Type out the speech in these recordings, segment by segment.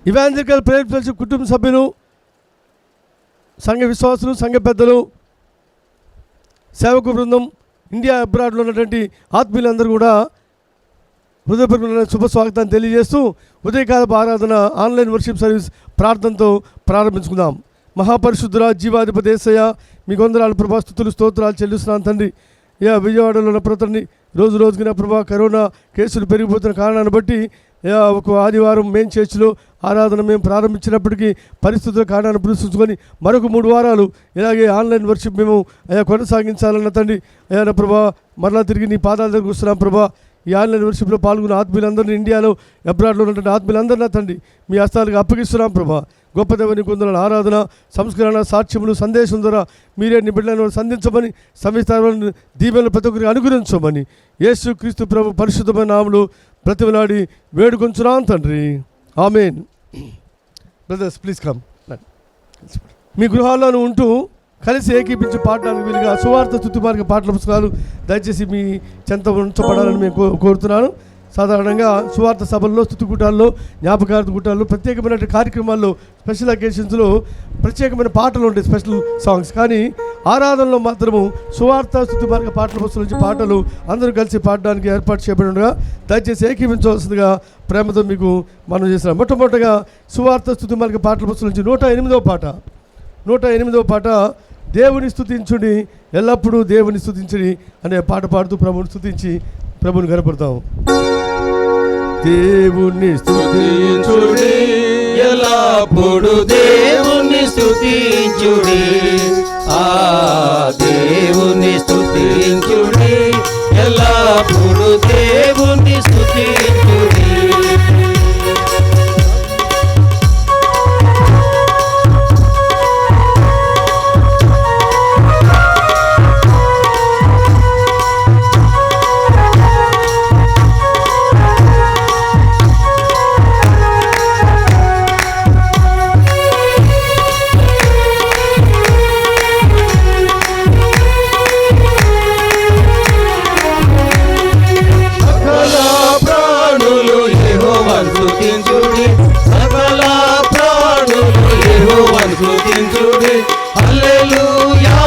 Evangelical prayer fellowship కుటుంబ సభ్యులు, సంఘ విశ్వాసులు, సంఘ పెద్దలు, సేవకు బృందం, ఇండియా అబ్రాడ్లో ఉన్నటువంటి ఆత్మీయులందరూ కూడా హృదయపూర్వకమైన శుభ స్వాగతాన్ని తెలియజేస్తూ ఉదయకాలపు ఆరాధన ఆన్లైన్ వర్షిప్ సర్వీస్ ప్రార్థనతో ప్రారంభించుకుందాం. మహాపరిశుద్ధుల జీవాధిపతి యేసయ్య, మీకు వందనాలు ప్రభా, స్తుతులు స్తోత్రాలు చెల్లిస్తున్నాను తండ్రి. విజయవాడలో ఉన్న ప్రజల్ని రోజు రోజుకి నా ప్రభా కరోనా కేసులు పెరిగిపోతున్న కారణాన్ని బట్టి ఒక ఆదివారం మెయిన్ చర్చిలో ఆరాధన మేము ప్రారంభించినప్పటికీ పరిస్థితుల కారణాన్ని పురస్కరించుకొని మరొక 3 వారాలు ఇలాగే ఆన్లైన్ వర్షిప్ మేము కొనసాగించాలన్న తండ్రి. నా ప్రభా మరలా తిరిగి నీ పాదాల దగ్గరకు వస్తున్నాం ప్రభా. ఈ ఆన్లైన్ వర్షిప్లో పాల్గొన్న ఆత్మీయులందరినీ, ఇండియాలో అబ్రాడ్లో ఉన్నటువంటి ఆత్మీయులందరినీ తండ్రి మీ హస్తాలకు అప్పగిస్తున్నాం ప్రభా. గొప్ప దేవుని కొందరు ఆరాధన, సంస్కరణ, సాక్ష్యములు, సందేశం ద్వారా మీరే నీ బిడ్డలను సంధించమని, సమీస్తాలను దీవెనలు ప్రతి ఒక్కరికి అనుగ్రహించమని యేసు క్రీస్తు ప్రభు పరిశుద్ధమైన నామములో బ్రతిమలాడి వేడుకొంచున్నాం తండ్రి. ఆమేన్. Brothers please come. మీ గృహాల్లోనూ ఉంటూ కలిసి ఏకీపించి పాడడానికి వీలుగా సువార్త స్తుతి మార్గ పాటల పుస్తకాలు దయచేసి మీ చెంత ఉంచబడాలని మేము కోరుతున్నాను. సాధారణంగా సువార్త సభల్లో, స్తుతి కూటాల్లో, జ్ఞాపకార్థ కూటాల్లో, ప్రత్యేకమైన కార్యక్రమాల్లో, స్పెషల్ అకేషన్స్లో ప్రత్యేకమైన పాటలు ఉంటాయి, స్పెషల్ సాంగ్స్. కానీ ఆరాధనలో మాత్రము సువార్త స్తుతి మార్గ పాటల పుస్తకం నుంచి పాటలు అందరూ కలిసి పాడడానికి ఏర్పాటు చేయబడి ఉండగా దయచేసి ఏకీవించవలసిందిగా ప్రేమతో మీకు మనం చేస్తున్నాం. మొట్టమొదటిగా సువార్త స్తుతి మార్గ పాటల పుస్తకం నుంచి 108వ పాట దేవుని స్తుతించుడి, ఎల్లప్పుడూ దేవుని స్తుతించుడి అనే పాట పాడుతూ ప్రభుని స్తుతించి ప్రభుని కనపడతాము. దేవుని స్తుతించుడి, ఎల్లప్పుడు దేవుని స్తుతించుడి, ఆ దేవుని స్తుతించుడి, ఎల్లప్పుడు దేవుని స్తుతించుడి. హల్లెలూయా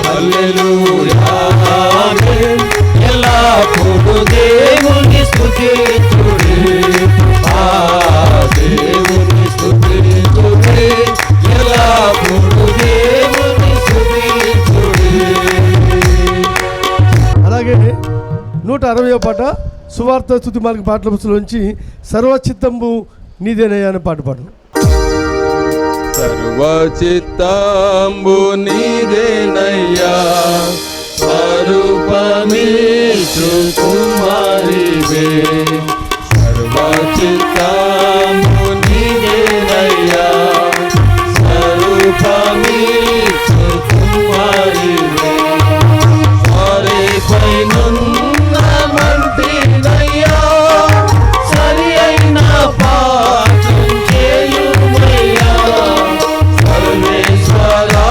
హల్లెలూయా ఎల్లప్పుడు దేవుని స్తుతించుడి, ఆ దేవుని స్తుతించుడి, ఎల్లప్పుడు దేవుని స్తుతించుడి. అలాగే 160వ పాట సువార్త స్తుతి మార్గ పాటల పుస్తకంలోంచి సర్వచిత్తంబు నీదేనయ్యా అనే పాట పాడు. సర్వచిత్తంబు నీదేనయ్యా, స్వరూపమిచ్చు కుమారివే. సర్వచిత్తంబు నీదేనయ్యా, స్వరూపమిచ్చు కుమారివే. వారిపై నున్న మంత్రినయ్యా, సరి అయిన పాఠం చేయుమయ్యా. సర్వేశ్వరా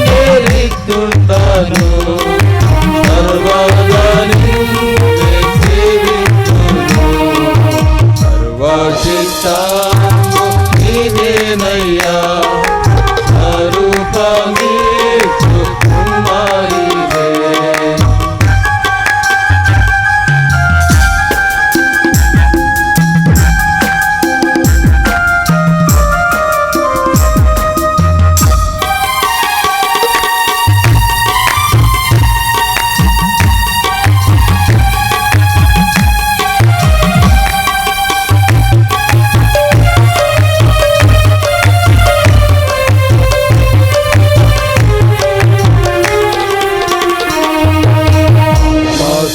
నిరీక్షుండను, సర్వదా నిన్నే సేవింతును. సర్వచిత్తంబు నీదేనయ్యా, స్వరూపమిచ్చు కుమారివే.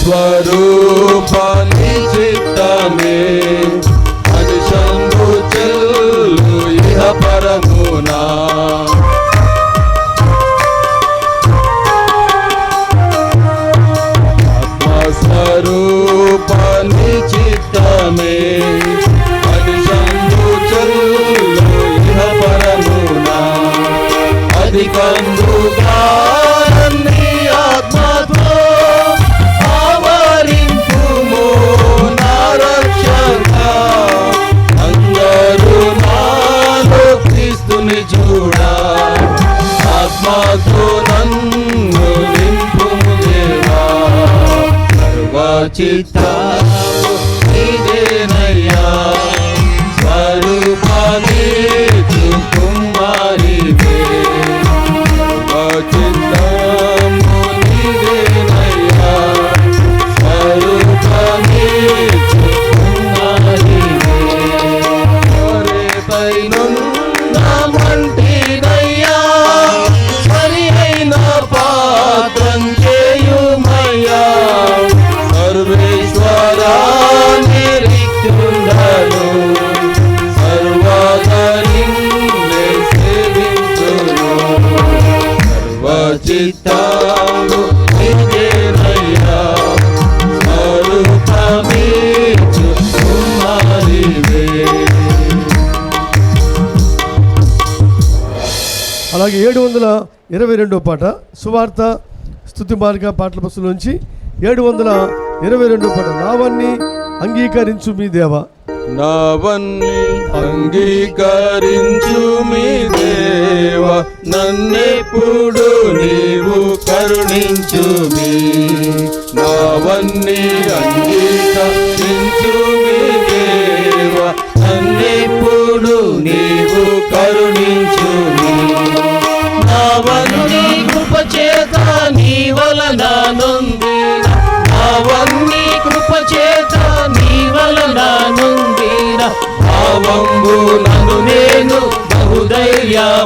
స్వరూపాన్ని చిత్తమే అనుశంభు చెల్లు ఇహ పరమునా. ఆత్మస్వరూపాన్ని చిత్తమే అనుశంభు చెల్లు ఇహ పరమునా. అధికందుగా ఆత్మతో ఆవరింపుము నా రక్షక. చూడా ఆత్మతో నన్ను నింపుము దేవా సర్వచిత్తాలు నీదేనయ్యా స్వరూపాన్ని కుమారివే సర్వచిత్తము నీదేనయ్యా స్వరూపాన్ని కుమారివే పైనుందమంటినయ్యా సరి అయిన పాత్రం చేయుమయ్యా సర్వేశ్వరా నిరీక్షుండను సర్వదా నిన్నే సేవించును సర్వచిత్తాలు నీదేనయ్యా స్వరూపమిచ్చు కుమారివే. అలాగే 722 పాట సువార్త స్తుతి మార్గ పాటల పుస్తకంలోంచి 722 పాట నావన్నీ అంగీకరించు మీ దేవా నావన్నీ అంగీకరించు మీ దేవా నన్నెప్పుడు నీవు కరుణించు మీ నావన్నీ అంగీకరించు మీ దేవా నన్నెప్పుడు నీవు కరుణించు మీ నావన్నీ కృపచేత నీ వలన నొందిన నావన్నీ కృపచేత నీ వలన నొందిన భావంబులను నేను బహుధైర్యముందేనా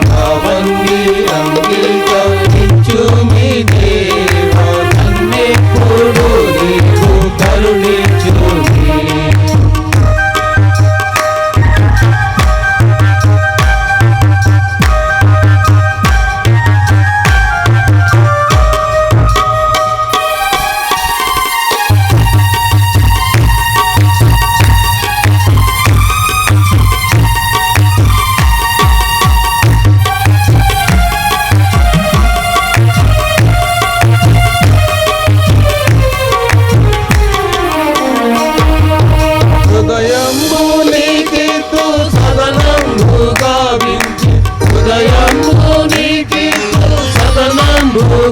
నావన్నీ అంగీకరించు మీ దేవా నన్నెప్పుడు నీవు కరుణించు మీ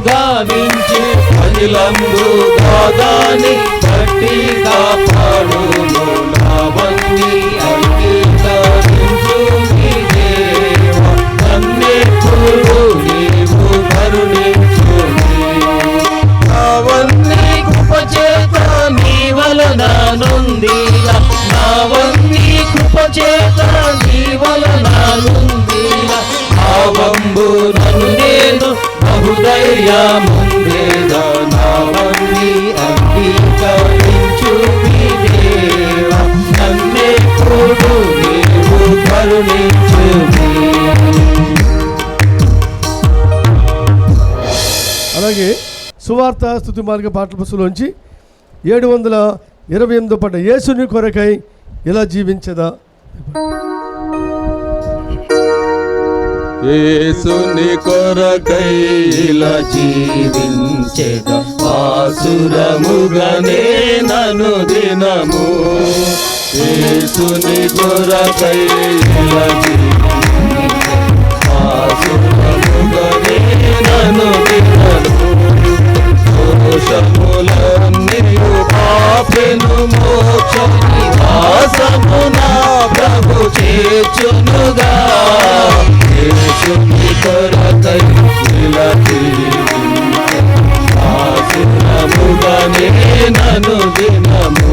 గావించి అనిలంబుగా దాని పట్టి కాపాడును నావన్నీ అంగీకరించు మీ దేవా నన్నెప్పుడు నీవు కరుణించు నావన్నీ కృపచేత నీ వలన నొందిన నావన్నీ కృపచేత నీ వలన నొందిన భావంబులను నేను బహుధైర్యముందేదా నావన్నీ అంగీకరించు మీ దేవా నన్నెప్పుడు నీవు కరుణించు మీ. అలాగే సువార్త స్తుతి మార్గ పాటల పుస్తకంలోంచి 728 పాట యేసుని కొరకై ఎలా జీవించదా యేసుని కొరకై ఇలా జీవించెద ఆసురముగనే నను దినము యేసుని కొరకై ఇలా జీవించెద ఆసురముగనే నను దినము దోషములన్నీయు పాపెను మోక్షని వాసమునా ప్రభు చేర్చునుగా యేసుని కొరకై ఇలా జీవించెద ఆసురముగనే నను దినము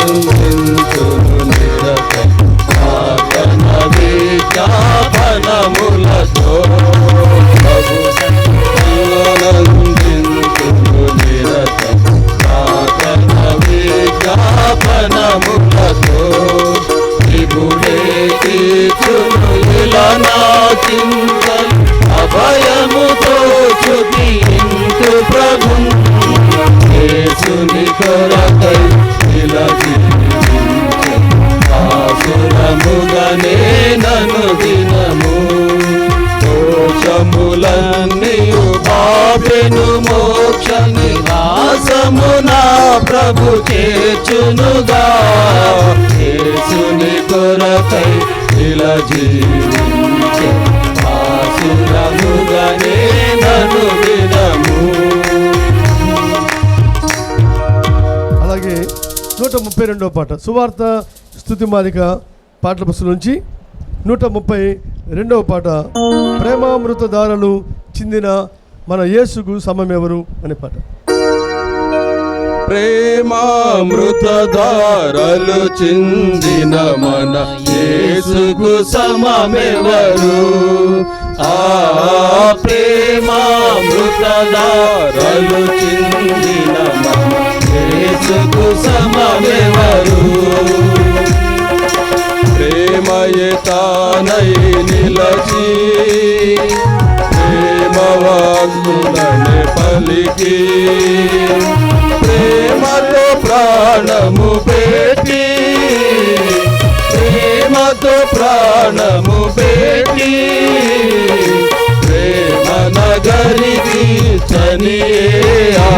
ప్రభునందానందించును నిరతం ప్రార్థన విజ్ఞాపనములతో ప్రభునందించును నిరతం ప్రార్థన విజ్ఞాపనములతో విభుడే పరము నా ప్రభు చేర్చునుగా. యేసుని కొరకై ఇలా జీవించే ఆసురముగానే నన్ను వినము. అలాగే 132వ పాట సువార్త స్తుతి మాలిక పాటల పుస్తకం నుంచి 132వ పాట ప్రేమామృత దారలు చిందిన మన యేసుకు సమమెవరు అనే పాట. ప్రేమామృతధారలు చిందిన మన యేసుకు సమమెవరు. ఆ ప్రేమామృతధారలు చిందిన మన యేసుకు సమమెవరు. ప్రేమయే తానై నిలచి ప్రేమవాక్కులనే పలికి ప్రేమతో ప్రాణము పెట్టి ప్రేమతో ప్రాణము పెట్టి ప్రేమ నగరికి చనియా.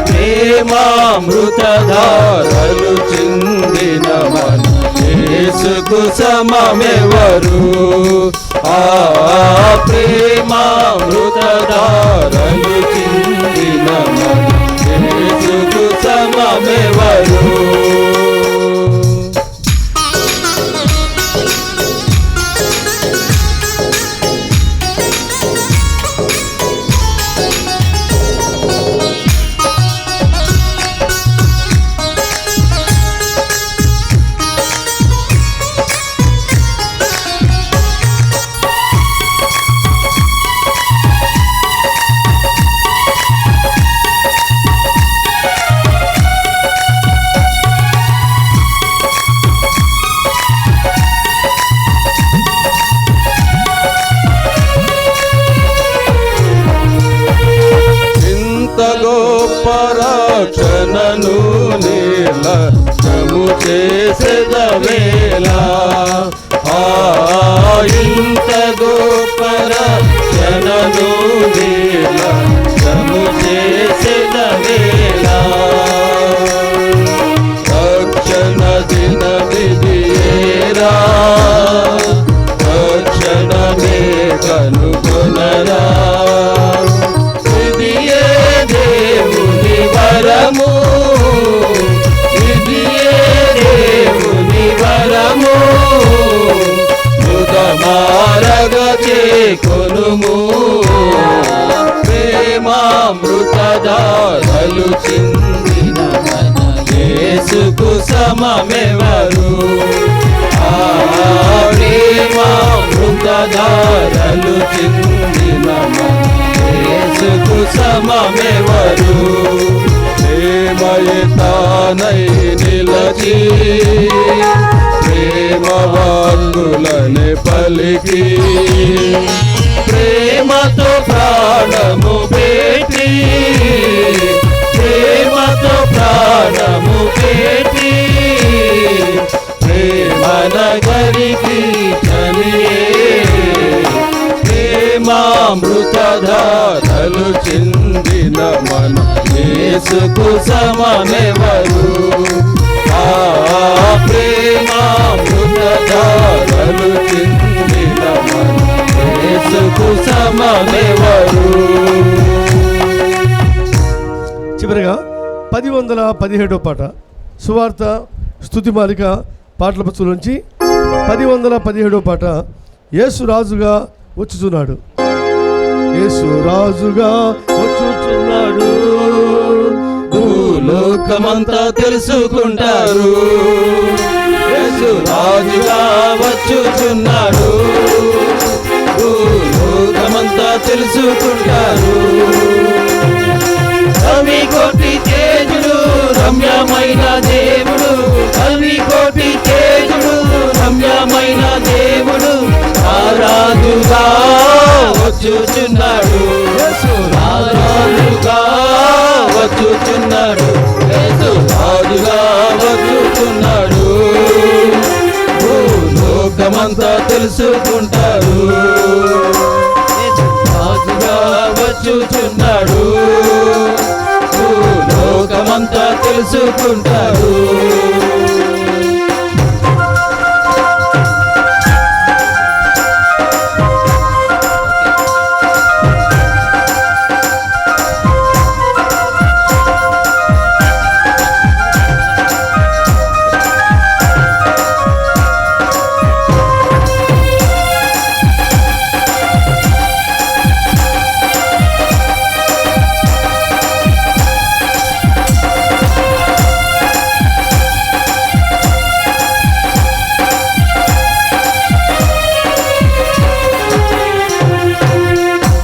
ప్రేమామృతధారలు చిందిన మన యేసుకు సమమెవరు. ఆ ప్రేమామృతధారలు చిందిన మన యేసుకు సమమెవరు. పరక్షణను నిర్లక్ష్యము చేసేదవేళ. ఇంత గొప్ప రక్షణను నిర్లక్ష్యము చేసేదవేళ. రక్షణ దినమిదియేరా రక్షణమే కనుగొనరా. దేవుని వరము ఇదియే దేవుని వరము. ముదమారగ చేకొనుము ప్రేమామృతధారలు చిందిన మన యేసుకు సమమెవరు. ఆ ప్రేమామృతధారలు చిందిన మన యేసుకు సమమెవరు. ప్రేమయే తానై నిలచి ప్రేమవాక్కులనే పలికి ప్రేమతో ప్రాణము పెట్టి ప్రేమతో ప్రాణము పెట్టి ప్రేమ నగరికి చనియే. ప్రేమామృతధారలు చిందిన మన యేసుకు సమమెవరు. ఆ ప్రేమామృతధారలు చిందిన మన యేసుకు సమమెవరు. చివరిగా 1017వ పాట సువార్త స్తుతి మాలిక పాటల పుస్తకం నుంచి 1017వ పాట యేసు రాజుగా వచ్చుచున్నాడు. యేసు రాజుగా వచ్చుచున్నాడు. భూలోకమంతా తెలుసుకుంటారు యేసు రాజుగా వచ్చుచున్నాడు. భూలోకమంతా తెలుసుకుంటారు. కవి కోటి తేజుడు రమ్యమైన దేవుడు. కవి కోటి తేజుడు రమ్యమైన దేవుడు. రాజుగా వచ్చుచున్నాడు. రాజుగా వచ్చుచున్నాడు. రాజుగా వచ్చుచున్నాడు. భూలోకమంతా తెలుసుకుంటారు. రాజుగా వచ్చుచున్నాడు. లోకమంతా తెలుసుకుంటారు.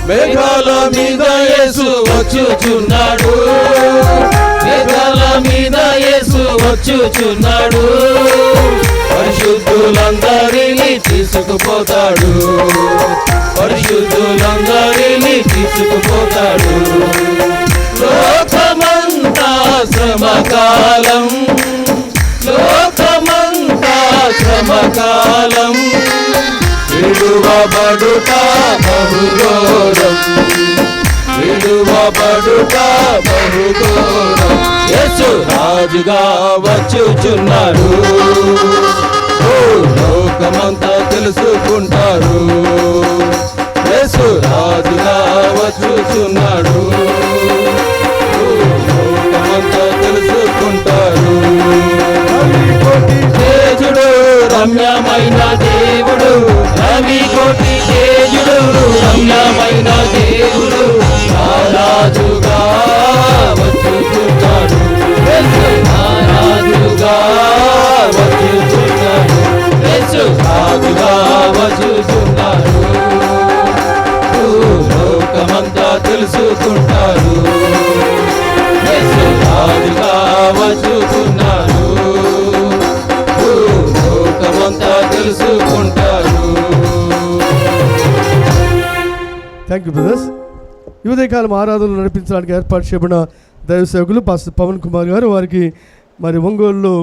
మేఘాల మీద యేసు వచ్చుచున్నాడు, మేఘాల మీద యేసు వచ్చుచున్నాడు. పరిశుద్ధులందరినీ తీసుకుపోతాడు, పరిశుద్ధులందరినీ తీసుకుపోతాడు. లోకమంతా శ్రమకాలం, లోకమంతా శ్రమకాలం. విడువబడుట బహుఘోరం, విడువబడుట బహుఘోరం. యేసు రాజుగా వచ్చుచున్నాడు, ఓ లోకమంతా తెలుసుకుంటారు. యేసు రాజుగా వచ్చుచున్నాడు, ఓ లోకమంతా తెలుసుకుంటారు. తేజుడు రమ్యమైన దేవుడు, రవి కోటి తేజుడు రమ్యమైన దేవుడు, రాజుగా వచ్చుచున్నాడు, రాజుగా వచ్చుచున్నాడు, రాజుగా వచ్చుచున్నాడు. లోకమంతా తెలుసుకుంటారు, రాజుగా వచ్చుచున్నాడు, లోకమంతా తెలుసుకుంటారు. Thank you brothers. ఈ ఉదయకాలం ఆరాధనలు నడిపించడానికి ఏర్పాటు చేయబడిన దైవ సేవకులు పాస్టర్ పవన్ కుమార్ గారు, వారికి మరి ఒంగోలులో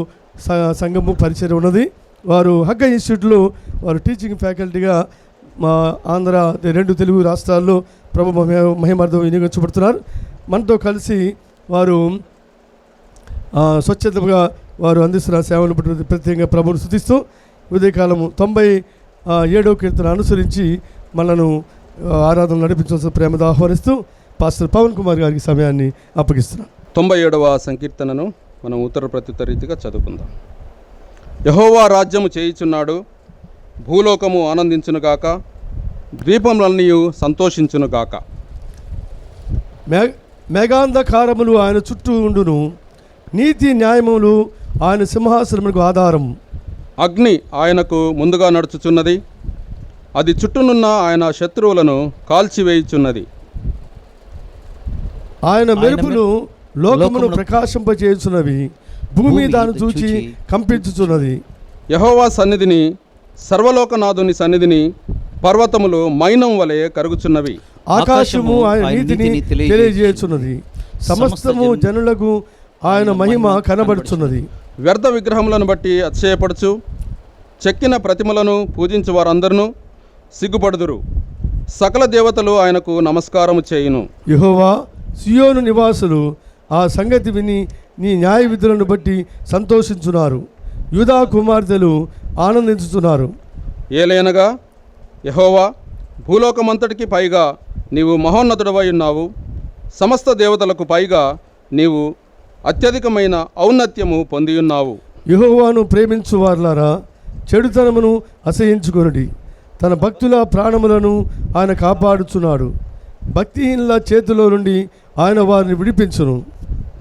సంఘము పరిచయం ఉన్నది. వారు హగ్గ ఇన్స్టిట్యూట్లో వారు టీచింగ్ ఫ్యాకల్టీగా మా ఆంధ్ర 2 తెలుగు రాష్ట్రాల్లో ప్రభు మహిమార్థం వినియోగించబడుతున్నారు. మనతో కలిసి వారు స్వచ్ఛతగా వారు అందిస్తున్న సేవలు బట్టి ప్రత్యేకంగా ప్రభువును స్తుతిస్తూ ఉదయకాలం 97వ కీర్తన అనుసరించి మనను ఆరాధన నడిపించాల్సిన ప్రేమతో ఆహ్వానిస్తూ పాస్టర్ పవన్ కుమార్ గారికి సమయాన్ని అప్పగిస్తున్నాను. 97వ సంకీర్తనను మనం ఉత్తర ప్రత్యుత్తర రీతిగా చదువుకుందాం. యెహోవా రాజ్యము చేయుచున్నాడు, భూలోకము ఆనందించునుగాక, ద్వీపములన్నీ సంతోషించునుగాక. మేఘాంధకారములు ఆయన చుట్టూ ఉండును, నీతి న్యాయములు ఆయన సింహాసనములకు ఆధారం. అగ్ని ఆయనకు ముందుగా నడుచుచున్నది, అది చుట్టూనున్న ఆయన శత్రువులను కాల్చివేయుచున్నది. ఆయన మెరుపులు లోకమును ప్రకాశింపచేయుచున్నవి, భూమి దాన్ని చూచి కంపించుచున్నది. యెహోవా సన్నిధిని, సర్వలోకనాథుని సన్నిధిని పర్వతములు మైనం వలె కరుగుచున్నవి. ఆకాశము ఆయన నీతిని తెలియజేయుచున్నది, సమస్తము జనులకు ఆయన మహిమ కనబడుచున్నది. వ్యర్థ విగ్రహములను బట్టి అతిశయపడుచు చెక్కిన ప్రతిమలను పూజించు వారందరూ సిగ్గుపడుదురు. సకల దేవతలు ఆయనకు నమస్కారము చేయును. యెహోవా సియోను నివాసులు ఆ సంగతి విని నీ న్యాయ విధులను బట్టి సంతోషించున్నారు, యూదా కుమార్తెలు ఆనందించుతున్నారు. ఏలైనగా యెహోవా, భూలోకమంతటికి పైగా నీవు మహోన్నతుడవై ఉన్నావు, సమస్త దేవతలకు పైగా నీవు అత్యధికమైన ఔన్నత్యము పొందియున్నావు. యెహోవాను ప్రేమించు వారులారా, చెడుతనమును అసహించుకొనుడి. తన భక్తుల ప్రాణములను ఆయన కాపాడుచున్నాడు, భక్తిహీనుల చేతిలో నుండి ఆయన వారిని విడిపించును.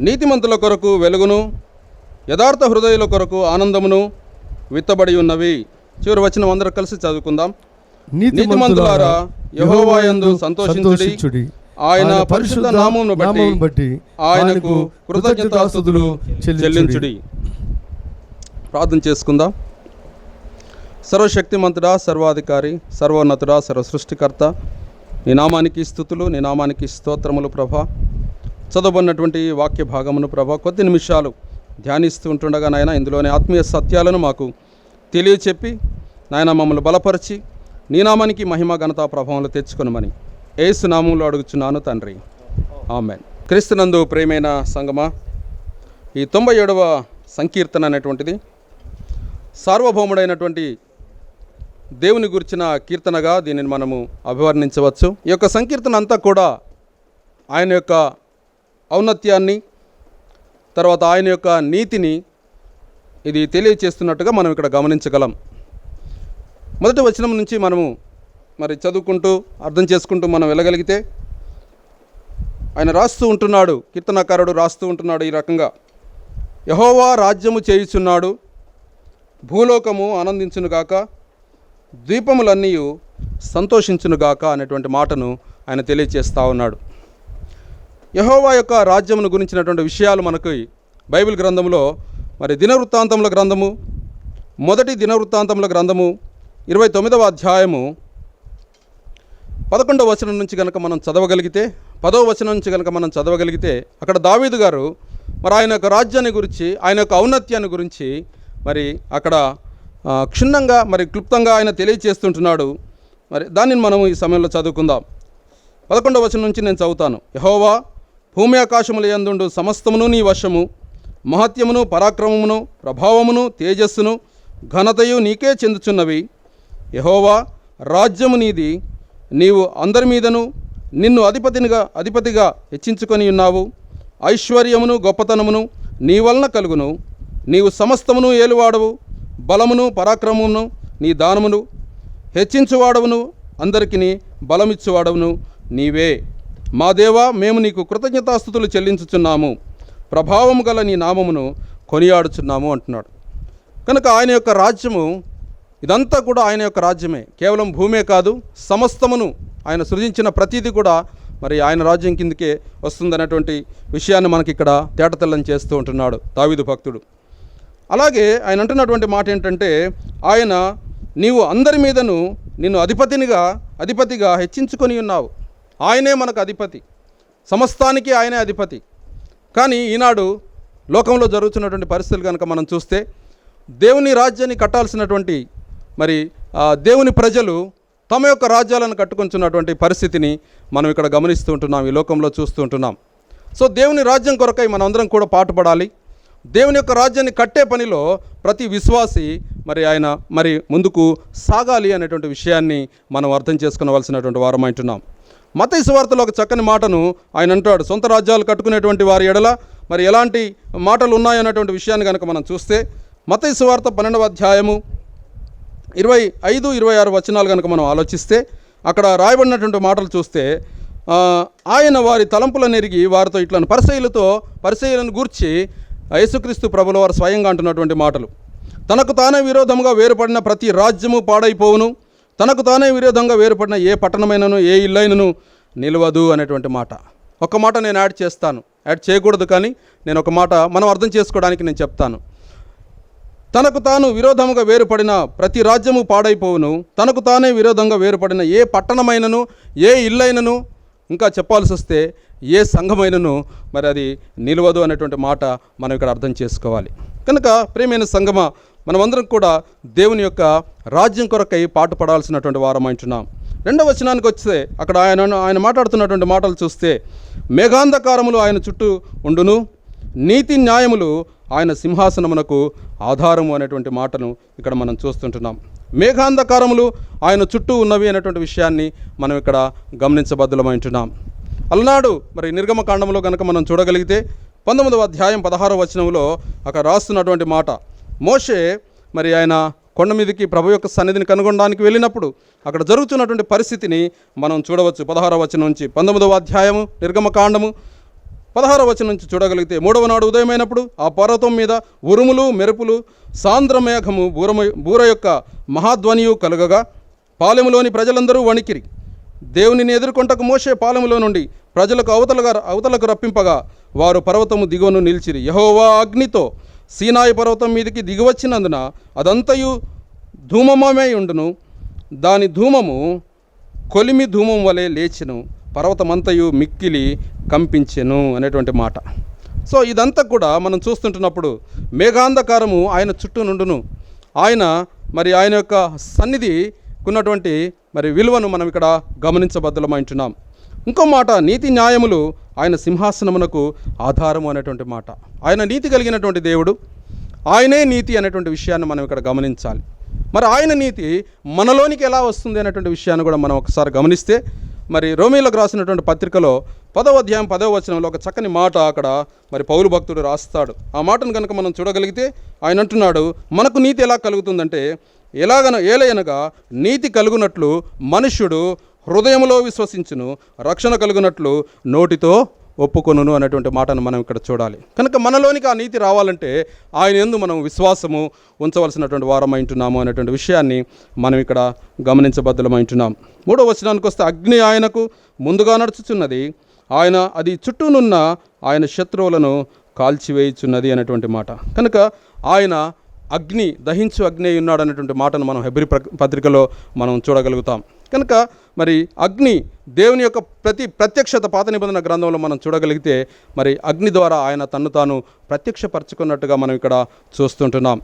నీతిమంతుల కొరకు వెలుగును, యథార్థ హృదయుల కొరకు ఆనందమును విత్తబడి ఉన్నవి. చివరి వచనం అందరూ కలిసి చదువుకుందాం. నీతిమంతులారా యెహోవాయందు సంతోషించుడి, ఆయన పరిశుద్ధ నామమును బట్టి ఆయనకు కృతజ్ఞతాస్తుతులు చెల్లించుడి. ప్రార్థన చేసుకుందాం. సర్వశక్తిమంతుడా, సర్వాధికారి, సర్వోన్నతుడా, సర్వసృష్టికర్త, నీ నామానికి స్తుతులు, నీ నామానికి స్తోత్రములు ప్రభా. చదవబడినటువంటి వాక్య భాగమును ప్రభా కొద్ది నిమిషాలు ధ్యానిస్తూ ఉంటుండగా నాయన ఇందులోని ఆత్మీయ సత్యాలను మాకు తెలియచెప్పి నాయన మమ్మల్ని బలపరిచి నీ నామానికి మహిమ ఘనత ప్రభావంలో తెచ్చుకొనమని యేసు నామంలో అడుగుచున్నాను తండ్రి, ఆమేన్. క్రీస్తునందు ప్రియమైన సంగమా, ఈ 97వ సంకీర్తన అనేటువంటిది సార్వభౌముడైనటువంటి దేవుని గురించిన కీర్తనగా దీనిని మనము అభివర్ణించవచ్చు. ఈ యొక్క సంకీర్తన అంతా కూడా ఆయన యొక్క ఔన్నత్యాన్ని, తర్వాత ఆయన యొక్క నీతిని ఇది తెలియచేస్తున్నట్టుగా మనం ఇక్కడ గమనించగలం. మొదటి వచనం నుంచి మనము మరి చదువుకుంటూ అర్థం చేసుకుంటూ మనం వెళ్ళగలిగితే, ఆయన రాస్తూ ఉంటున్నాడు, కీర్తనకారుడు రాస్తూ ఉంటున్నాడు ఈ రకంగా: యెహోవా రాజ్యము చేయుచున్నాడు, భూలోకము ఆనందించునుగాక, ద్వీపములన్నీ సంతోషించునుగాక అనేటువంటి మాటను ఆయన తెలియచేస్తూ ఉన్నాడు. యెహోవా యొక్క రాజ్యమును గురించినటువంటి విషయాలు మనకు బైబిల్ గ్రంథంలో మరి దినవృత్తాంతముల గ్రంథము, మొదటి దినవృత్తాంతముల గ్రంథము 29వ అధ్యాయము 11వ వచనం నుంచి కనుక మనం చదవగలిగితే, 10వ వచనం నుంచి కనుక మనం చదవగలిగితే, అక్కడ దావీదు గారు మరి ఆయన యొక్క రాజ్యాన్ని గురించి, ఆయన యొక్క ఔన్నత్యాన్ని గురించి మరి అక్కడ క్షుణ్ణంగా మరి క్లుప్తంగా ఆయన తెలియచేస్తుంటున్నాడు. మరి దానిని మనం ఈ సమయంలో చదువుకుందాం. 11వ వచనం నుంచి నేను చదువుతాను. యెహోవా, భూమి ఆకాశముల యందుండు సమస్తమును నీ వశము, మహత్యమును, పరాక్రమమును, ప్రభావమును, తేజస్సును, ఘనతయు నీకే చెందుచున్నవి. యెహోవా, రాజ్యము నీది, నీవు అందరి మీదను నిన్ను అధిపతిగా హెచ్చించుకొని ఉన్నావు. ఐశ్వర్యమును, గొప్పతనమును నీ వలన కలుగును. నీవు సమస్తమును ఏలువాడవు, బలమును, పరాక్రమమును నీ దానమును హెచ్చించువాడవును, అందరికిని బలమిచ్చువాడవును నీవే. మా దేవా, మేము నీకు కృతజ్ఞతాస్తుతులు చెల్లించుచున్నాము, ప్రభావము గల నీ నామమును కొనియాడుచున్నాము అంటున్నాడు. కనుక ఆయన యొక్క రాజ్యము, ఇదంతా కూడా ఆయన యొక్క రాజ్యమే. కేవలం భూమే కాదు, సమస్తమును ఆయన సృజించిన ప్రతీది కూడా మరి ఆయన రాజ్యం కిందకే వస్తుందనేటువంటి విషయాన్ని మనకి ఇక్కడ తేటతెల్లం చేస్తూ ఉంటున్నాడు దావీదు భక్తుడు. అలాగే ఆయన అంటున్నటువంటి మాట ఏంటంటే, ఆయన నీవు అందరి మీదను నిన్ను అధిపతిగా హెచ్చించుకొని ఉన్నావు. ఆయనే మనకు అధిపతి, సమస్తానికి ఆయనే అధిపతి. కానీ ఈనాడు లోకంలో జరుగుతున్నటువంటి పరిస్థితులు కనుక మనం చూస్తే, దేవుని రాజ్యాన్ని కట్టాల్సినటువంటి మరి దేవుని ప్రజలు తమ యొక్క రాజ్యాలను కట్టుకొంచున్నటువంటి పరిస్థితిని మనం ఇక్కడ గమనిస్తూ ఉంటున్నాం, ఈ లోకంలో చూస్తూ ఉంటున్నాం. సో దేవుని రాజ్యం కొరకై మనందరం కూడా పాటుపడాలి. దేవుని యొక్క రాజ్యాన్ని కట్టే పనిలో ప్రతి విశ్వాసి ఆయన ముందుకు సాగాలి అనేటువంటి విషయాన్ని మనం అర్థం చేసుకునవలసినటువంటి వారం అంటున్నాం. మత్తయి సువార్తలో ఒక చక్కని మాటను ఆయన అంటాడు. సొంత రాజ్యాలు కట్టుకునేటువంటి వారి ఎడల మరి ఎలాంటి మాటలు ఉన్నాయన్నటువంటి విషయాన్ని కనుక మనం చూస్తే, మత్తయి సువార్త 12వ అధ్యాయము 25, 26 వచనాలు కనుక మనం ఆలోచిస్తే, అక్కడ రాయబడినటువంటి మాటలు చూస్తే, ఆయన వారి తలంపులను ఎరిగి వారితో ఇట్లను పరిసయ్యులను గూర్చి యేసుక్రీస్తు ప్రభుల వారు స్వయంగా అంటున్నటువంటి మాటలు: తనకు తానే విరోధంగా వేరుపడిన ప్రతి రాజ్యము పాడైపోవును, తనకు తానే విరోధంగా వేరుపడిన ఏ పట్టణమైనను ఏ ఇల్లైనను నిలవదు అనేటువంటి మాట. ఒక మాట నేను యాడ్ చేయకూడదు, కానీ నేను ఒక మాట మనం అర్థం చేసుకోవడానికి నేను చెప్తాను. తనకు తాను విరోధముగా వేరుపడిన ప్రతి రాజ్యము పాడైపోవును, తనకు తానే విరోధంగా వేరుపడిన ఏ పట్టణమైనను ఏ ఇల్లైనను, ఇంకా చెప్పాల్సి వస్తే ఏ సంఘమైనను అది నిలవదు అనేటువంటి మాట మనం ఇక్కడ అర్థం చేసుకోవాలి. కనుక ప్రియమైన సంఘమ, మనమందరం కూడా దేవుని యొక్క రాజ్యం కొరకై పాటుపడాల్సినటువంటి వారం అంటున్నాం. 2వ వచనానికి వస్తే అక్కడ ఆయన మాట్లాడుతున్నటువంటి మాటలు చూస్తే, మేఘాంధకారములు ఆయన చుట్టూ ఉండును, నీతి న్యాయములు ఆయన సింహాసనమునకు ఆధారము అనేటువంటి మాటను ఇక్కడ మనం చూస్తుంటున్నాం. మేఘాంధకారములు ఆయన చుట్టూ ఉన్నవి అనేటువంటి విషయాన్ని మనం ఇక్కడ గమనించబద్దులమంటున్నాం. అలనాడు నిర్గమకాండంలో కనుక మనం చూడగలిగితే 19వ అధ్యాయం 16వ వచనంలో అక్కడ రాస్తున్నటువంటి మాట, మోషే ఆయన కొండ మీదకి ప్రభు యొక్క సన్నిధిని కనుగొనడానికి వెళ్ళినప్పుడు అక్కడ జరుగుతున్నటువంటి పరిస్థితిని మనం చూడవచ్చు. 16వ వచనం నుంచి 19వ అధ్యాయము నిర్గమకాండము 16వ వచనం నుంచి చూడగలిగితే, 3వ నాడు ఉదయమైనప్పుడు ఆ పర్వతం మీద ఉరుములు, మెరుపులు, సాంద్రమేఘము, బూర యొక్క మహాధ్వనియు కలుగగా పాలెములోని ప్రజలందరూ వణికిరి. దేవునిని ఎదుర్కొంటకు మోషే పాలెములో నుండి ప్రజలకు అవతలకు రప్పింపగా వారు పర్వతము దిగువను నిలిచిరి. యెహోవా అగ్నితో సీనాయి పర్వతం మీదకి దిగివచ్చినందున అదంతయు ధూమమై ఉండును, దాని ధూమము కొలిమి ధూమం వలె లేచెను, పర్వతమంతయు మిక్కిలి కంపించెను అనేటువంటి మాట. సో ఇదంతా కూడా మనం చూస్తుంటున్నప్పుడు మేఘాంధకారము ఆయన చుట్టూ నుండును. ఆయన ఆయన యొక్క సన్నిధి ఉన్నటువంటి విలువను మనం ఇక్కడ గమనించబద్దులమంటున్నాం. ఇంకో మాట, నీతి న్యాయములు ఆయన సింహాసనమునకు ఆధారము అనేటువంటి మాట. ఆయన నీతి కలిగినటువంటి దేవుడు, ఆయనే నీతి అనేటువంటి విషయాన్ని మనం ఇక్కడ గమనించాలి. మరి ఆయన నీతి మనలోనికి ఎలా వస్తుంది అనేటువంటి విషయాన్ని కూడా మనం ఒకసారి గమనిస్తే, మరి రోమీలకు రాసినటువంటి పత్రికలో 10వ అధ్యాయం 10వ వచనంలో ఒక చక్కని మాట అక్కడ మరి పౌలు భక్తుడు రాస్తాడు. ఆ మాటను కనుక మనం చూడగలిగితే ఆయన అంటున్నాడు, మనకు నీతి ఎలా కలుగుతుందంటే, ఏలయనగా నీతి కలుగునట్లు మనుష్యుడు హృదయంలో విశ్వసించును, రక్షణ కలుగునట్లు నోటితో ఒప్పుకొనును అనేటువంటి మాటను మనం ఇక్కడ చూడాలి. కనుక మనలోనికి ఆ నీతి రావాలంటే ఆయన యందు మనం విశ్వాసము ఉంచవలసినటువంటి వారమైంటున్నాము అనేటువంటి విషయాన్ని మనం ఇక్కడ గమనించబద్ధమైంటున్నాం. 3వ వచనానికి వస్తే, అగ్ని ఆయనకు ముందుగా నడుచుచున్నది, ఆయన అది చుట్టూనున్న ఆయన శత్రువులను కాల్చివేయుచున్నది అనేటువంటి మాట. కనుక ఆయన అగ్ని, దహించు అగ్ని ఉన్నాడు అనేటువంటి మాటను మనం హెబ్రీ పత్రికలో మనం చూడగలుగుతాం. కనుక మరి అగ్ని దేవుని యొక్క ప్రత్యక్షత పాత నిబంధన గ్రంథంలో మనం చూడగలిగితే మరి అగ్ని ద్వారా ఆయన తన్ను తాను ప్రత్యక్షపరచుకున్నట్టుగా మనం ఇక్కడ చూస్తుంటున్నాం.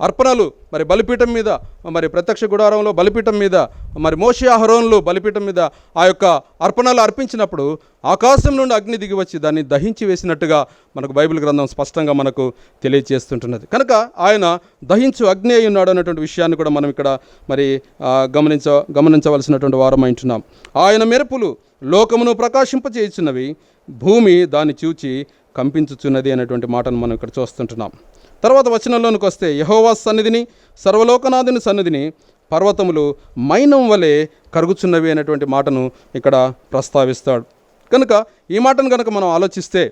అర్పణలు మరి బలిపీఠం మీద, మరి ప్రత్యక్ష గుడారంలో బలిపీఠం మీద, మరి మోషే అహరోనులు బలిపీఠం మీద ఆ యొక్క అర్పణలు అర్పించినప్పుడు ఆకాశం నుండి అగ్ని దిగి వచ్చి దాన్ని దహించి వేసినట్టుగా మనకు బైబిల్ గ్రంథం స్పష్టంగా మనకు తెలియజేస్తుంటున్నది. కనుక ఆయన దహించు అగ్ని అయి ఉన్నాడు అనేటువంటి విషయాన్ని కూడా మనం ఇక్కడ మరి గమనించవలసినటువంటి వారమైంటున్నాం. ఆయన మెరుపులు లోకమును ప్రకాశింపచేయుచున్నవి, భూమి దాన్ని చూచి కంపించుచున్నది అనేటువంటి మాటను మనం ఇక్కడ చూస్తుంటున్నాం. తర్వాత వచనంలోనికి వస్తే, యెహోవా సన్నిధిని, సర్వలోకనాథుని సన్నిధిని పర్వతములు మైనం వలె కరుగుచున్నవి అనేటువంటి మాటను ఇక్కడ ప్రస్తావిస్తాడు. కనుక ఈ మాటను కనుక మనం ఆలోచిస్తే,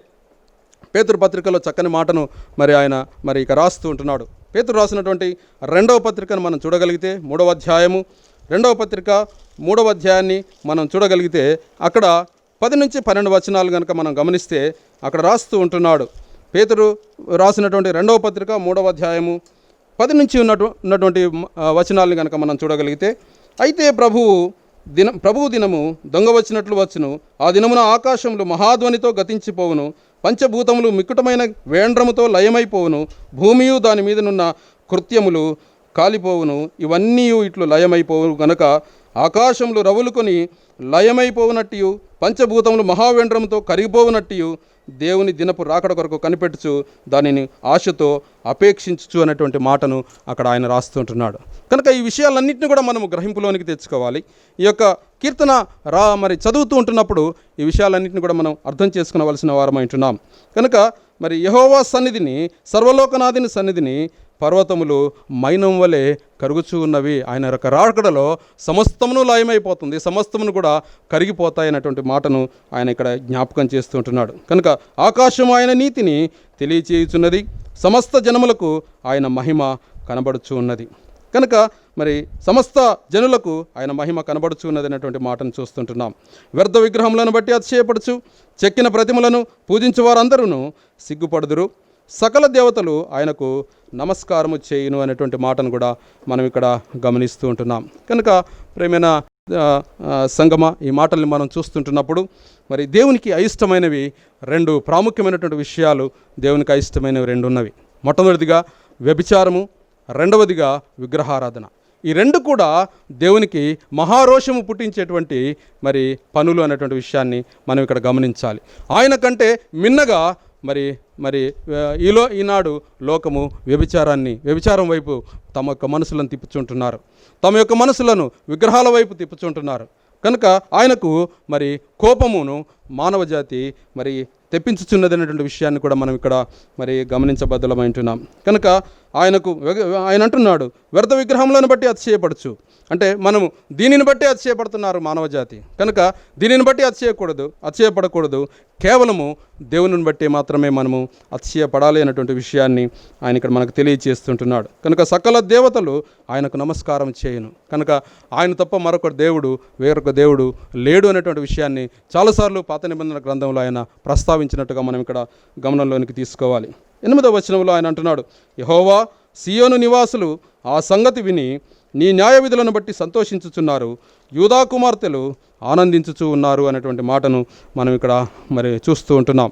పేతురు పత్రికలో చక్కని మాటను మరి ఆయన మరి ఇక రాస్తూ ఉంటున్నాడు. పేతురు రాసినటువంటి 2వ పత్రికను మనం చూడగలిగితే, 3వ అధ్యాయము 2వ పత్రిక 3వ అధ్యాయాన్ని మనం చూడగలిగితే అక్కడ 10 నుంచి 12 వచనాలు కనుక మనం గమనిస్తే అక్కడ రాస్తూ ఉంటున్నాడు. పేతురు రాసినటువంటి 2వ పత్రిక 3వ అధ్యాయము 10 నుంచి ఉన్నటువంటి వచనాలను కనుక మనం చూడగలిగితే, అయితే ప్రభువు దినము దొంగ వచ్చినట్లు వచ్చును, ఆ దినమున ఆకాశములు మహాధ్వనితో గతించిపోవును, పంచభూతములు మిక్కుటమైన వేండ్రముతో లయమైపోవును, భూమియు దాని మీదనున్న కృత్యములు కాలిపోవును, ఇవన్నీ ఇట్లు లయమైపోవును గనుక ఆకాశములు రవులుకొని లయమైపోవునట్టు, పంచభూతములు మహావేండ్రముతో కరిగిపోవునట్టు దేవుని దినపు రాకడ కొరకు కనిపెట్టుచు దానిని ఆశతో అపేక్షించు అనేటువంటి మాటను అక్కడ ఆయన రాస్తుంటున్నాడు. కనుక ఈ విషయాలన్నింటినీ కూడా మనము గ్రహింపులోనికి తెచ్చుకోవాలి. ఈ యొక్క కీర్తన మరి చదువుతూ ఉంటున్నప్పుడు ఈ విషయాలన్నింటినీ కూడా మనం అర్థం చేసుకునవలసిన వారమైంటున్నాం. కనుక మరి యెహోవా సన్నిధిని, సర్వలోకనాథుని సన్నిధిని పర్వతములు మైనం వలె కరుగుచూ ఉన్నవి. ఆయన యొక్క రాకడలో సమస్తమును లయమైపోతుంది, సమస్తమును కూడా కరిగిపోతాయి అనేటువంటి మాటను ఆయన ఇక్కడ జ్ఞాపకం చేస్తూ ఉంటున్నాడు. కనుక ఆకాశం ఆయన నీతిని తెలియచేయుచున్నది, సమస్త జనములకు ఆయన మహిమ కనబడుచు ఉన్నది. కనుక మరి సమస్త జనులకు ఆయన మహిమ కనబడుచు ఉన్నది అనేటువంటి మాటను చూస్తుంటున్నాం. వ్యర్థ విగ్రహములను బట్టి అతిశయపడుచు చెక్కిన ప్రతిమలను పూజించే వారందరూ సిగ్గుపడుదురు, సకల దేవతలు ఆయనకు నమస్కారము చేయును అనేటువంటి మాటను కూడా మనం ఇక్కడ గమనిస్తూ ఉంటున్నాం. కనుక ప్రేమైన సంగమ, ఈ మాటల్ని మనం చూస్తుంటున్నప్పుడు మరి దేవునికి అయిష్టమైనవి 2 ప్రాముఖ్యమైనటువంటి విషయాలు దేవునికి అయిష్టమైనవి 2 ఉన్నవి. మొట్టమొదటిదిగా వ్యభిచారము, రెండవదిగా విగ్రహారాధన. ఈ 2 కూడా దేవునికి మహారోషము పుట్టించేటువంటి మరి పనులు అనేటువంటి విషయాన్ని మనం ఇక్కడ గమనించాలి. ఆయన కంటే మిన్నగా ఈనాడు లోకము వ్యభిచారం వైపు తమ యొక్క మనసులను తిప్పుచుంటున్నారు, తమ యొక్క మనసులను విగ్రహాల వైపు తిప్పుచుంటున్నారు. కనుక ఆయనకు మరి కోపమును మానవ జాతి మరి తెప్పించుచున్నది అనేటువంటి విషయాన్ని కూడా మనం ఇక్కడ మరి గమనించబద్ధమైంటున్నాం. కనుక ఆయన అంటున్నాడు, వ్యర్థ విగ్రహములను బట్టి అతిశయపడచ్చు. అంటే మనము దీనిని బట్టి అతిశయపడుతున్నారు మానవ జాతి. కనుక దీనిని బట్టి అతిశయపడకూడదు, కేవలము దేవుని బట్టి మాత్రమే మనము అతిశయపడాలి అనేటువంటి విషయాన్ని ఆయన ఇక్కడ మనకు తెలియజేస్తుంటున్నాడు. కనుక సకల దేవతలు ఆయనకు నమస్కారం చేయను. కనుక ఆయన తప్ప వేరొక దేవుడు లేడు అనేటువంటి విషయాన్ని చాలాసార్లు పాత నిబంధన గ్రంథంలో ఆయన ప్రస్తావించినట్టుగా మనం ఇక్కడ గమనంలోనికి తీసుకోవాలి. 8వ వచనంలో ఆయన అంటున్నాడు, యెహోవా సియోను నివాసులు ఆ సంగతి విని నీ న్యాయ విధులను బట్టి సంతోషించుచున్నారు, యూదా కుమార్తెలు ఆనందించుచూ ఉన్నారు అనేటువంటి మాటను మనం ఇక్కడ మరి చూస్తూ ఉంటున్నాం.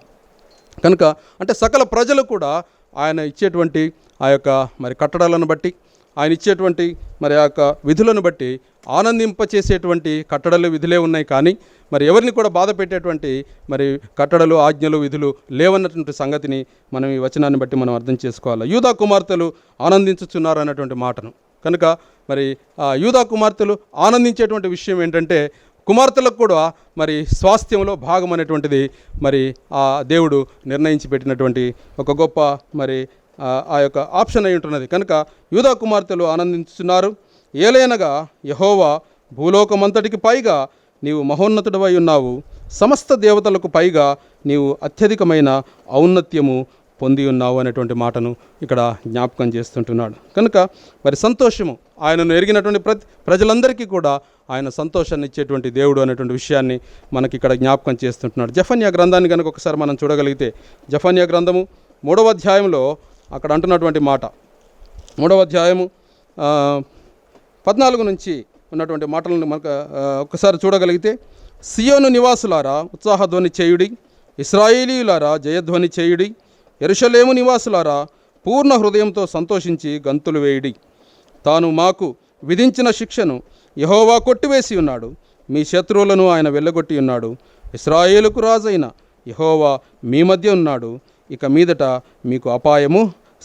కనుక అంటే సకల ప్రజలు కూడా ఆయన ఇచ్చేటువంటి ఆ యొక్క మరి కట్టడాలను బట్టి, ఆయన ఇచ్చేటువంటి మరి ఆ యొక్క విధులను బట్టి ఆనందింపచేసేటువంటి కట్టడలు విధులే ఉన్నాయి, కానీ మరి ఎవరిని కూడా బాధ పెట్టేటువంటి మరి కట్టడలు ఆజ్ఞలు విధులు లేవన్నటువంటి సంగతిని మనం ఈ వచనాన్ని బట్టి మనం అర్థం చేసుకోవాలి. యూదా కుమార్తెలు ఆనందించుచున్నారు అన్నటువంటి మాటను కనుక మరి ఆ యూదా కుమార్తెలు ఆనందించేటువంటి విషయం ఏంటంటే కుమార్తెలకు కూడా మరి స్వాస్థ్యంలో భాగం అనేటువంటిది మరి ఆ దేవుడు నిర్ణయించి పెట్టినటువంటి ఒక గొప్ప మరి ఆ యొక్క ఆప్షన్ అయి ఉంటున్నది. కనుక యూదా కుమార్తెలు ఆనందించుతున్నారు. ఏలైనగా యెహోవా భూలోకమంతటికి పైగా నీవు మహోన్నతుడవై ఉన్నావు, సమస్త దేవతలకు పైగా నీవు అత్యధికమైన ఔన్నత్యము పొంది ఉన్నావు అనేటువంటి మాటను ఇక్కడ జ్ఞాపకం చేస్తుంటున్నాడు. కనుక మరి సంతోషము ఆయనను ఎరిగినటువంటి ప్రజలందరికీ కూడా ఆయన సంతోషాన్ని ఇచ్చేటువంటి దేవుడు అనేటువంటి విషయాన్ని మనకి ఇక్కడ జ్ఞాపకం చేస్తుంటున్నాడు. జెఫన్యా గ్రంథాన్ని కనుక ఒకసారి మనం చూడగలిగితే జెఫన్యా గ్రంథము 3వ అధ్యాయంలో అక్కడ అంటున్నటువంటి మాట 3వ అధ్యాయము 14 నుంచి ఉన్నటువంటి మాటలను మనకు ఒకసారి చూడగలిగితే, సియోను నివాసులారా ఉత్సాహధ్వని చేయుడి, ఇశ్రాయేలీయులారా జయధ్వని చేయుడి, యెరూషలేము నివాసులారా పూర్ణ హృదయంతో సంతోషించి గంతులు వేయుడి. తాను మాకు విధించిన శిక్షను యెహోవా కొట్టివేసి ఉన్నాడు, మీ శత్రువులను ఆయన వెళ్ళగొట్టి ఉన్నాడు. ఇశ్రాయేలుకు రాజైన యెహోవా మీ మధ్య ఉన్నాడు, ఇక మీదట మీకు అపాయము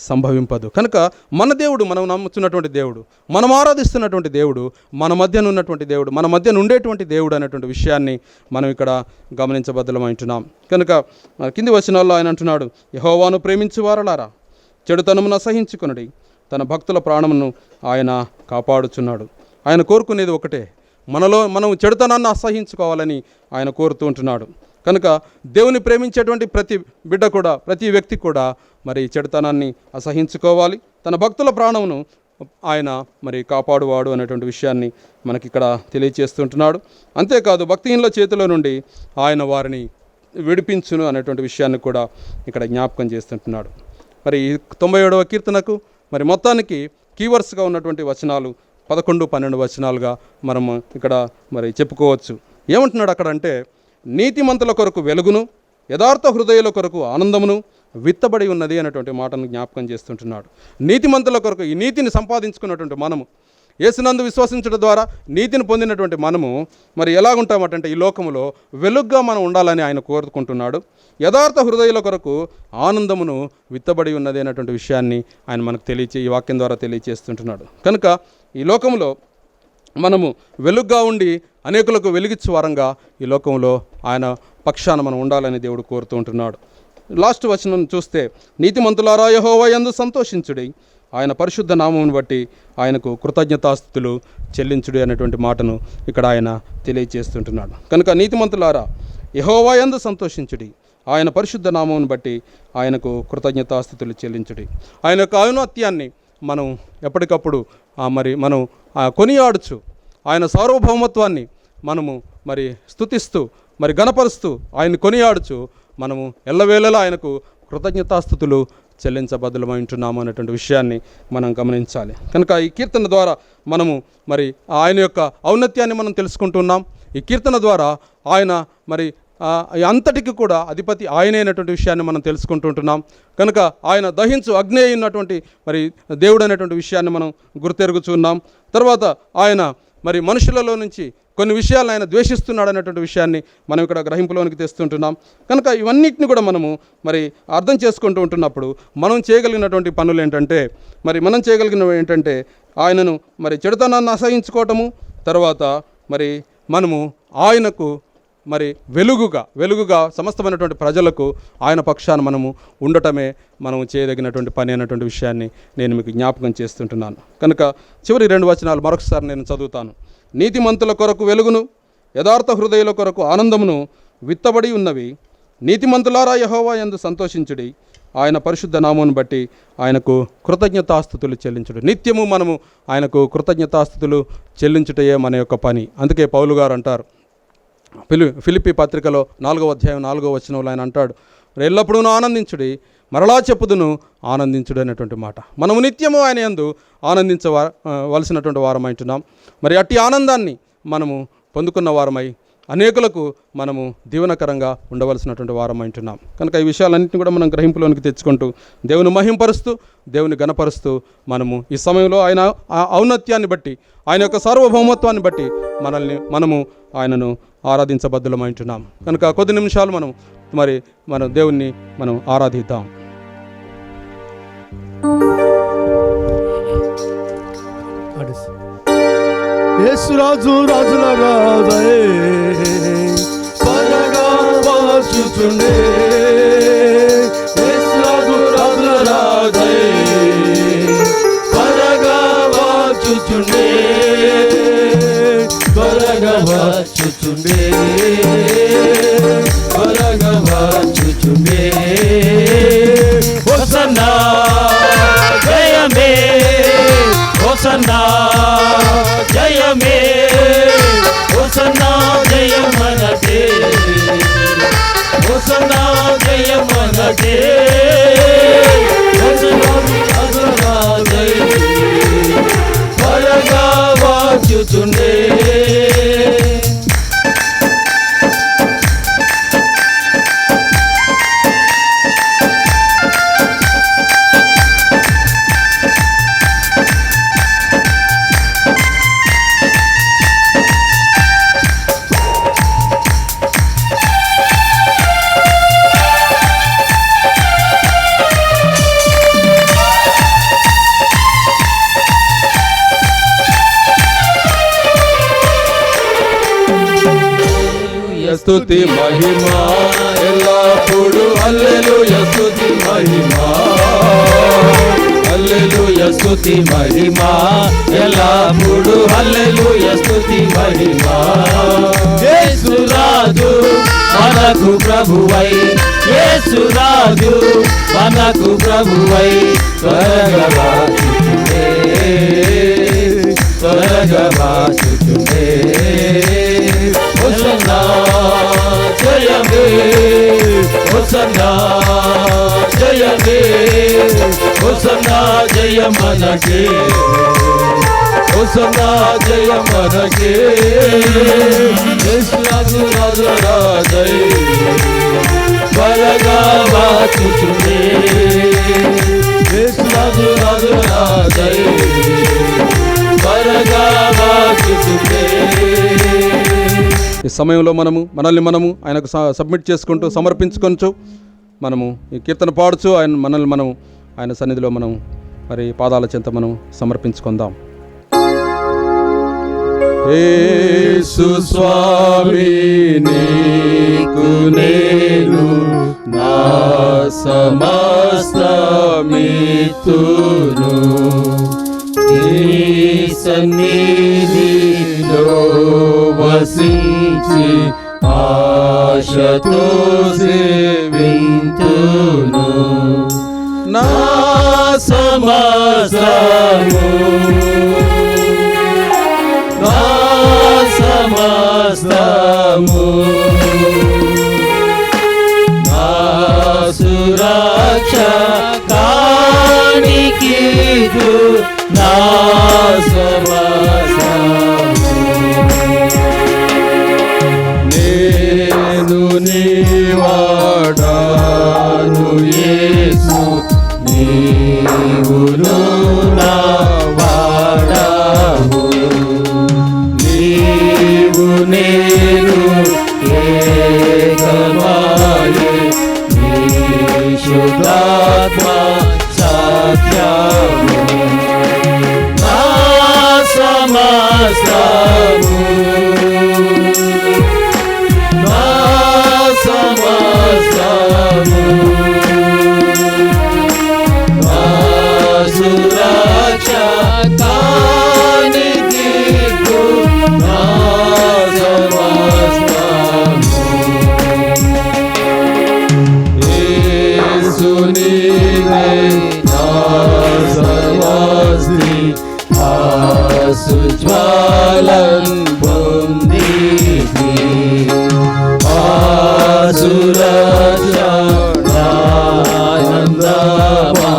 సంభవింపదు. కనుక మన దేవుడు, మనం నమ్ముతున్నటువంటి దేవుడు, మనం ఆరాధిస్తున్నటువంటి దేవుడు, మన మధ్యన ఉన్నటువంటి దేవుడు, మన మధ్యన ఉండేటువంటి దేవుడు అనేటువంటి విషయాన్ని మనం ఇక్కడ గమనించబద్దలమంటున్నాం. కనుక కింది వచనాల్లో ఆయన అంటున్నాడు, యెహోవాను ప్రేమించు వారలారా చెడుతనమును అసహించుకొనుడి, తన భక్తుల ప్రాణమును ఆయన కాపాడుచున్నాడు. ఆయన కోరుకునేది ఒకటే, మనం చెడుతనాన్ని అసహించుకోవాలని ఆయన కోరుతూ ఉంటున్నాడు. కనుక దేవుని ప్రేమించేటువంటి ప్రతి బిడ్డ కూడా, ప్రతి వ్యక్తి కూడా మరి చెడుతనాన్ని అసహించుకోవాలి, తన భక్తుల ప్రాణమును ఆయన మరి కాపాడువాడు అనేటువంటి విషయాన్ని మనకి ఇక్కడ తెలియచేస్తుంటున్నాడు. అంతేకాదు భక్తిహీనుల చేతిలో నుండి ఆయన వారిని విడిపించును అనేటువంటి విషయాన్ని కూడా ఇక్కడ జ్ఞాపకం చేస్తుంటున్నాడు. మరి 97వ కీర్తనకు మరి మొత్తానికి కీవర్డ్స్గా ఉన్నటువంటి వచనాలు 11, 12 వచనాలుగా మనం ఇక్కడ మరి చెప్పుకోవచ్చు. ఏమంటున్నాడు అక్కడ అంటే, నీతిమంతుల కొరకు వెలుగును, యథార్థ హృదయుల కొరకు ఆనందమును విత్తబడి ఉన్నది అనేటువంటి మాటను జ్ఞాపకం చేస్తుంటున్నాడు. నీతిమంతుల కొరకు, ఈ నీతిని సంపాదించుకున్నటువంటి మనము, యేసునందు విశ్వసించడం ద్వారా నీతిని పొందినటువంటి మనము మరి ఎలాగుంటామంటే ఈ లోకములో వెలుగ్గా మనం ఉండాలని ఆయన కోరుకుంటున్నాడు. యథార్థ హృదయుల కొరకు ఆనందమును విత్తబడి ఉన్నది అనేటువంటి విషయాన్ని ఆయన మనకు ఈ వాక్యం ద్వారా తెలియచేస్తుంటున్నాడు. కనుక ఈ లోకంలో మనము వెలుగ్గా ఉండి అనేకులకు వెలిగించు వారంగా ఈ లోకంలో ఆయన పక్షాన మనం ఉండాలని దేవుడు కోరుతూ ఉంటున్నాడు. లాస్ట్ వచనం చూస్తే, నీతిమంతులారా యెహోవా యందు సంతోషించుడి, ఆయన పరిశుద్ధ నామమును బట్టి ఆయనకు కృతజ్ఞతాస్తుతులు చెల్లించుడి అనేటువంటి మాటను ఇక్కడ ఆయన తెలియచేస్తుంటున్నాడు. కనుక నీతిమంతులారా యెహోవా యందు సంతోషించుడి, ఆయన పరిశుద్ధ నామమును బట్టి ఆయనకు కృతజ్ఞతాస్తుతులు చెల్లించుడి. ఆయన యొక్క ఔన్నత్యాన్ని మనం ఎప్పటికప్పుడు మరి మనం కొనియాడుచు, ఆయన సార్వభౌమత్వాన్ని మనము మరి స్తుతిస్తూ మరి గణపరుస్తూ ఆయన్ని కొనియాడుచు మనము ఎల్లవేళలా ఆయనకు కృతజ్ఞతాస్తుతులు చెల్లించబద్దులమై ఉంటున్నాము అనేటువంటి విషయాన్ని మనం గమనించాలి. కనుక ఈ కీర్తన ద్వారా మనము మరి ఆయన యొక్క ఔన్నత్యాన్ని మనం తెలుసుకుంటున్నాం. ఈ కీర్తన ద్వారా ఆయన మరి అంతటికి కూడా అధిపతి ఆయనైనటువంటి విషయాన్ని మనం తెలుసుకుంటుంటున్నాం. కనుక ఆయన దహించు అగ్ని అయినటువంటి మరి దేవుడు అనేటువంటి విషయాన్ని మనం గుర్తెరుగుచున్నాం. తర్వాత ఆయన మరి మనుషులలో నుంచి కొన్ని విషయాలను ఆయన ద్వేషిస్తున్నాడు అనేటువంటి విషయాన్ని మనం ఇక్కడ గ్రహింపులోనికి తెస్తుంటున్నాం. కనుక ఇవన్నిటిని కూడా మనము మరి అర్థం చేసుకుంటూ ఉంటున్నప్పుడు మనం చేయగలిగినటువంటి పనులు ఏంటంటే, మనం చేయగలిగినవి ఏంటంటే ఆయనను మరి చెడుతనాన్ని అసహించుకోవటము, తర్వాత మరి మనము ఆయనకు మరి వెలుగుగా సమస్తమైనటువంటి ప్రజలకు ఆయన పక్షాన మనము ఉండటమే మనము చేయదగినటువంటి పని అనేటువంటి విషయాన్ని నేను మీకు జ్ఞాపకం చేస్తుంటున్నాను. కనుక చివరి 2 వచనాలు మరొకసారి నేను చదువుతాను. నీతిమంతుల కొరకు వెలుగును, యథార్థ హృదయుల కొరకు ఆనందమును విత్తబడి ఉన్నవి. నీతిమంతులారా యెహోవా యందు సంతోషించుడి, ఆయన పరిశుద్ధ నామమును బట్టి ఆయనకు కృతజ్ఞతాస్తుతులు చెల్లించుడు. నిత్యము మనము ఆయనకు కృతజ్ఞతాస్తుతులు చెల్లించుటయే మన యొక్క పని. అందుకే పౌలు గారు అంటారు ఫిలిప్పీ పత్రికలో 4వ అధ్యాయం 4వ వచనంలో ఆయన అంటాడు, ఎల్లప్పుడూ ఆనందించుడి, మరలా చెప్పుదును ఆనందించుడు అనేటువంటి మాట. మనము నిత్యము ఆయన యందు ఆనందించవలసినటువంటి వారమై ఉంటున్నాం. మరి అట్టి ఆనందాన్ని మనము పొందుకున్న వారమై అనేకులకు మనము దీవెనకరంగా ఉండవలసినటువంటి వారం అంటున్నాం. కనుక ఈ విషయాలన్నింటినీ కూడా మనం గ్రహింపులోనికి తెచ్చుకుంటూ దేవుని మహింపరుస్తూ దేవుని గణపరుస్తూ మనము ఈ సమయంలో ఆయన ఔన్నత్యాన్ని బట్టి ఆయన యొక్క సార్వభౌమత్వాన్ని బట్టి మనము ఆయనను ఆరాధించబద్దులమంటున్నాం. కనుక కొద్ది నిమిషాలు మనం దేవుణ్ణి మనం ఆరాధిద్దాం. యేసురాజు రాజుల రాజే త్వరగా వచ్చుచుండే, యేసురాజు రాజుల రాజే త్వరగా వచ్చుచుండే, త్వరగా వచ్చుచుండే, త్వరగా వచ్చుచుండే. హోసన్నా జయమే, హోసన్నా జయమే, హోసన్నా జయమనదే, హోసన్నా జయమనదే, హోసన్నా త్వరగా వచ్చుచుండే. స్తుతి మహిమా ఎల్లప్పుడు హల్లెలూయా, స్తుతి మహిమా, హల్లెలూయా స్తుతి మహిమా, ఎల్లప్పుడు హల్లెలూయా స్తుతి మహిమా. యేసురాజు మనకు ప్రభువై, యేసురాజు మనకు ప్రభువై, త్వరగా వచ్చుచుండే, త్వరగా వచ్చుచుండే. హోసన్నా జయమే, హోసన్నా జయమే, హోసన్నా జయమనకే, హోసన్నా జయమనకే. యేసురాజు రాజు రాజై త్వరగా వచ్చుచుండే, యేసురాజు రాజు రాజై త్వరగా వచ్చుచుండే. ఈ సమయంలో మనల్ని ఆయనకు సబ్మిట్ చేసుకుంటూ సమర్పించుకొంచు మనము ఈ కీర్తన పాడుచు ఆయన సన్నిధిలో మరి పాదాల చెంత మనం సమర్పించుకుందాం. యేసు స్వామి నీకు నేను నా సమస్తమిత్తును, నీ సన్నిధిలో వసించి ఆశతో సేవింతును. నా సమస్తము, నా సమస్తము, నా సురక్ష కానికీదు, నా సమస్తము. నేను నీవాడాను యేసు, నీవును నా వాడవు, నీవు నేను ఏకమాయే, నీ శుద్ధాత్మ సత్యము. నా సమస్తము, నా సమస్తము, నా సురక్ష కానికీదు, నా సమస్తము. యేసు నీవే నా సర్వస్తి, ఆసుజ్వాలన్ పొందితి, ఆసురక్ష ఆనందమా,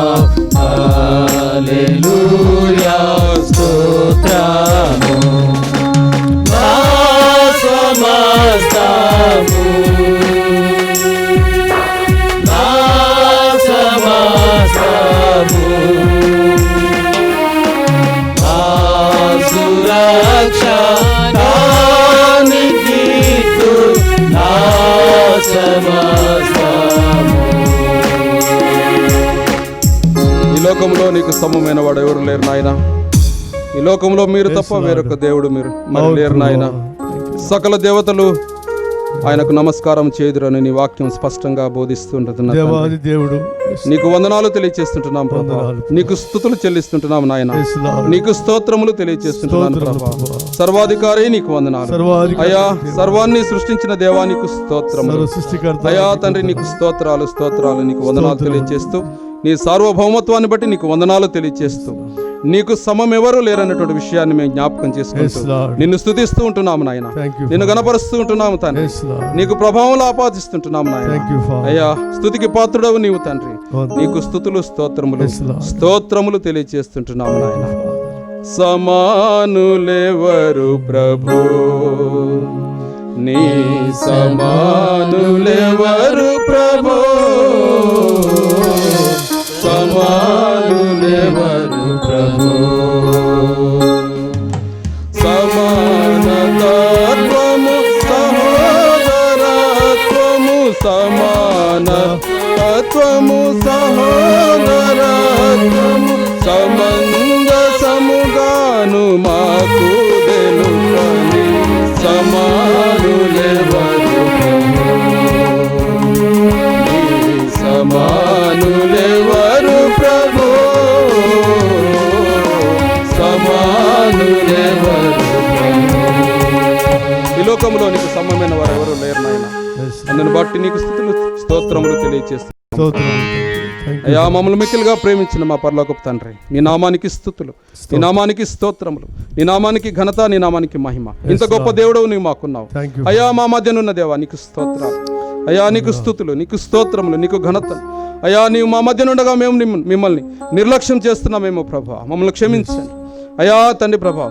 హల్లెలూయా స్తోత్రము. నా సమస్త లోకంలో నీకు సమమైన వాడు ఎవరు లేరు నాయన. ఈ లోకంలో మీరు తప్ప వేరొక దేవుడు మీరు మరి లేరు నాయన. సకల దేవతలు ఆయనకు నమస్కారం చేయుదురని నీ వాక్యం స్పష్టంగా బోధిస్తుంటున్నా. దేవుడు నీకు వందనాలు తెలియజేస్తుంటున్నాం ప్రభా. నీకు స్తుతులు చెల్లిస్తుంటున్నాం నాయన. నీకు స్తోత్రములు తెలియజేస్తుంటున్నాను ప్రభా. సర్వాధికారి నీకు వందనాలు అయ్యా. సర్వాన్ని సృష్టించిన దేవా నీకు స్తోత్రములు అయ్యా. తండ్రి నీకు స్తోత్రాలు స్తోత్రాలు. నీకు వందనాలు తెలియజేస్తూ నీ సార్వభౌమత్వాన్ని బట్టి నీకు వందనాలు తెలియజేస్తూ నీకు సమం ఎవరు లేరన్నటువంటి విషయాన్ని మేము జ్ఞాపకం చేసుకుంటూ నిన్ను స్తుతిస్తూ ఉంటున్నాము నాయన. నిన్ను గణపరుస్తూ ఉంటున్నాము తండ్రి. నీకు ప్రభావంలో ఆపాదిస్తుంటున్నాము నాయన. అయ్యా స్తుతికి పాత్రుడవు నీవు తండ్రి. నీకు స్తుతులు స్తోత్రములు స్తోత్రములు తెలియజేస్తుంటున్నాము నాయన. సమానులెవరు ప్రభు, నీ సమానులెవరు ప్రభు, సమానులెవరు ప్రభు. సమానతత్వము సహోదరత్వము, సమానతత్వము సహోదరత్వము సమంజసముగాను మాకు తెలుపని. సమానులెవరు ప్రభు, నీ సమానులెవరు ప్రభు, సమానులెవరు ప్రభు. ఈ లోకంలో నీకు సమమైన వారు ఎవరు లేరు నాయన. అందుని బట్టి నీకు స్తుతులు స్తోత్రములు తెలియజేస్తున్నాను. అయ్యా మమ్మల్ని మిక్కిలుగా ప్రేమించిన మా పరలోకపు తండ్రి, నీ నామానికి స్తుతులు, నీ నామానికి స్తోత్రములు, నీ నామానికి ఘనత, నీ నామానికి మహిమ. ఇంత గొప్ప దేవుడవు నీవు మాకున్నావు అయ్యా. మా మధ్యనున్న దేవా నీకు స్తోత్రాలు అయ్యా. నీకు స్తుతులు, నీకు స్తోత్రములు, నీకు ఘనత అయ్యా. నీవు మా మధ్యనుండగా మేము మిమ్మల్ని నిర్లక్ష్యం చేస్తున్నామేమో ప్రభా. మమ్మల్ని క్షమించండి అయ్యా తండ్రి ప్రభా.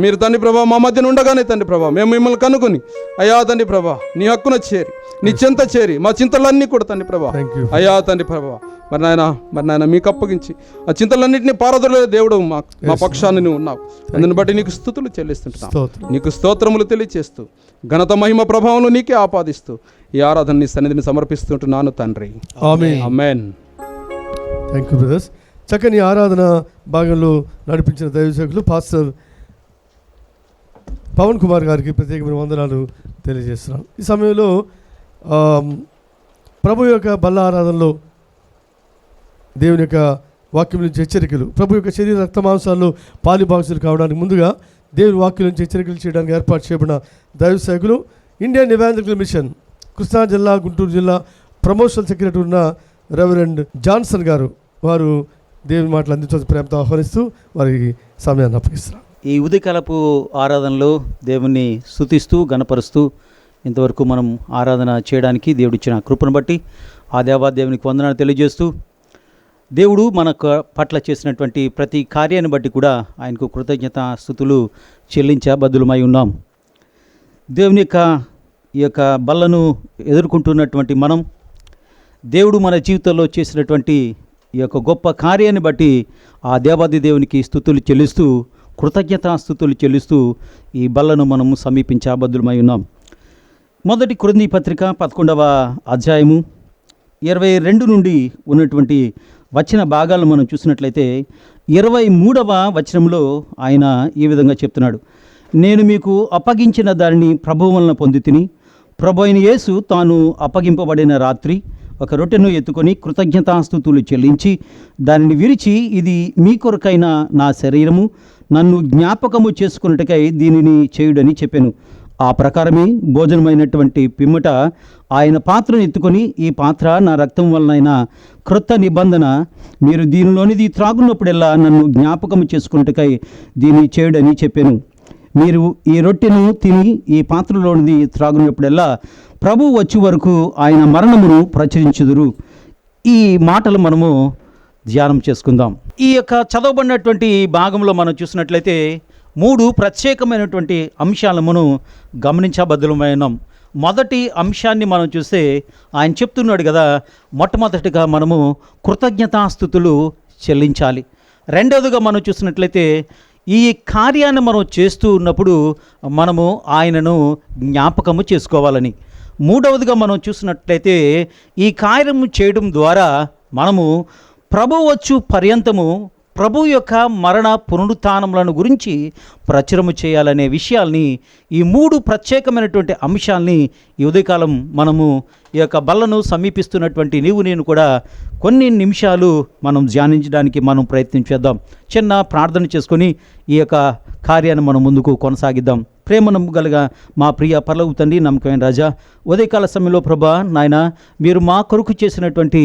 మీరు తండ్రి ప్రభా మా మధ్యన ఉండగానే తండ్రి ప్రభా మేము మిమ్మల్ని కనుగొని అయ్యా తండ్రి ప్రభా నీ హక్కున చేరి నీ చింత చేరి మా చింతలన్నీ కూడా తండ్రి ప్రభా అయ్యా తండ్రి ప్రభా మరి నాయన మీకు అప్పగించి ఆ చింతలన్నింటినీ పారదొలే దేవుడు మా పక్షాన్ని నువ్వు ఉన్నావు. అందుని బట్టి నీకు స్తుతులు చెల్లిస్తుంటున్నావు. నీకు స్తోత్రములు తెలియచేస్తూ ఘనత మహిమ ప్రభావం నీకే ఆపాదిస్తూ ఈ ఆరాధన నీ సన్నిధిని సమర్పిస్తుంటున్నాను తండ్రి. ఆమేన్. Thank you brothers. చక్కని ఆరాధన భాగంలో నడిపించిన దైవసేవకులు పాస్టర్ పవన్ కుమార్ గారికి ప్రత్యేకమైన వందనాలు తెలియజేస్తున్నాను. ఈ సమయంలో ప్రభు యొక్క బల్ల ఆరాధనలో దేవుని యొక్క వాక్యం నుంచి హెచ్చరికలు, ప్రభు యొక్క శరీర రక్త మాంసాల్లో పాలిభాగస్తులు కావడానికి ముందుగా దేవుని వాక్యం నుంచి హెచ్చరికలు చేయడానికి ఏర్పాటు చేయబడిన దైవ సేవకులు ఇండియన్ ఎవాంజలికల్ మిషన్ కృష్ణా జిల్లా, గుంటూరు జిల్లా ప్రమోషనల్ సెక్రటరీ ఉన్న రెవరెండ్ జాన్సన్ గారు, వారు దేవుని మాటలు అందించవచ్చు ప్రేమతో ఆహ్వానిస్తూ వారికి సమయాన్ని అప్పగిస్తారు. ఈ ఉదయకాలపు ఆరాధనలో దేవుణ్ణి స్తుతిస్తూ గణపరుస్తూ ఇంతవరకు మనం ఆరాధన చేయడానికి దేవుడిచ్చిన కృపను బట్టి ఆ దేవాదేవునికి వందనాలు తెలియజేస్తూ దేవుడు మన పట్ల చేసినటువంటి ప్రతి కార్యాన్ని బట్టి కూడా ఆయనకు కృతజ్ఞత స్తుతులు చెల్లించబద్దులమై ఉన్నాం. దేవుని ఈ యొక్క బల్లను ఎదుర్కొంటున్నటువంటి మనం దేవుడు మన జీవితంలో చేసినటువంటి ఈ యొక్క గొప్ప కార్యాన్ని బట్టి ఆ దేవాది దేవునికి స్తుతులు చెల్లిస్తూ కృతజ్ఞతాస్తుతులు చెల్లిస్తూ ఈ బల్లను మనము సమీపించబద్దులమై ఉన్నాం. మొదటి కొరింథీ పత్రిక 11వ అధ్యాయము 22 నుండి ఉన్నటువంటి వచన భాగాలను మనం చూసినట్లయితే 23వ వచనంలో ఆయన ఈ విధంగా చెప్తున్నాడు. నేను మీకు అప్పగించిన దానిని ప్రభువు వలన పొంది తిని, ప్రభు అయిన యేసు తాను అప్పగింపబడిన రాత్రి ఒక రొట్టెను ఎత్తుకొని కృతజ్ఞతాస్తుతులు చెల్లించి దానిని విరిచి, ఇది మీ కొరకైన నా శరీరము, నన్ను జ్ఞాపకము చేసుకున్నట్టుకై దీనిని చేయుడని చెప్పాను. ఆ ప్రకారమే భోజనమైనటువంటి పిమ్మట ఆయన పాత్రను ఎత్తుకొని, ఈ పాత్ర నా రక్తం వలనైన క్రొత్త నిబంధన, మీరు దీనిలోనిది త్రాగున్నప్పుడెల్లా నన్ను జ్ఞాపకము చేసుకున్నట్టుకై దీన్ని చేయుడని చెప్పాను. మీరు ఈ రొట్టెను తిని ఈ పాత్రలోనిది త్రాగున్నప్పుడెల్లా ప్రభు వచ్చే వరకు ఆయన మరణమును ప్రచురించుదురు. ఈ మాటలు మనము ధ్యానం చేసుకుందాం. ఈ యొక్క చదవబడినటువంటి భాగంలో మనం చూసినట్లయితే 3 ప్రత్యేకమైనటువంటి అంశాలను మనం గమనించబద్దులమైనాం. మొదటి అంశాన్ని మనం చూస్తే ఆయన చెప్తున్నాడు కదా, మొట్టమొదటిగా మనము కృతజ్ఞతాస్తుతులు చెల్లించాలి. రెండవదిగా మనం చూసినట్లయితే ఈ కార్యాన్ని మనం చేస్తూ ఉన్నప్పుడు మనము ఆయనను జ్ఞాపకము చేసుకోవాలని. మూడవదిగా మనం చూసినట్లయితే ఈ కార్యము చేయడం ద్వారా మనము ప్రభు వచ్చు పర్యంతము ప్రభు యొక్క మరణ పునరుత్థానములను గురించి ప్రచురము చేయాలనే విషయాల్ని, ఈ 3 ప్రత్యేకమైనటువంటి అంశాల్ని ఈ ఉదయకాలం మనము ఈ యొక్క బల్లను సమీపిస్తున్నటువంటి నీవు నేను కూడా కొన్ని నిమిషాలు మనం ధ్యానించడానికి మనం ప్రయత్నం చేద్దాం. చిన్న ప్రార్థన చేసుకొని ఈ యొక్క కార్యాన్ని మనం ముందుకు కొనసాగిద్దాం. ప్రేమను గలగా మా ప్రియ పరలోక తండ్రి, నమ్మకమైన రాజా, ఉదయకాల సమయంలో ప్రభా నాయన మీరు మా కొరకు చేసినటువంటి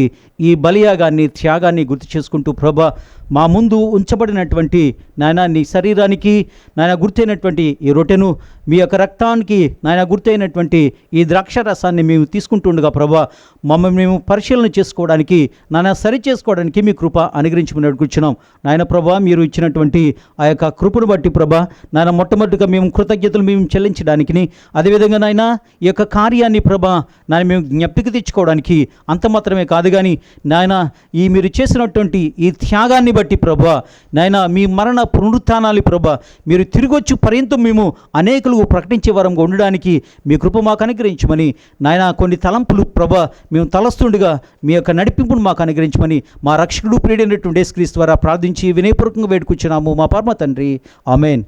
ఈ బలియాగాన్ని, త్యాగాన్ని గుర్తు చేసుకుంటూ ప్రభా మా ముందు ఉంచబడినటువంటి నాయన నీ శరీరానికి నాయన గుర్తైనటువంటి ఈ రొట్టెను, మీ యొక్క రక్తానికి నాయన గుర్తైనటువంటి ఈ ద్రాక్ష రసాన్ని మేము తీసుకుంటుండగా ప్రభా మమ్మల్ని మేము పరిశీలన చేసుకోవడానికి, నాయన సరి చేసుకోవడానికి మీ కృప అనుగ్రహించమని అడుగుచున్నాం. నాయన ప్రభా మీరు ఇచ్చినటువంటి ఆ యొక్క కృపను బట్టి ప్రభా నాయన మొట్టమొదటిగా మేము కృతజ్ఞతలు మేము చెల్లించడానికి, అదేవిధంగా నాయన ఈ యొక్క కార్యాన్ని ప్రభా నాయన మేము జ్ఞప్తికి తెచ్చుకోవడానికి, అంత మాత్రమే కాదు కానీ నాయన ఈ మీరు చేసినటువంటి ఈ త్యాగాన్ని బట్టి ప్రభా నాయన మీ మరణ పునరుత్థానాలు ప్రభా మీరు తిరిగొచ్చు పర్యంతం మేము అనేకులకు ప్రకటించే వరంగా ఉండడానికి మీ కృప మాకు అనుగ్రహించమని నాయన కొన్ని తలంపులు ప్రభా మేము తలస్తుండగా మీ యొక్క నడిపింపును మాకు అనుగ్రహించమని మా రక్షకుడు ప్రియుడైనటువంటి యేసుక్రీస్తు ద్వారా ప్రార్థించి వినయపూర్వకంగా వేడుకొచ్చున్నాము మా పరమ తండ్రి, ఆమేన్.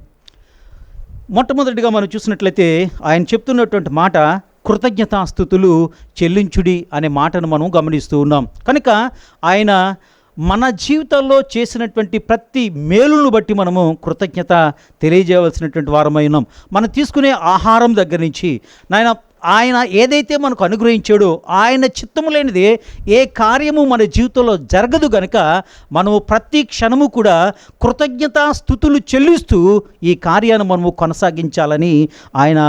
మొట్టమొదటిగా మనం చూసినట్లయితే ఆయన చెప్తున్నటువంటి మాట కృతజ్ఞతాస్తుతులు చెల్లించుడి అనే మాటను మనం గమనిస్తూ ఉన్నాం. కనుక ఆయన మన జీవితంలో చేసినటువంటి ప్రతి మేలును బట్టి మనము కృతజ్ఞత తెలియజేయవలసినటువంటి వారమై ఉన్నాం. మనం తీసుకునే ఆహారం దగ్గర నుంచి ఆయన ఏదైతే మనకు అనుగ్రహించాడో ఆయన చిత్తము లేనిదే ఏ కార్యము మన జీవితంలో జరగదు. గనుక మనము ప్రతి క్షణము కూడా కృతజ్ఞతాస్తుతులు చెల్లిస్తూ ఈ కార్యాన్ని మనము కొనసాగించాలని ఆయన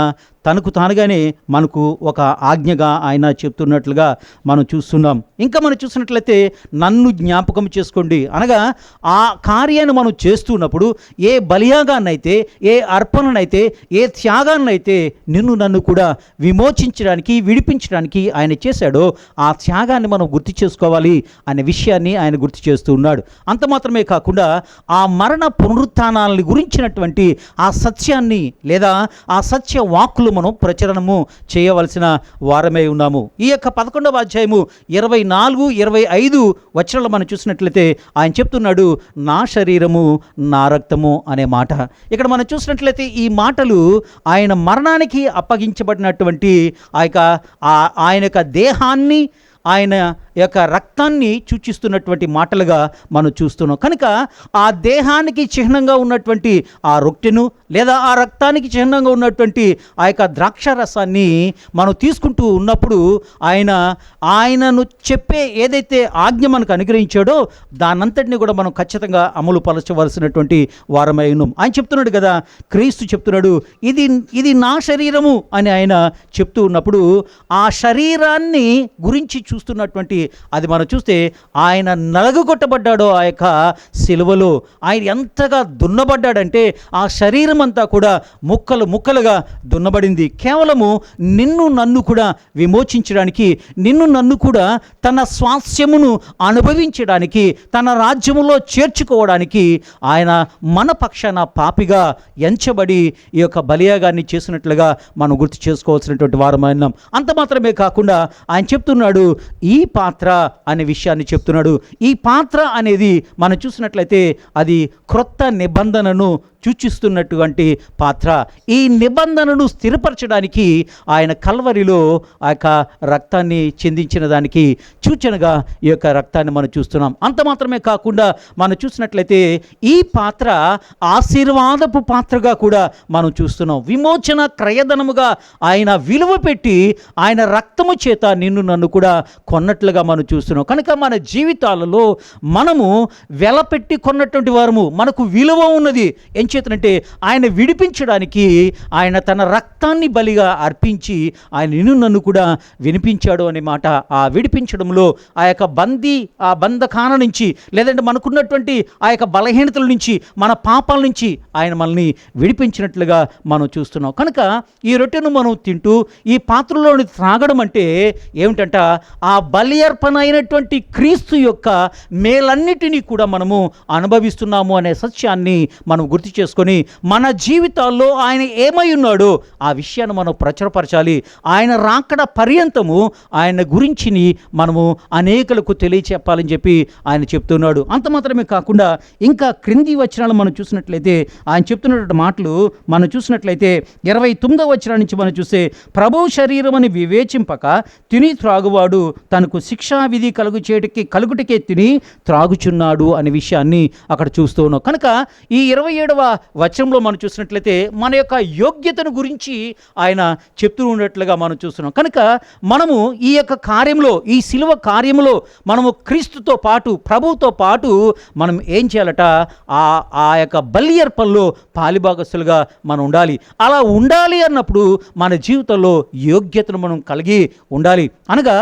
తనకు తానుగానే మనకు ఒక ఆజ్ఞగా ఆయన చెప్తున్నట్లుగా మనం చూస్తున్నాం. ఇంకా మనం చూసినట్లయితే నన్ను జ్ఞాపకం చేసుకోండి అనగా ఆ కార్యాన్ని మనం చేస్తున్నప్పుడు ఏ బలియాగాన్నైతే, ఏ అర్పణనైతే, ఏ త్యాగాన్నైతే నన్ను కూడా విమోచించడానికి, విడిపించడానికి ఆయన చేశాడో ఆ త్యాగాన్ని మనం గుర్తు చేసుకోవాలి అనే విషయాన్ని ఆయన గుర్తు చేస్తూ ఉన్నాడు. అంత మాత్రమే కాకుండా ఆ మరణ పునరుత్థానాలని గురించినటువంటి ఆ సత్యాన్ని లేదా ఆ సత్య వాక్కులు మనం ప్రచురణము చేయవలసిన వారమే ఉన్నాము. ఈ యొక్క 11వ అధ్యాయము 24, 25 వచనాలు మనం చూసినట్లయితే ఆయన చెప్తున్నాడు నా శరీరము నా రక్తము అనే మాట. ఇక్కడ మనం చూసినట్లయితే ఈ మాటలు ఆయన మరణానికి అప్పగించబడినటువంటి ఆయన యొక్క దేహాన్ని, ఆయన యొక్క రక్తాన్ని సూచిస్తున్నటువంటి మాటలుగా మనం చూస్తున్నాం. కనుక ఆ దేహానికి చిహ్నంగా ఉన్నటువంటి ఆ రొట్టెను లేదా ఆ రక్తానికి చిహ్నంగా ఉన్నటువంటి ఆ యొక్క ద్రాక్ష రసాన్ని మనం తీసుకుంటూ ఉన్నప్పుడు ఆయనను చెప్పే ఏదైతే ఆజ్ఞ మనకు అనుగ్రహించాడో దానంతటిని కూడా మనం ఖచ్చితంగా అమలు పరచవలసినటువంటి వారమై ఉన్నాం. ఆయన చెప్తున్నాడు కదా, క్రీస్తు చెప్తున్నాడు ఇది నా శరీరము అని ఆయన చెప్తూ ఉన్నప్పుడు ఆ శరీరాన్ని గురించి చూస్తున్నటువంటి అది మనం చూస్తే ఆయన నలగొట్టబడ్డాడో ఆ యొక్క సిలువలో ఆయన ఎంతగా దున్నబడ్డాడంటే ఆ శరీరం అంతా కూడా ముక్కలు ముక్కలుగా దున్నబడింది. కేవలము నన్ను కూడా విమోచించడానికి, నన్ను కూడా తన స్వాస్యమును అనుభవించడానికి, తన రాజ్యములో చేర్చుకోవడానికి ఆయన మన పక్షాన పాపిగా ఎంచబడి ఈ యొక్క బలియాగాన్ని చేసినట్లుగా మనం గుర్తు చేసుకోవాల్సినటువంటి వారమైనాం. అంత మాత్రమే కాకుండా ఆయన చెప్తున్నాడు ఈ పాత్ర అనే విషయాన్ని చెప్తున్నాడు. ఈ పాత్ర అనేది మనం చూసినట్లయితే అది క్రొత్త నిబంధనను సూచిస్తున్నటువంటి పాత్ర. ఈ నిబంధనను స్థిరపరచడానికి ఆయన కల్వరిలో ఆ యొక్క రక్తాన్ని చిందించిన దానికి సూచనగా ఈ యొక్క రక్తాన్ని మనం చూస్తున్నాం. అంత మాత్రమే కాకుండా మనం చూసినట్లయితే ఈ పాత్ర ఆశీర్వాదపు పాత్రగా కూడా మనం చూస్తున్నాం. విమోచన క్రయధనముగా ఆయన విలువ పెట్టి ఆయన రక్తము చేత నన్ను కూడా కొన్నట్లుగా మనం చూస్తున్నాం. కనుక మన జీవితాలలో మనము వెలపెట్టి కొన్నటువంటి వారము, మనకు విలువ ఉన్నది. చేతనంటే ఆయన విడిపించడానికి ఆయన తన రక్తాన్ని బలిగా అర్పించి ఆయన నన్ను కూడా వినిపించాడు అనే మాట. ఆ విడిపించడంలో ఆ యొక్క ఆ బంధకాన నుంచి లేదంటే మనకున్నటువంటి ఆ యొక్క బలహీనతల నుంచి, మన పాపాల నుంచి ఆయన మనల్ని విడిపించినట్లుగా మనం చూస్తున్నాం. కనుక ఈ రొట్టెను మనం తింటూ ఈ పాత్రలోని త్రాగడం అంటే ఏమిటంట, ఆ బలి అర్పణ అయినటువంటి క్రీస్తు యొక్క మేలన్నిటినీ కూడా మనము అనుభవిస్తున్నాము అనే సత్యాన్ని మనం గుర్తు చేసుకొని మన జీవితాల్లో ఆయన ఏమై ఉన్నాడో ఆ విషయాన్ని మనం ప్రచురపరచాలి. ఆయన రాకడ పర్యంతము ఆయన గురించి మనము అనేకులకు తెలియచెప్పాలని చెప్పి ఆయన చెప్తున్నాడు. అంత మాత్రమే కాకుండా ఇంకా క్రింది వచనాలు మనం చూసినట్లయితే ఆయన చెప్తున్నటువంటి మాటలు మనం చూసినట్లయితే 29వ వచనం నుంచి మనం చూస్తే, ప్రభువు శరీరమని వివేచింపక తిని త్రాగువాడు తనకు శిక్షావిధి కలుగుటకే తిని త్రాగుచున్నాడు అనే విషయాన్ని అక్కడ చూస్తూ ఉన్నాం. కనుక ఈ 27వ వచనంలో మనం చూసినట్లయితే మన యొక్క యోగ్యతను గురించి ఆయన చెప్తూ ఉన్నట్లుగా మనం చూస్తున్నాం. కనుక మనము ఈ యొక్క కార్యంలో, ఈ శిలువ కార్యంలో మనము క్రీస్తుతో పాటు, ప్రభువుతో పాటు మనం ఏం చేయాలట, ఆ యొక్క బలి అర్పణలో పాలిభాగస్తులుగా మనం ఉండాలి. అలా ఉండాలి అన్నప్పుడు మన జీవితంలో యోగ్యతను మనం కలిగి ఉండాలి. అనగా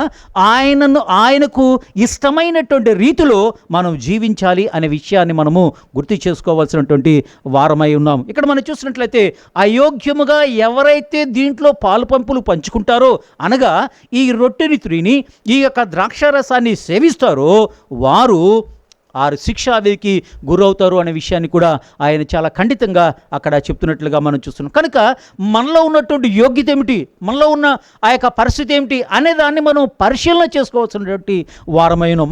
ఆయనకు ఇష్టమైనటువంటి రీతిలో మనం జీవించాలి అనే విషయాన్ని మనము గుర్తు చేసుకోవాల్సినటువంటి వారమై ఉన్నాం. ఇక్కడ మనం చూసినట్లయితే అయోగ్యముగా ఎవరైతే దీంట్లో పాలు పంపులు పంచుకుంటారో, అనగా ఈ రొట్టెని త్రిని ఈ యొక్క ద్రాక్షారసాన్ని సేవిస్తారో వారు శిక్షావిధికి గురవుతారు అనే విషయాన్ని కూడా ఆయన చాలా ఖండితంగా అక్కడ చెప్తున్నట్లుగా మనం చూస్తున్నాం. కనుక మనలో ఉన్నటువంటి యోగ్యత ఏమిటి, మనలో ఉన్న ఆ యొక్క పరిస్థితి ఏమిటి అనే దాన్ని మనం పరిశీలన చేసుకోవాల్సినటువంటి వారమైన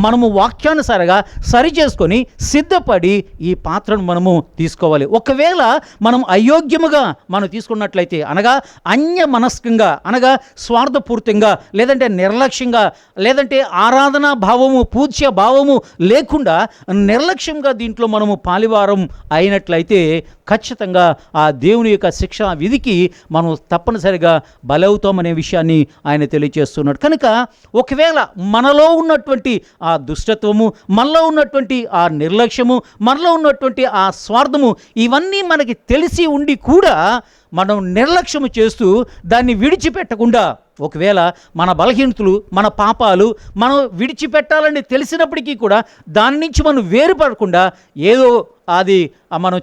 మనము వాక్యానుసారంగా సరి చేసుకొని సిద్ధపడి ఈ పాత్రను మనము తీసుకోవాలి. ఒకవేళ మనం అయోగ్యముగా మనం తీసుకున్నట్లయితే, అనగా అన్య మనస్కంగా, అనగా స్వార్థపూర్తంగా, లేదంటే నిర్లక్ష్యంగా, లేదంటే ఆరాధనా భావము, పూజ్య భావము లేకుండా నిర్లక్ష్యంగా దీంట్లో మనము పాలివారం అయినట్లయితే ఖచ్చితంగా ఆ దేవుని యొక్క శిక్షా విధికి మనం తప్పనిసరిగా బలవుతామనే విషయాన్ని ఆయన తెలియజేస్తున్నాడు. కనుక ఒకవేళ మనలో ఉన్నటువంటి ఆ దుష్టత్వము, మనలో ఉన్నటువంటి ఆ నిర్లక్ష్యము, మనలో ఉన్నటువంటి ఆ స్వార్థము, ఇవన్నీ మనకి తెలిసి ఉండి కూడా మనం నిర్లక్ష్యము చేస్తూ దాన్ని విడిచిపెట్టకుండా, ఒకవేళ మన బలహీనతలు, మన పాపాలు మనం విడిచిపెట్టాలని తెలిసినప్పటికీ కూడా దాని నుంచి మనం వేరుపడకుండా ఏదో అది మనం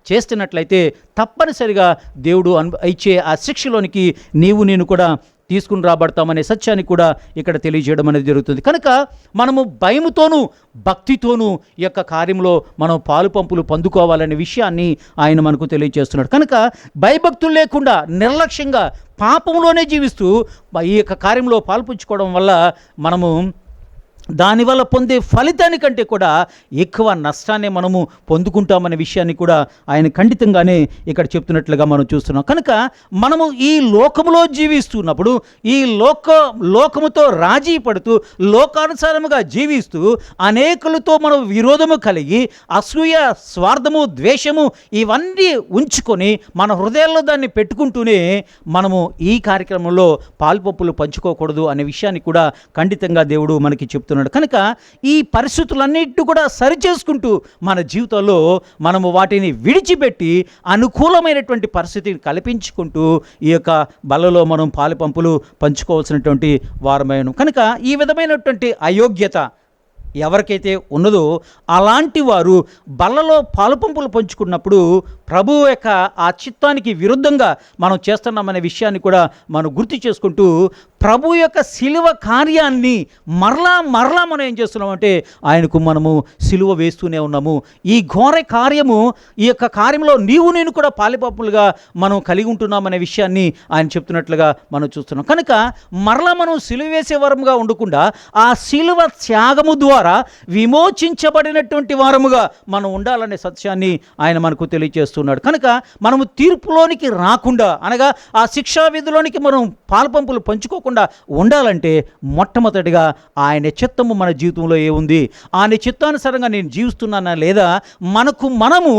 చేస్తున్నట్లయితే తప్పనిసరిగా దేవుడు ఇచ్చే ఆ శిక్షలోనికి నేను కూడా తీసుకుని రాబడతామనే సత్యాన్ని కూడా ఇక్కడ తెలియజేయడం అనేది జరుగుతుంది. కనుక మనము భయముతోనూ భక్తితోనూ ఈ యొక్క కార్యంలో మనం పాలు పంపులు పొందుకోవాలనే విషయాన్ని ఆయన మనకు తెలియజేస్తున్నాడు. కనుక భయభక్తులు లేకుండా నిర్లక్ష్యంగా పాపంలోనే జీవిస్తూ ఈ యొక్క కార్యంలో పాల్పంచుకోవడం వల్ల మనము దానివల్ల పొందే ఫలితానికంటే కూడా ఎక్కువ నష్టాన్ని మనము పొందుకుంటామనే విషయాన్ని కూడా ఆయన ఖండితంగానే ఇక్కడ చెప్తున్నట్లుగా మనం చూస్తున్నాం. కనుక మనము ఈ లోకములో జీవిస్తున్నప్పుడు ఈ లోకముతో రాజీ పడుతూ లోకానుసారముగా జీవిస్తూ అనేకులతో మనం విరోధము కలిగి అసూయ, స్వార్థము, ద్వేషము ఇవన్నీ ఉంచుకొని మన హృదయాల్లో దాన్ని పెట్టుకుంటూనే మనము ఈ కార్యక్రమంలో పాల్పంపులు పంచుకోకూడదు అనే విషయాన్ని కూడా ఖండితంగా దేవుడు మనకి చెప్తున్నాడు. కనుక ఈ పరిస్థితులన్నిటి కూడా సరిచేసుకుంటూ మన జీవితంలో మనము వాటిని విడిచిపెట్టి అనుకూలమైనటువంటి పరిస్థితిని కల్పించుకుంటూ ఈ యొక్క బలలో మనం పాలు పంపులు పంచుకోవాల్సినటువంటి వారమైన. కనుక ఈ విధమైనటువంటి అయోగ్యత ఎవరికైతే ఉన్నదో అలాంటి వారు బల్లలో పాలుపంపులు పంచుకున్నప్పుడు ప్రభువు యొక్క ఆ చిత్తానికి విరుద్ధంగా మనం చేస్తున్నామనే విషయాన్ని కూడా మనం గుర్తు చేసుకుంటూ ప్రభు యొక్క శిలువ కార్యాన్ని మరలా మనం ఏం చేస్తున్నామంటే ఆయనకు మనము శిలువ వేస్తూనే ఉన్నాము. ఈ ఘోర కార్యము, ఈ యొక్క కార్యంలో నేను కూడా పాలిపంపులుగా మనం కలిగి ఉంటున్నామనే విషయాన్ని ఆయన చెప్తున్నట్లుగా మనం చూస్తున్నాం. కనుక మరలా మనం శిలువ వేసే వరముగా ఉండకుండా ఆ శిలువ త్యాగము ద్వారా విమోచించబడినటువంటి వారముగా మనం ఉండాలనే సత్యాన్ని ఆయన మనకు తెలియజేస్తున్నాడు. కనుక మనము తీర్పులోనికి రాకుండా, అనగా ఆ శిక్షా విధిలోనికి మనం పాల్పంపులు పంచుకోకుండా ఉండాలంటే మొట్టమొదటిగా ఆయన చిత్తము మన జీవితంలో ఏముంది, ఆయన చిత్తానుసారంగా నేను జీవిస్తున్నానా లేదా మనము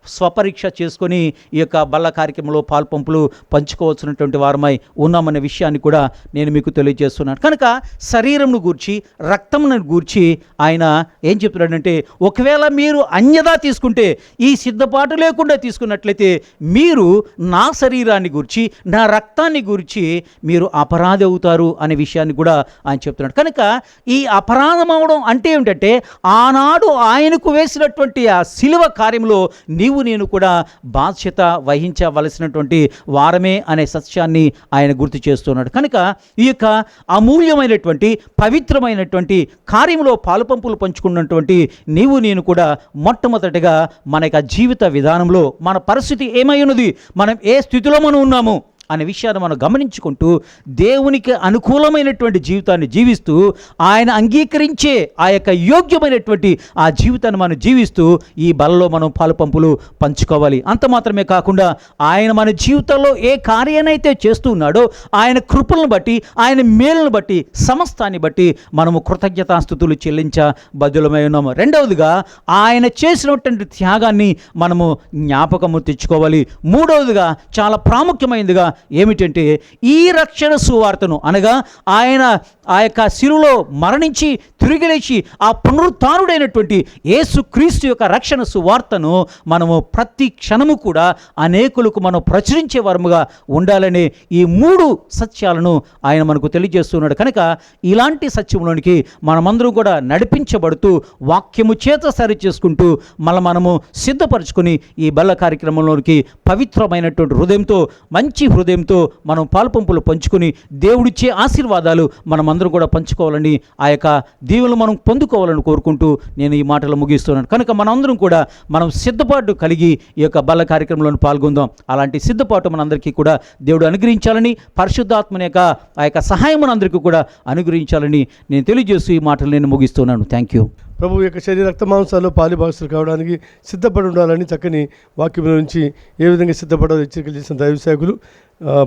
స్వపరీక్ష చేసుకొని ఈ యొక్క బల్ల కార్యక్రమంలో పాల్పంపులు పంచుకోవాల్సినటువంటి వారమై ఉన్నామనే విషయాన్ని కూడా నేను మీకు తెలియజేస్తున్నాను. కనుక శరీరంను గూర్చి, రక్తంను గూర్చి ఆయన ఏం చెప్తున్నాడంటే, ఒకవేళ మీరు అన్యదా తీసుకుంటే, ఈ సిద్ధపాటు లేకుండా తీసుకున్నట్లయితే మీరు నా శరీరాన్ని గూర్చి, నా రక్తాన్ని గూర్చి మీరు అపరాధి అవుతారు అనే విషయాన్ని కూడా ఆయన చెప్తున్నాడు. కనుక ఈ అపరాధం అవడం అంటే ఏమిటంటే, ఆనాడు ఆయనకు వేసినటువంటి ఆ శిలువ కార్యంలో నీవు నేను కూడా బాధ్యత వహించవలసినటువంటి వారమే అనే సత్యాన్ని ఆయన గుర్తు చేస్తున్నాడు. కనుక ఈ యొక్క అమూల్యమైనటువంటి పవిత్రమైనటువంటి కార్యంలో పాలుపంపులు పంచుకున్నటువంటి నీవు నేను కూడా మొట్టమొదటిగా మన యొక్క జీవిత విధానంలో మన పరిస్థితి ఏమై ఉన్నది, మనం ఏ స్థితిలో మనం ఉన్నాము అనే విషయాన్ని మనం గమనించుకుంటూ దేవునికి అనుకూలమైనటువంటి జీవితాన్ని జీవిస్తూ ఆయన అంగీకరించే ఆ యొక్క యోగ్యమైనటువంటి ఆ జీవితాన్ని మనం జీవిస్తూ ఈ బలలో మనం పాలుపంపులు పంచుకోవాలి. అంత మాత్రమే కాకుండా ఆయన మన జీవితంలో ఏ కార్యాన్నైతే చేస్తూ ఉన్నాడో ఆయన కృపలను బట్టి, ఆయన మేలును బట్టి, సమస్తాన్ని బట్టి మనము కృతజ్ఞతాస్తుతులు చెల్లించబద్దులమై ఉన్నాము. రెండవదిగా ఆయన చేసినటువంటి త్యాగాన్ని మనము జ్ఞాపకము తెచ్చుకోవాలి. మూడవదిగా చాలా ప్రాముఖ్యమైనదిగా ఏమిటంటే ఈ రక్షణ సువార్తను అనగా ఆయన ఆ యొక్క శిలువలో మరణించి తిరిగి లేచి ఆ పునరుత్థానుడైనటువంటి యేసుక్రీస్తు యొక్క రక్షణ సువార్తను మనము ప్రతి క్షణము కూడా అనేకులకు మనం ప్రచురించే వరముగా ఉండాలనే ఈ 3 సత్యాలను ఆయన మనకు తెలియజేస్తున్నాడు. కనుక ఇలాంటి సత్యంలోనికి మనమందరం కూడా నడిపించబడుతూ వాక్యము చేత సరి చేసుకుంటూ మనము సిద్ధపరచుకొని ఈ బల్ల కార్యక్రమంలోనికి పవిత్రమైనటువంటి హృదయంతో, మంచి హృదయంతో మనం పాలుపంపులు పంచుకొని దేవుడిచ్చే ఆశీర్వాదాలు మనమందరం కూడా పంచుకోవాలని, ఆ యొక్క దీవెనలు మనం పొందుకోవాలని కోరుకుంటూ నేను ఈ మాటలు ముగిస్తున్నాను. కనుక మనందరం కూడా మనం సిద్ధపాటు కలిగి ఈ యొక్క బల్ల కార్యక్రమంలో పాల్గొందాం. అలాంటి సిద్ధపాటు మనందరికీ కూడా దేవుడు అనుగ్రహించాలని, పరిశుద్ధాత్మని యొక్క ఆ యొక్క సహాయం మనందరికీ కూడా అనుగ్రహించాలని నేను తెలియజేస్తూ ఈ మాటలు నేను ముగిస్తున్నాను. Thank you. ప్రభు యొక్క శరీర రక్త మాంసాల్లో పాలిభాగస్తులు కావడానికి సిద్ధపడి ఉండాలని చక్కని వాక్యం నుంచి ఏ విధంగా సిద్ధపడాలో హెచ్చరికలు చేసిన దైవ సేవకులు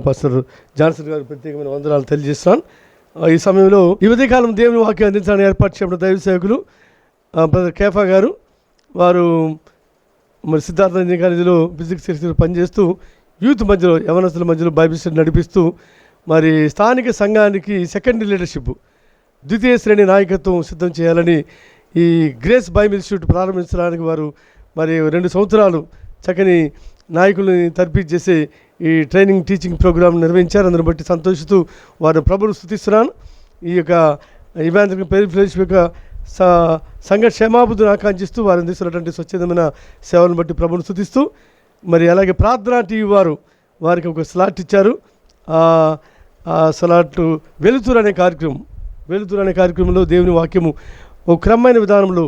పాస్టర్ జాన్సన్ గారు ప్రత్యేకమైన వందనాలు తెలియజేస్తున్నాను. ఈ సమయంలో ఈ ఉదయకాలం దేవుని వాక్యం అందించడానికి ఏర్పాటు చేయడం దైవ సేవకులు బ్రదర్ కేఫా గారు, వారు మరి సిద్ధార్థ ఇంజనీరింగ్ కాలేజీలో ఫిజిక్స్ సెక్షన్ పనిచేస్తూ యూత్ మధ్యలో, యవనస్తుల మధ్యలో బైబిల్ స్టడీ నడిపిస్తూ మరి స్థానిక సంఘానికి సెకండరీ లీడర్షిప్, ద్వితీయ శ్రేణి నాయకత్వం సిద్ధం చేయాలని ఈ గ్రేస్ బైబిల్ ఇన్స్టిట్యూట్ ప్రారంభించడానికి వారు మరి 2 సంవత్సరాలు చక్కని నాయకులని తర్ఫీదు చేసే ఈ ట్రైనింగ్ టీచింగ్ ప్రోగ్రాం నిర్వహించారు. అందుని బట్టి సంతోషిస్తూ వారు ప్రభువును స్తుతిస్తున్నాను. ఈ యొక్క ఇవాంజలికల్ ప్రేయర్ ఫెలోషిప్ యొక్క సంఘ క్షేమాభివృద్ధిని ఆకాంక్షిస్తూ వారు అందిస్తున్నటువంటి స్వచ్ఛందమైన సేవలను బట్టి ప్రభువును స్తుతిస్తూ, మరి అలాగే ప్రార్థనా టీవీ వారికి ఒక స్లాట్ ఇచ్చారు. ఆ స్లాట్ వెలుతురు అనే కార్యక్రమంలో దేవుని వాక్యము ఒక క్రమమైన విధానంలో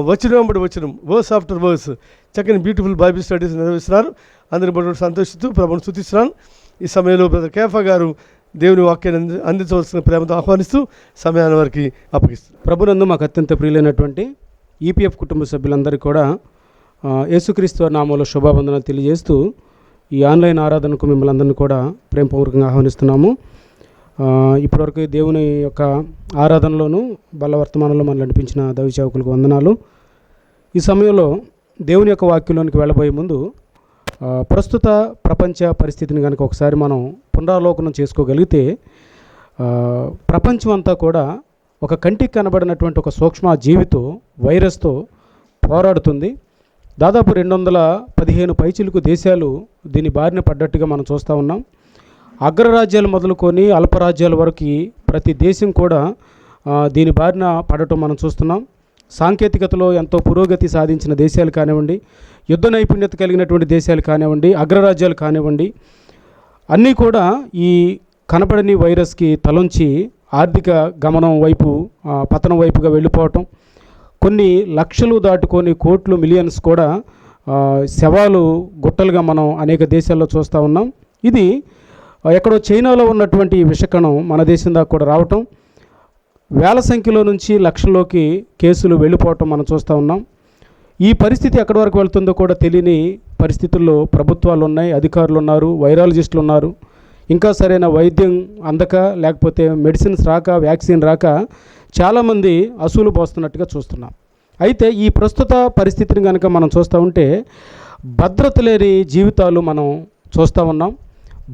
వచనం వెంబడి వచనం, వర్స్ ఆఫ్టర్ వర్స్ చక్కని బ్యూటిఫుల్ బైబిల్ స్టడీస్ నిర్వహిస్తున్నారు. అందరిని బట్టి సంతోషిస్తూ ప్రభువును స్తుతిస్తున్నాను. ఈ సమయంలో బ్రదర్ కేఫా గారు దేవుని వాక్యాన్ని అందించవలసిన ప్రేమతో ఆహ్వానిస్తూ సమయాన్ని వారికి అప్పగిస్తారు. ప్రభునందు మాకు అత్యంత ప్రియులైనటువంటి ఈపీఎఫ్ కుటుంబ సభ్యులందరికీ కూడా యేసుక్రీస్తు వారి నామములో శుభావందనాలు తెలియజేస్తూ ఈ ఆన్లైన్ ఆరాధనకు మిమ్మల్ని అందరినీ కూడా ప్రేమపూర్వకంగా ఆహ్వానిస్తున్నాము. ఇప్పటివరకు దేవుని యొక్క ఆరాధనలోనూ బల్ల వర్తమానంలో మనం నడిపించిన దైవ సేవకులకు వందనాలు. ఈ సమయంలో దేవుని యొక్క వాక్యంలోనికి వెళ్ళబోయే ముందు ప్రస్తుత ప్రపంచ పరిస్థితిని కనుక ఒకసారి మనం పునరావలోకనం చేసుకోగలిగితే ప్రపంచం అంతా కూడా ఒక కంటికి కనబడినటువంటి ఒక సూక్ష్మ జీవితో, వైరస్తో పోరాడుతుంది. దాదాపు 215 పైచిలుకు దేశాలు దీని బారిన పడ్డట్టుగా మనం చూస్తూ ఉన్నాం. అగ్రరాజ్యాలు మొదలుకొని అల్పరాజ్యాల వరకు ప్రతి దేశం కూడా దీని బారిన పడటం మనం చూస్తున్నాం. సాంకేతికతలో ఎంతో పురోగతి సాధించిన దేశాలు కానివ్వండి, యుద్ధ నైపుణ్యత కలిగినటువంటి దేశాలు కానివ్వండి, అగ్రరాజ్యాలు కానివ్వండి, అన్నీ కూడా ఈ కనపడని వైరస్కి తలొంచి ఆర్థిక గమనం వైపు, పతనం వైపుగా వెళ్ళిపోవటం, కొన్ని లక్షలు దాటుకొని కోట్లు, మిలియన్స్ కూడా శవాలు గుట్టలుగా మనం అనేక దేశాల్లో చూస్తూ ఉన్నాం. ఇది ఎక్కడో చైనాలో ఉన్నటువంటి విషకణం మన దేశం దాకా కూడా రావటం, వేల సంఖ్యలో నుంచి లక్షల్లోకి కేసులు వెళ్ళిపోవటం మనం చూస్తూ ఉన్నాం. ఈ పరిస్థితి ఎక్కడి వరకు వెళ్తుందో కూడా తెలియని పరిస్థితుల్లో ప్రభుత్వాలు ఉన్నాయి, అధికారులు ఉన్నారు, వైరాలజిస్టులు ఉన్నారు. ఇంకా సరైన వైద్యం అందక, లేకపోతే మెడిసిన్స్ రాక, వ్యాక్సిన్ రాక చాలామంది అసూలు పోస్తున్నట్టుగా చూస్తున్నాం. అయితే ఈ ప్రస్తుత పరిస్థితిని కనుక మనం చూస్తూ ఉంటే భద్రత లేని జీవితాలు మనం చూస్తూ ఉన్నాం.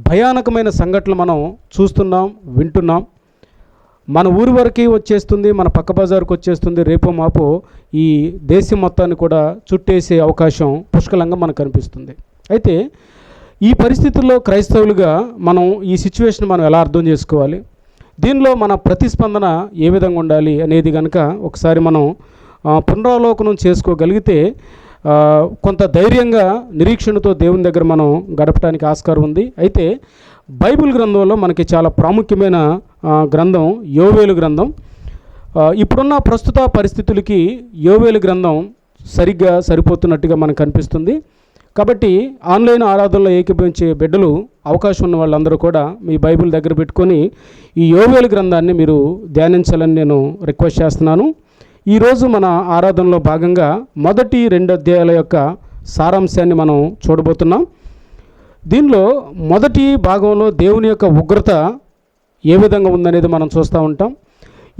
భయానకమైన సంఘటనలు మనం చూస్తున్నాం, వింటున్నాం. మన ఊరి వరకు వచ్చేస్తుంది, మన పక్క బజారుకు వచ్చేస్తుంది, రేపో మాపో ఈ దేశం మొత్తాన్ని కూడా చుట్టేసే అవకాశం పుష్కలంగా మనకు కనిపిస్తుంది. అయితే ఈ పరిస్థితుల్లో క్రైస్తవులుగా మనం ఈ సిచ్యువేషన్ మనం ఎలా అర్థం చేసుకోవాలి, దీనిలో మన ప్రతిస్పందన ఏ విధంగా ఉండాలి అనేది కనుక ఒకసారి మనం పునరావలోకనం చేసుకోగలిగితే కొంత ధైర్యంగా నిరీక్షణతో దేవుని దగ్గర మనం గడపడానికి ఆస్కారం ఉంది. అయితే బైబిల్ గ్రంథంలో మనకి చాలా ప్రాముఖ్యమైన గ్రంథం యోవేలు గ్రంథం. ఇప్పుడున్న ప్రస్తుత పరిస్థితులకి యోవేలు గ్రంథం సరిగ్గా సరిపోతున్నట్టుగా మనకు కనిపిస్తుంది. కాబట్టి ఆన్లైన్ ఆరాధనలో ఏకీభవించే బిడ్డలు, అవకాశం ఉన్న వాళ్ళందరూ కూడా మీ బైబిల్ దగ్గర పెట్టుకొని ఈ యోవేలు గ్రంథాన్ని మీరు ధ్యానించాలని నేను రిక్వెస్ట్ చేస్తున్నాను. ఈరోజు మన ఆరాధనలో భాగంగా మొదటి 2 అధ్యాయాల యొక్క సారాంశాన్ని మనం చూడబోతున్నాం. దీనిలో మొదటి భాగంలో దేవుని యొక్క ఉగ్రత ఏ విధంగా ఉందనేది మనం చూస్తూ ఉంటాం.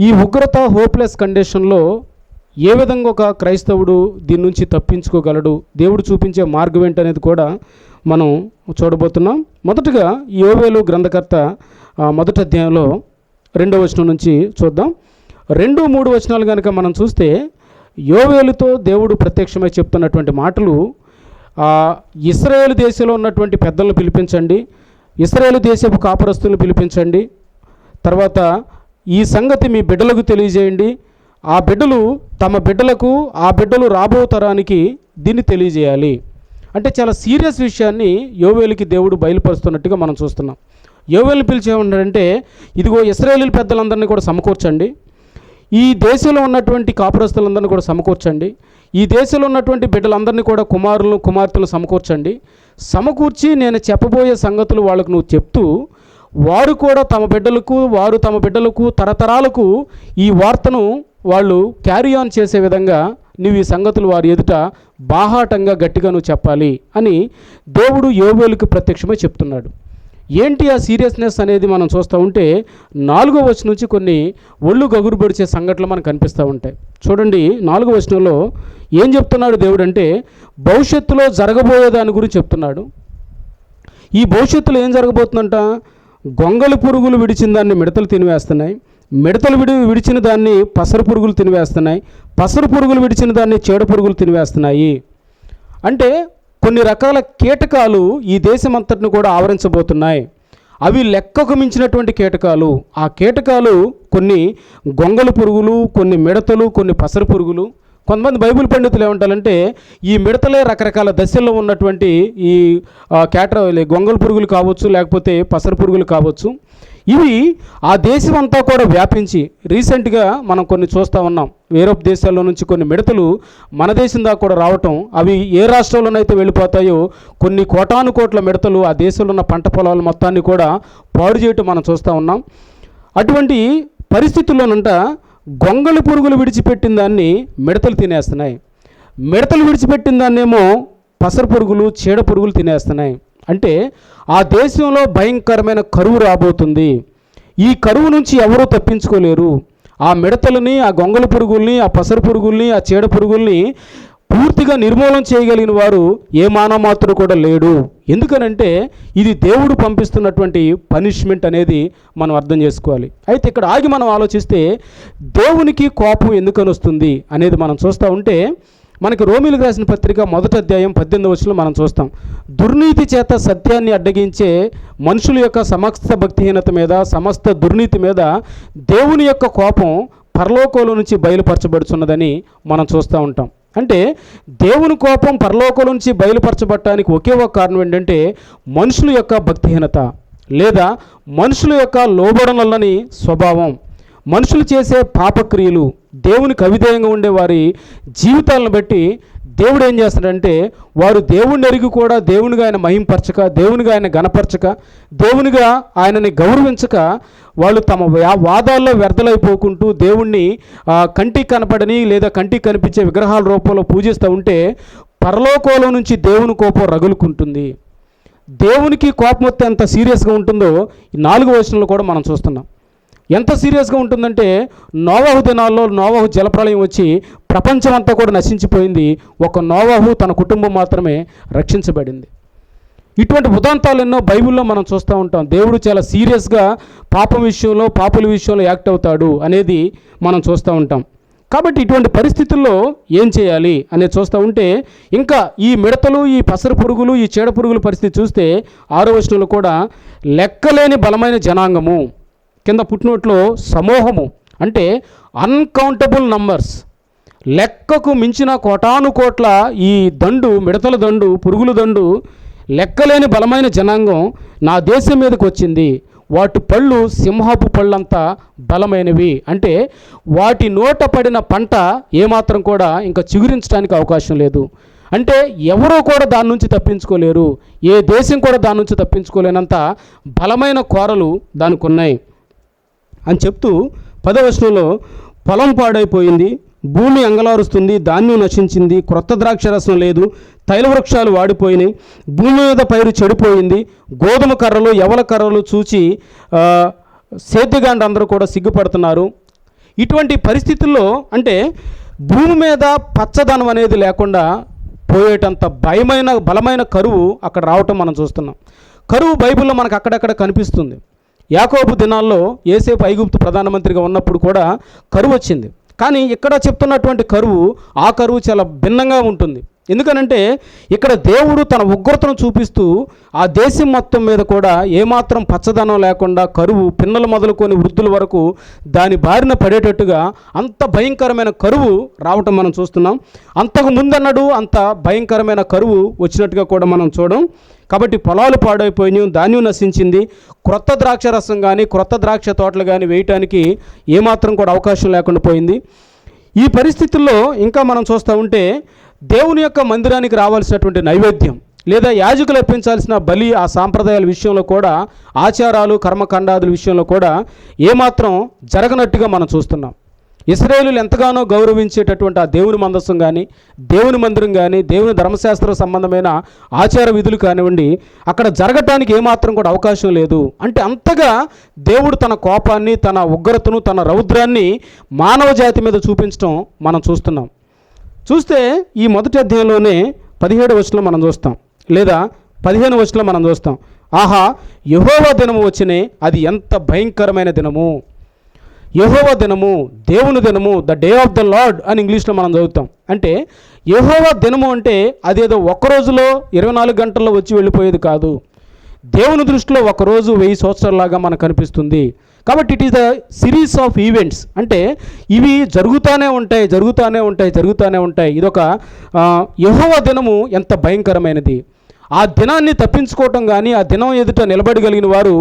ఈ ఉగ్రత హోప్లెస్ కండిషన్లో ఏ విధంగా ఒక క్రైస్తవుడు దీని నుంచి తప్పించుకోగలడు, దేవుడు చూపించే మార్గం ఏంటనేది కూడా మనం చూడబోతున్నాం. మొదటగా యోవేలు గ్రంథకర్త మొదటి అధ్యాయంలో 2వ వచనం నుంచి చూద్దాం. 2, 3 వచనాలు కనుక మనం చూస్తే యోవేలుతో దేవుడు ప్రత్యక్షమై చెప్తున్నటువంటి మాటలు, ఇశ్రాయేలు దేశంలో ఉన్నటువంటి పెద్దలను పిలిపించండి, ఇశ్రాయేలు దేశపు కాపురస్తులను పిలిపించండి, తర్వాత ఈ సంగతి మీ బిడ్డలకు తెలియజేయండి, ఆ బిడ్డలు తమ బిడ్డలకు, ఆ బిడ్డలు రాబో తరానికి దీన్ని తెలియజేయాలి. అంటే చాలా సీరియస్ విషయాన్ని యోవేలుకి దేవుడు బయలుపరుస్తున్నట్టుగా మనం చూస్తున్నాం. యోవేలు పిలిచేమంటాడంటే, ఇదిగో ఇశ్రాయేలు పెద్దలందరినీ కూడా సమకూర్చండి, ఈ దేశంలో ఉన్నటువంటి కాపురస్తులందరినీ కూడా సమకూర్చండి, ఈ దేశంలో ఉన్నటువంటి బిడ్డలందరినీ కూడా కుమారులను కుమార్తెలు సమకూర్చి నేను చెప్పబోయే సంగతులు వాళ్ళకు నువ్వు చెప్తూ, వారు కూడా తమ బిడ్డలకు తరతరాలకు ఈ వార్తను వాళ్ళు క్యారీ ఆన్ చేసే విధంగా నువ్వు ఈ సంగతులు వారి ఎదుట బాహాటంగా గట్టిగా నువ్వు చెప్పాలి అని దేవుడు యోవేలుకు ప్రత్యక్షమై చెప్తున్నాడు. ఏంటి ఆ సీరియస్నెస్ అనేది మనం చూస్తూ ఉంటే 4వ వచనం నుంచి కొన్ని ఒళ్ళు గగురుబడిచే సంఘటనలు మనకు కనిపిస్తూ ఉంటాయి. చూడండి, 4వ వచనంలో ఏం చెప్తున్నాడు దేవుడు అంటే, భవిష్యత్తులో జరగబోయే దాని గురించి చెప్తున్నాడు. ఈ భవిష్యత్తులో ఏం జరగబోతుందంట, గొంగళి పురుగులు విడిచిన దాన్ని మిడతలు తినివేస్తున్నాయి, మిడతలు విడిచిన దాన్ని పసరు పురుగులు తినివేస్తున్నాయి, పసరు పురుగులు విడిచిన దాన్ని చీడ పురుగులు తినివేస్తున్నాయి. అంటే కొన్ని రకాల కీటకాలు ఈ దేశమంతటిని కూడా ఆవరించబోతున్నాయి. అవి లెక్కకు మించినటువంటి కీటకాలు. ఆ కీటకాలు కొన్ని గొంగళి పురుగులు, కొన్ని మిడతలు, కొన్ని పసరు పురుగులు. కొంతమంది బైబిల్ పండితులు ఏమంటారంటే, ఈ మిడతలే రకరకాల దశల్లో ఉన్నటువంటి ఈ గొంగళి పురుగులు కావచ్చు, లేకపోతే పసరు పురుగులు కావచ్చు. ఇవి ఆ దేశం అంతా కూడా వ్యాపించి, రీసెంట్గా మనం కొన్ని చూస్తూ ఉన్నాం, యూరోప్ దేశాల్లో నుంచి కొన్ని మిడతలు మన దేశం దాకా కూడా రావటం, అవి ఏ రాష్ట్రంలోనైతే వెళ్ళిపోతాయో కొన్ని కోటానుకోట్ల మిడతలు ఆ దేశంలో ఉన్న పంట పొలాల మొత్తాన్ని కూడా పాడు చేయటం మనం చూస్తూ ఉన్నాం. అటువంటి పరిస్థితుల్లోనంట గొంగళి పురుగులు విడిచిపెట్టిన దాన్ని మిడతలు తినేస్తున్నాయి, మిడతలు విడిచిపెట్టిన దాన్నేమో పసరు పురుగులు, చీడ పురుగులు తినేస్తున్నాయి. అంటే ఆ దేశంలో భయంకరమైన కరువు రాబోతుంది. ఈ కరువు నుంచి ఎవరూ తప్పించుకోలేరు. ఆ మిడతలని, ఆ గొంగళి పురుగుల్ని, ఆ పసరు పురుగుల్ని, ఆ చీడ పురుగుల్ని పూర్తిగా నిర్మూలన చేయగలిగిన వారు ఏ మానవమాత్రుడు కూడా లేడు. ఎందుకనంటే ఇది దేవుడు పంపిస్తున్నటువంటి పనిష్మెంట్ అనేది మనం అర్థం చేసుకోవాలి. అయితే ఇక్కడ ఆగి మనం ఆలోచిస్తే దేవునికి కోపం ఎందుకని వస్తుంది అనేది మనం చూస్తూ ఉంటే, మనకి రోమీలకు రాసిన పత్రిక 1వ అధ్యాయం 18వ వచనంలో మనం చూస్తాం, దుర్నీతి చేత సత్యాన్ని అడ్డగించే మనుషుల యొక్క సమస్త భక్తిహీనత మీద, సమస్త దుర్నీతి మీద దేవుని యొక్క కోపం పరలోకంలో నుంచి బయలుపరచబడుచున్నదని మనం చూస్తూ ఉంటాం. అంటే దేవుని కోపం పరలోకం నుంచి బయలుపరచబడటానికి ఒకే ఒక కారణం ఏంటంటే మనుషుల యొక్క భక్తిహీనత, లేదా మనుషుల యొక్క లోబడనల్లని స్వభావం, మనుషులు చేసే పాపక్రియలు, దేవునికి అవిధేయంగా ఉండే వారి జీవితాలను బట్టి దేవుడు ఏం చేస్తాడంటే, వారు దేవుణ్ణి ఎరిగి కూడా దేవునిగా ఆయన మహింపరచక, దేవునిగా ఆయన గణపరచక, దేవునిగా ఆయనని గౌరవించక, వాళ్ళు తమ వాదాల్లో వ్యర్థలైపోకుంటూ దేవుణ్ణి కంటికి కనపడని లేదా కంటికి కనిపించే విగ్రహాల రూపంలో పూజిస్తూ ఉంటే పరలోకంలో నుంచి దేవుని కోపం రగులుకుంటుంది. దేవునికి కోపం వస్తే ఎంత సీరియస్గా ఉంటుందో ఈ 4వ వచనంలో కూడా మనం చూస్తున్నాం. ఎంత సీరియస్గా ఉంటుందంటే, నోవాహు దినాల్లో నోవాహు జలప్రళయం వచ్చి ప్రపంచం అంతా కూడా నశించిపోయింది, ఒక నోవాహు తన కుటుంబం మాత్రమే రక్షించబడింది. ఇటువంటి ఉదాంతాలు ఎన్నో బైబిల్లో మనం చూస్తూ ఉంటాం. దేవుడు చాలా సీరియస్గా పాపుల విషయంలో యాక్ట్ అవుతాడు అనేది మనం చూస్తూ ఉంటాం. కాబట్టి ఇటువంటి పరిస్థితుల్లో ఏం చేయాలి అనేది చూస్తూ ఉంటే, ఇంకా ఈ మిడతలు, ఈ పసరు పురుగులు, ఈ చీడ పురుగుల పరిస్థితి చూస్తే 6వ వచనంలో కూడా లెక్కలేని బలమైన జనాంగము, కింద పుట్టినోట్లో సమూహము, అంటే అన్కౌంటబుల్ నంబర్స్, లెక్కకు మించిన కోటానుకోట్ల ఈ దండు, మిడతల దండు, పురుగుల దండు, లెక్కలేని బలమైన జనాంగం నా దేశం మీదకి వచ్చింది. వాటి పళ్ళు సింహపు పళ్ళంతా బలమైనవి. అంటే వాటి నోట పడిన పంట ఏమాత్రం కూడా ఇంకా చిగురించడానికి అవకాశం లేదు. అంటే ఎవరూ కూడా దాని నుంచి తప్పించుకోలేరు, ఏ దేశం కూడా దాని నుంచి తప్పించుకోలేనంత బలమైన కోరలు దానికి ఉన్నాయి అని చెప్తూ 10వ వచనంలో పొలం పాడైపోయింది, భూమి అంగలారుస్తుంది, ధాన్యం నశించింది, క్రొత్త ద్రాక్షరసం లేదు, తైల వృక్షాలు వాడిపోయినాయి, భూమి మీద పైరు చెడిపోయింది, గోధుమ కర్రలు యవల కర్రలు చూచి సేద్యగాండ్రు అందరూ కూడా సిగ్గుపడుతున్నారు. ఇటువంటి పరిస్థితుల్లో అంటే భూమి మీద పచ్చదనం అనేది లేకుండా పోయేటంత బలమైన కరువు అక్కడ రావటం మనం చూస్తున్నాం. కరువు బైబిల్లో మనకు అక్కడక్కడ కనిపిస్తుంది. యాకోబు దినాల్లో యోసేపు ఐగుప్తు ప్రధానమంత్రిగా ఉన్నప్పుడు కూడా కరువు వచ్చింది. కానీ ఇక్కడ చెప్తున్నటువంటి కరువు ఆ కరువు చాలా భిన్నంగా ఉంటుంది. ఎందుకనంటే ఇక్కడ దేవుడు తన ఉగ్రతను చూపిస్తూ ఆ దేశం మొత్తం మీద కూడా ఏమాత్రం పచ్చదనం లేకుండా కరువు, పిన్నలు మొదలుకొని వృద్ధుల వరకు దాని బారిన పడేటట్టుగా అంత భయంకరమైన కరువు రావటం మనం చూస్తున్నాం. అంతకు ముందన్నడు అంత భయంకరమైన కరువు వచ్చినట్టుగా కూడా మనం చూడం. కాబట్టి పొలాలు పాడైపోయినాయి, ధాన్యం నశించింది, క్రొత్త ద్రాక్ష రసం కానీ క్రొత్త ద్రాక్ష తోటలు కానీ వేయటానికి ఏమాత్రం కూడా అవకాశం లేకుండా పోయింది. ఈ పరిస్థితుల్లో ఇంకా మనం చూస్తూ ఉంటే దేవుని యొక్క మందిరానికి రావాల్సినటువంటి నైవేద్యం లేదా యాజకులు అర్పించాల్సిన బలి, ఆ సాంప్రదాయాల విషయంలో కూడా, ఆచారాలు కర్మకాండాదుల విషయంలో కూడా ఏమాత్రం జరగనట్టుగా మనం చూస్తున్నాం. ఇశ్రాయేలులు ఎంతగానో గౌరవించేటటువంటి ఆ దేవుని మందస్సం కానీ, దేవుని మందిరం కానీ, దేవుని ధర్మశాస్త్ర సంబంధమైన ఆచార విధులు కానివ్వండి, అక్కడ జరగటానికి ఏమాత్రం కూడా అవకాశం లేదు. అంటే అంతగా దేవుడు తన కోపాన్ని, తన ఉగ్రతను, తన రౌద్రాన్ని మానవ జాతి మీద చూపించడం మనం చూస్తున్నాం. చూస్తే ఈ మొదటి అధ్యాయంలోనే 17వ వచనంలో మనం చూస్తాం, లేదా 15వ వచనంలో మనం చూస్తాం, ఆహా యెహోవా దినము వచ్చినే, అది ఎంత భయంకరమైన దినము, యెహోవా దినము, దేవుని దినము, the day of the lord అని ఇంగ్లీష్లో మనం చదువుతాం. అంటే యెహోవా దినము అంటే అదేదో ఒక్కరోజులో 24 గంటల్లో వచ్చి వెళ్ళిపోయేది కాదు. దేవుని దృష్టిలో ఒకరోజు 1000 సంవత్సరాలాగా మనకు కనిపిస్తుంది. కాబట్టి it is the series of events. అంటే ఇవి జరుగుతూనే ఉంటాయి. ఇదొక యెహోవా దినము ఎంత భయంకరమైనది. ఆ దినాన్ని తప్పించుకోవటం కానీ, ఆ దినం ఎదుట నిలబడగలిగిన వారు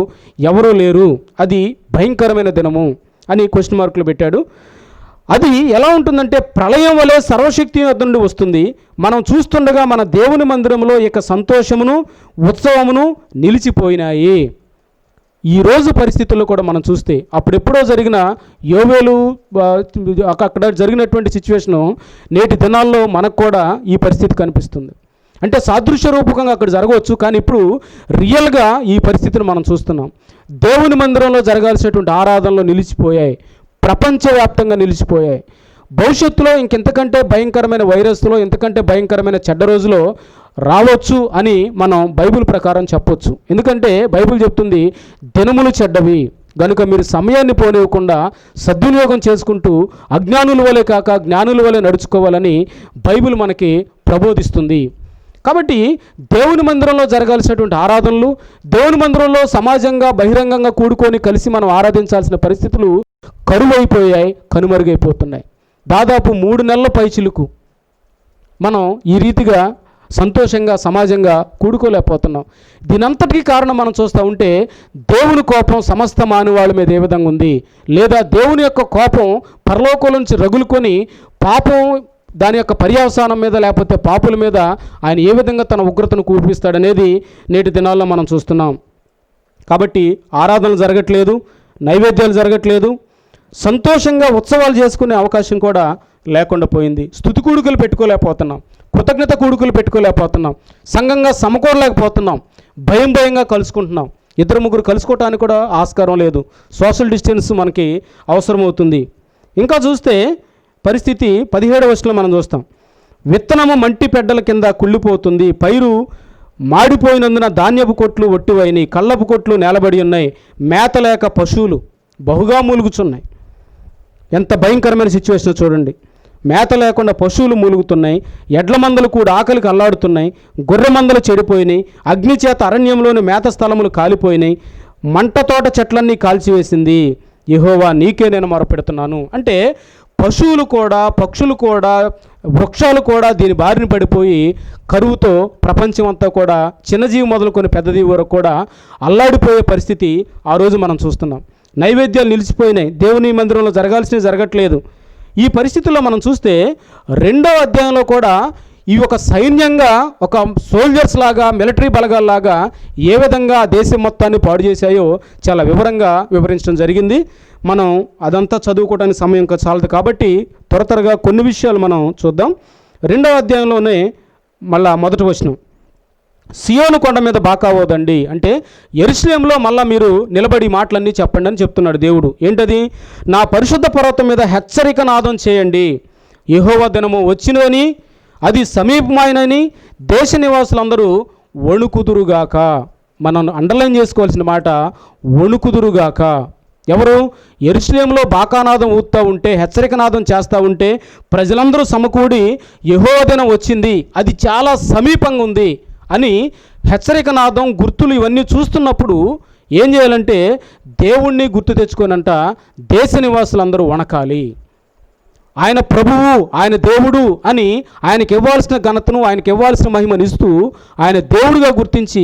ఎవరూ లేరు. అది భయంకరమైన దినము అని క్వశ్చన్ మార్కులు పెట్టాడు. అది ఎలా ఉంటుందంటే ప్రళయం వలె సర్వశక్తి వద్ద నుండి వస్తుంది. మనం చూస్తుండగా మన దేవుని మందిరంలో ఇక సంతోషమును ఉత్సవమును నిలిచిపోయినాయి. ఈరోజు పరిస్థితుల్లో కూడా మనం చూస్తే అప్పుడెప్పుడో జరిగిన యోవేలు అక్కడ జరిగినటువంటి సిచ్యువేషను నేటి దినాల్లో మనకు కూడా ఈ పరిస్థితి కనిపిస్తుంది. అంటే సాదృశ్య రూపకంగా అక్కడ జరగవచ్చు, కానీ ఇప్పుడు రియల్గా ఈ పరిస్థితిని మనం చూస్తున్నాం. దేవుని మందిరంలో జరగాల్సినటువంటి ఆరాధనలు నిలిచిపోయాయి, ప్రపంచవ్యాప్తంగా నిలిచిపోయాయి. భవిష్యత్తులో ఇంకెంతకంటే భయంకరమైన వైరస్లో, ఇంతకంటే భయంకరమైన చెడ్డ రోజులో రావచ్చు అని మనం బైబిల్ ప్రకారం చెప్పొచ్చు. ఎందుకంటే బైబిల్ చెప్తుంది దినములు చెడ్డవి గనుక మీరు సమయాన్ని పోనివ్వకుండా సద్వినియోగం చేసుకుంటూ అజ్ఞానుల వలె కాక జ్ఞానుల వలె నడుచుకోవాలని బైబిల్ మనకి ప్రబోధిస్తుంది. కాబట్టి దేవుని మందిరంలో జరగాల్సినటువంటి ఆరాధనలు, దేవుని మందిరంలో సమాజంగా బహిరంగంగా కూడుకొని కలిసి మనం ఆరాధించాల్సిన పరిస్థితులు కరువైపోయాయి, కనుమరుగైపోతున్నాయి. దాదాపు 3 నెలల పైచిలుకు మనం ఈ రీతిగా సంతోషంగా సమాజంగా కూడుకోలేకపోతున్నాం. దీనంతటికీ కారణం మనం చూస్తూ ఉంటే దేవుని కోపం సమస్త మానవాళి మీద ఏ విధంగా ఉంది, లేదా దేవుని యొక్క కోపం పరలోకం నుంచి రగులుకొని పాపం దాని యొక్క పర్యవసానం మీద లేకపోతే పాపుల మీద ఆయన ఏ విధంగా తన ఉగ్రతను కూపిస్తాడనేది నేటి దినాల్లో మనం చూస్తున్నాం. కాబట్టి ఆరాధనలు జరగట్లేదు, నైవేద్యాలు జరగట్లేదు, సంతోషంగా ఉత్సవాలు చేసుకునే అవకాశం కూడా లేకుండా పోయింది. స్తుతి కూడుకలు పెట్టుకోలేకపోతున్నాం, కృతజ్ఞత కూడుకలు పెట్టుకోలేకపోతున్నాం, సంఘంగా సమకూరలేకపోతున్నాం, భయంగా కలుసుకుంటున్నాం. 2-3 కలుసుకోవటానికి కూడా ఆస్కారం లేదు. సోషల్ డిస్టెన్స్ మనకి అవసరమవుతుంది. ఇంకా చూస్తే పరిస్థితి 17వ వచనంలో మనం చూస్తాం, విత్తనము మంటి పెడ్డల కింద కుళ్ళిపోతుంది, పైరు మాడిపోయినందున ధాన్యపు కొట్లు ఒట్టివైనాయి, కళ్ళపు కొట్లు నేలబడి ఉన్నాయి, మేత లేక పశువులు బహుగా మూలుగుచున్నాయి. ఎంత భయంకరమైన సిచ్యువేషన్ చూడండి. మేత లేకుండా పశువులు మూలుగుతున్నాయి, ఎడ్ల మందలు కూడా ఆకలికి అల్లాడుతున్నాయి, గొర్రె మందలు చెడిపోయినాయి, అగ్ని చేత అరణ్యంలోని మేత స్థలములు కాలిపోయినాయి, మంట తోట చెట్లన్నీ కాల్చివేసింది, యెహోవా నీకే నేను మొరపెడుతున్నాను. అంటే పశువులు కూడా, పక్షులు కూడా, వృక్షాలు కూడా దీని బారిన పడిపోయి కరువుతో ప్రపంచం అంతా కూడా చిన్నజీవి మొదలుకొని పెద్దజీవి వరకు కూడా అల్లాడిపోయే పరిస్థితి ఆ రోజు మనం చూస్తున్నాం. నైవేద్యాలు నిలిచిపోయినాయి, దేవుని మందిరంలో జరగాల్సినవి జరగట్లేదు. ఈ పరిస్థితుల్లో మనం చూస్తే 2వ అధ్యాయంలో కూడా ఈ ఒక సైన్యంగా, ఒక సోల్జర్స్ లాగా, మిలిటరీ బలగాల్లాగా ఏ విధంగా దేశం మొత్తాన్ని పాడు చేశాయో చాలా వివరంగా వివరించడం జరిగింది. మనం అదంతా చదువుకోవడానికి సమయం చాలదు కాబట్టి త్వరగా కొన్ని విషయాలు మనం చూద్దాం. 2వ అధ్యాయంలోనే మళ్ళా మొదటి వచనం, సియోను కొండ మీద బాకావోదండి అంటే యెరూషలేములో మళ్ళా మీరు నిలబడి మాటలన్నీ చెప్పండి అని చెప్తున్నాడు దేవుడు. ఏంటది? నా పరిశుద్ధ పర్వతం మీద హెచ్చరిక నాదం చేయండి, యెహోవా దినము వచ్చినని, అది సమీపమైనని దేశ నివాసులందరూ వణుకుదురుగాక. మనం అండర్లైన్ చేసుకోవాల్సిన మాట వణుకుదురుగాక. ఎవరు? యెరూషలేములో బాకానాదం ఊదుతూ ఉంటే, హెచ్చరిక నాదం చేస్తూ ఉంటే ప్రజలందరూ సమకూడి యెహోవా దినం వచ్చింది, అది చాలా సమీపంగా ఉంది అని హెచ్చరిక నాదం, గుర్తులు ఇవన్నీ చూస్తున్నప్పుడు ఏం చేయాలంటే దేవుణ్ణి గుర్తు తెచ్చుకోనంట దేశ నివాసులందరూ వణకాలి. ఆయన ప్రభువు, ఆయన దేవుడు అని ఆయనకి ఇవ్వాల్సిన ఘనతను, ఆయనకి ఇవ్వాల్సిన మహిమను ఇస్తూ ఆయన దేవుడిగా గుర్తించి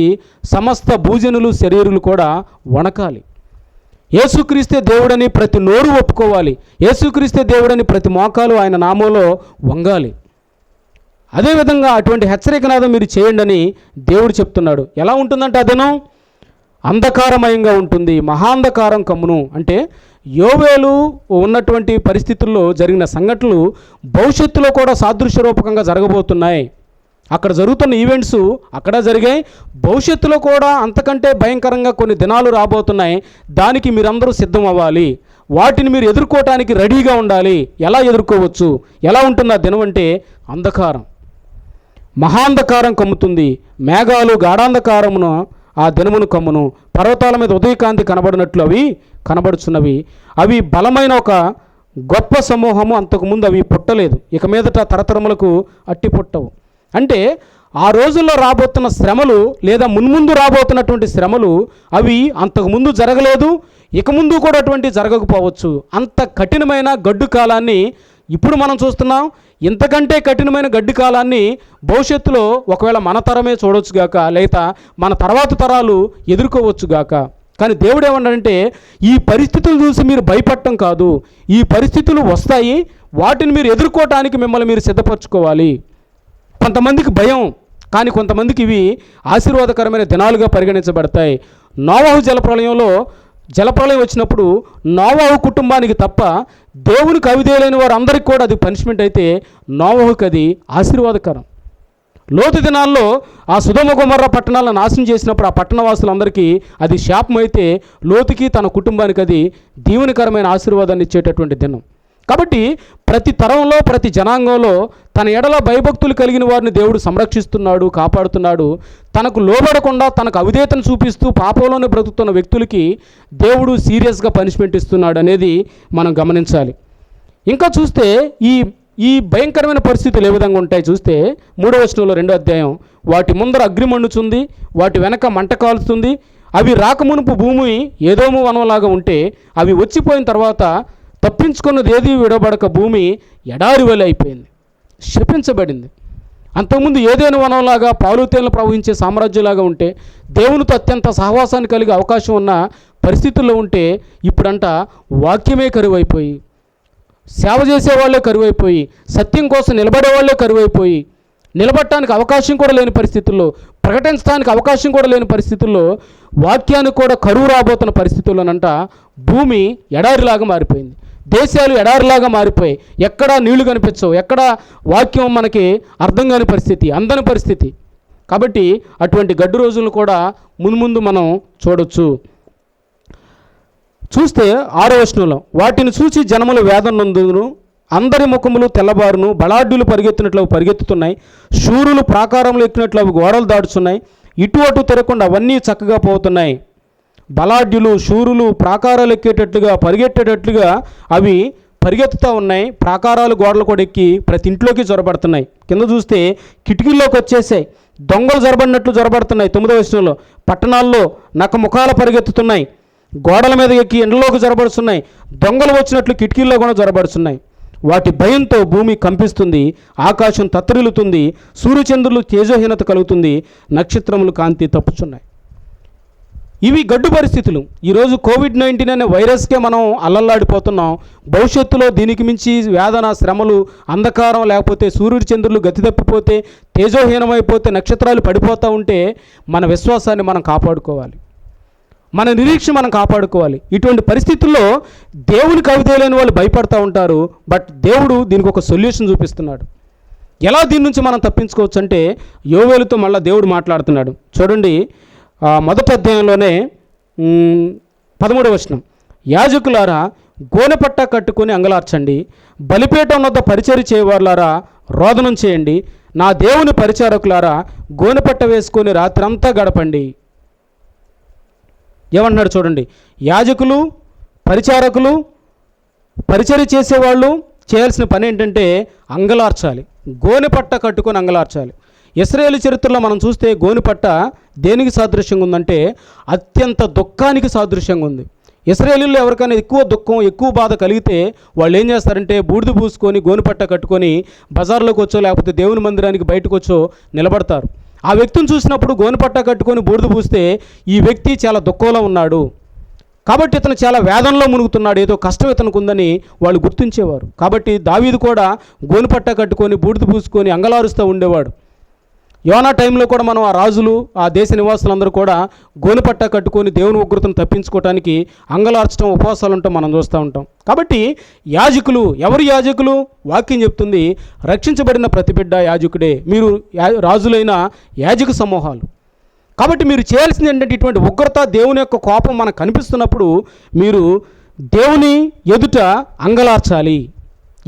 సమస్త భూజనులు, శరీరులు కూడా వణకాలి. యేసుక్రీస్తే దేవుడని ప్రతి నోరు ఒప్పుకోవాలి, యేసుక్రీస్తే దేవుడని ప్రతి మోకాలు ఆయన నామంలో వంగాలి. అదేవిధంగా అటువంటి హెచ్చరికనాదం మీరు చేయండి అని దేవుడు చెప్తున్నాడు. ఎలా ఉంటుందంటే అదనం అంధకారమయంగా ఉంటుంది, మహాంధకారం కమ్మును. అంటే యోవేలు ఉన్నటువంటి పరిస్థితుల్లో జరిగిన సంఘటనలు భవిష్యత్తులో కూడా సాదృశ్య రూపకంగా జరగబోతున్నాయి. అక్కడ జరుగుతున్న ఈవెంట్స్ అక్కడ జరిగాయి, భవిష్యత్తులో కూడా అంతకంటే భయంకరంగా కొన్ని దినాలు రాబోతున్నాయి. దానికి మీరందరూ సిద్ధం అవ్వాలి, వాటిని మీరు ఎదుర్కోవటానికి రెడీగా ఉండాలి. ఎలా ఎదుర్కోవచ్చు? ఎలా ఉంటుంది ఆ దినం అంటే అంధకారం, మహాంధకారం కమ్ముతుంది, మేఘాలు గాఢాంధకారమును ఆ దినమును కమ్మును, పర్వతాల మీద ఉదయకాంతి కనబడినట్లు అవి కనబడుచున్నవి. అవి బలమైన ఒక గొప్ప సమూహము, అంతకుముందు అవి పుట్టలేదు, ఇక మీదట తరతరములకు అట్టి పుట్టవు. అంటే ఆ రోజుల్లో రాబోతున్న శ్రమలు లేదా మున్ముందు రాబోతున్నటువంటి శ్రమలు అవి అంతకుముందు జరగలేదు, ఇక ముందు కూడా అటువంటి జరగకపోవచ్చు. అంత కఠినమైన గడ్డు కాలాన్ని ఇప్పుడు మనం చూస్తున్నాం. ఇంతకంటే కఠినమైన గడ్డి కాలాన్ని భవిష్యత్తులో ఒకవేళ మన తరమే చూడొచ్చుగాక, లేదా మన తర్వాత తరాలు ఎదుర్కోవచ్చుగాక. కానీ దేవుడు ఏమన్నాడంటే ఈ పరిస్థితులు చూసి మీరు భయపడటం కాదు, ఈ పరిస్థితులు వస్తాయి, వాటిని మీరు ఎదుర్కోవటానికి మిమ్మల్ని మీరు సిద్ధపరచుకోవాలి. కొంతమందికి భయం, కానీ కొంతమందికి ఇవి ఆశీర్వాదకరమైన దినాలుగా పరిగణించబడతాయి. నోవహు జలప్రలయం వచ్చినప్పుడు నోవహు కుటుంబానికి తప్ప దేవునికి అవిధేయులైన వారు అందరికీ కూడా అది పనిష్మెంట్ అయితే, నోవహుకి అది ఆశీర్వాదకరం. లోతు దినాల్లో ఆ సొదొమ గొమొర్రా పట్టణాలను నాశనం చేసినప్పుడు ఆ పట్టణవాసులందరికీ అది శాపం అయితే, లోతుకి తన కుటుంబానికి అది దీవెనకరమైన ఆశీర్వాదాన్ని ఇచ్చేటటువంటి దినం. కాబట్టి ప్రతి తరంలో, ప్రతి జనాంగంలో తన ఎడల భయభక్తులు కలిగిన వారిని దేవుడు సంరక్షిస్తున్నాడు, కాపాడుతున్నాడు. తనకు లోబడకుండా తనకు అవిధేయతను చూపిస్తూ పాపంలోనే బ్రతుకుతున్న వ్యక్తులకి దేవుడు సీరియస్గా పనిష్మెంట్ ఇస్తున్నాడు అనేది మనం గమనించాలి. ఇంకా చూస్తే ఈ భయంకరమైన పరిస్థితులు ఏ విధంగా ఉంటాయి చూస్తే 3వ వచనంలో 2వ అధ్యాయం, వాటి ముందర అగ్ని మండుతుంది, వాటి వెనక మంట కాలుస్తుంది, అవి రాకమునుపు భూమి ఏదోము వనంలాగా ఉంటే, అవి వచ్చిపోయిన తర్వాత తప్పించుకున్నది ఏది విడబడక భూమి ఎడారి వలె అయిపోయింది, శపించబడింది. అంతకుముందు ఏదైనా వనంలాగా పాలు తేనెలు ప్రవహించే సామ్రాజ్యంలాగా ఉంటే, దేవునితో అత్యంత సహవాసాన్ని కలిగే అవకాశం ఉన్న పరిస్థితుల్లో ఉంటే, ఇప్పుడంట వాక్యమే కరువైపోయి, సేవ చేసేవాళ్ళే కరువైపోయి, సత్యం కోసం నిలబడేవాళ్ళే కరువైపోయి, నిలబడటానికి అవకాశం కూడా లేని పరిస్థితుల్లో, ప్రకటించడానికి అవకాశం కూడా లేని పరిస్థితుల్లో, వాక్యానికి కూడా కరువు రాబోతున్న పరిస్థితుల్లోనంట భూమి ఎడారిలాగా మారిపోయింది, దేశాలు ఎడారిలాగా మారిపోయి, ఎక్కడా నీళ్లు కనిపించవు, ఎక్కడ వాక్యం మనకి అర్థం కాని పరిస్థితి, అందని పరిస్థితి. కాబట్టి అటువంటి గడ్డు రోజులను కూడా మున్ముందు మనం చూడొచ్చు. చూస్తే 6వ వచనంలో, వాటిని చూసి జనములు వేదన నందును, అందరి ముఖములు తెల్లబారును, బలాఢ్యులు పరిగెత్తినట్లు పరిగెత్తుతున్నాయి, శూరులు ప్రాకారములు ఎక్కినట్లు అవి గోడలు దాటుతున్నాయి, ఇటు అటు తిరగకుండా అవన్నీ చక్కగా పోతున్నాయి. బలాఢ్యులు, శూరులు ప్రాకారాలు ఎక్కేటట్లుగా పరిగెట్టేటట్లుగా అవి పరిగెత్తుతూ ఉన్నాయి. ప్రాకారాలు గోడలు కూడా ఎక్కి ప్రతి ఇంట్లోకి జొరబడుతున్నాయి. కింద చూస్తే కిటికీల్లోకి వచ్చేసాయి, దొంగలు జొరబడినట్లు జొరబడుతున్నాయి. 9వ వచనంలో, పట్టణాల్లో నక్క ముఖాలు పరిగెత్తుతున్నాయి, గోడల మీద ఎక్కి ఎండలోకి జొరబడుతున్నాయి, దొంగలు వచ్చినట్లు కిటికీల్లో కూడా జొరబడుతున్నాయి. వాటి భయంతో భూమి కంపిస్తుంది, ఆకాశం తత్తరిల్లుతుంది, సూర్యచంద్రులు తేజోహీనత కలుగుతుంది, నక్షత్రములు కాంతి తప్పుచున్నాయి. ఇవి గడ్డు పరిస్థితులు. ఈరోజు కోవిడ్-19 అనే వైరస్కే మనం అల్లల్లాడిపోతున్నాం. భవిష్యత్తులో దీనికి మించి వేదన, శ్రమలు, అంధకారం, లేకపోతే సూర్యుడి చంద్రులు గతి తప్పిపోతే, తేజోహీనమైపోతే, నక్షత్రాలు పడిపోతూ ఉంటే మన విశ్వాసాన్ని మనం కాపాడుకోవాలి, మన నిరీక్ష మనం కాపాడుకోవాలి. ఇటువంటి పరిస్థితుల్లో దేవుని కవితలేని వాళ్ళు భయపడతా ఉంటారు. బట్ దేవుడు దీనికి ఒక సొల్యూషన్ చూపిస్తున్నాడు. ఎలా దీని నుంచి మనం తప్పించుకోవచ్చు అంటే యోవేలుతో మళ్ళీ దేవుడు మాట్లాడుతున్నాడు. చూడండి, మొదటి అధ్యాయంలోనే 13వ వచనం, యాజకులారా గోనెపట్ట కట్టుకొని అంగలార్చండి, బలిపీఠం వద్ద పరిచర్య చేయవారులారా రోదనం చేయండి, నా దేవుని పరిచారకులారా గోనెపట్ట వేసుకొని రాత్రంతా గడపండి. ఏమంటున్నాడు చూడండి, యాజకులు, పరిచారకులు, పరిచర్య చేసేవాళ్ళు చేయాల్సిన పని ఏంటంటే అంగలార్చాలి, గోనెపట్ట కట్టుకొని అంగలార్చాలి. ఇశ్రాయేలు చరిత్రలో మనం చూస్తే గోనెపట్ట దేనికి సాదృశ్యంగా ఉందంటే అత్యంత దుఃఖానికి సాదృశ్యంగా ఉంది. ఇశ్రాయేలీల్లో ఎవరికైనా ఎక్కువ దుఃఖం, ఎక్కువ బాధ కలిగితే వాళ్ళు ఏం చేస్తారంటే బూడిద పూసుకొని గోనెపట్ట కట్టుకొని బజార్లోకి వచ్చో లేకపోతే దేవుని మందిరానికి బయటకు వచ్చో నిలబడతారు. ఆ వ్యక్తిని చూసినప్పుడు గోనెపట్ట కట్టుకొని బూడిద పూస్తే ఈ వ్యక్తి చాలా దుఃఖంలో ఉన్నాడు, కాబట్టి ఇతను చాలా వేదనలో మునుగుతున్నాడు, ఏదో కష్టం ఇతనికి ఉందని వాళ్ళు గుర్తించేవారు. కాబట్టి దావీదు కూడా గోనెపట్ట కట్టుకొని బూడిద పూసుకొని అంగలారుస్తూ ఉండేవాడు. యోనా టైంలో కూడా మనం ఆ రాజులు, ఆ దేశ నివాసులందరూ కూడా గోనెపట్ట కట్టుకొని దేవుని ఉగ్రతను తప్పించుకోవడానికి అంగలార్చడం, ఉపవాసాలు ఉంటాం మనం చూస్తూ ఉంటాం. కాబట్టి యాజకులు, ఎవరు యాజకులు? వాక్యం చెప్తుంది రక్షించబడిన ప్రతి బిడ్డ యాజకుడే. మీరు రాజులైన యాజక సమూహాలు. కాబట్టి మీరు చేయాల్సింది ఏంటంటే ఇటువంటి ఉగ్రత, దేవుని యొక్క కోపం మనకు కనిపిస్తున్నప్పుడు మీరు దేవుని ఎదుట అంగలార్చాలి.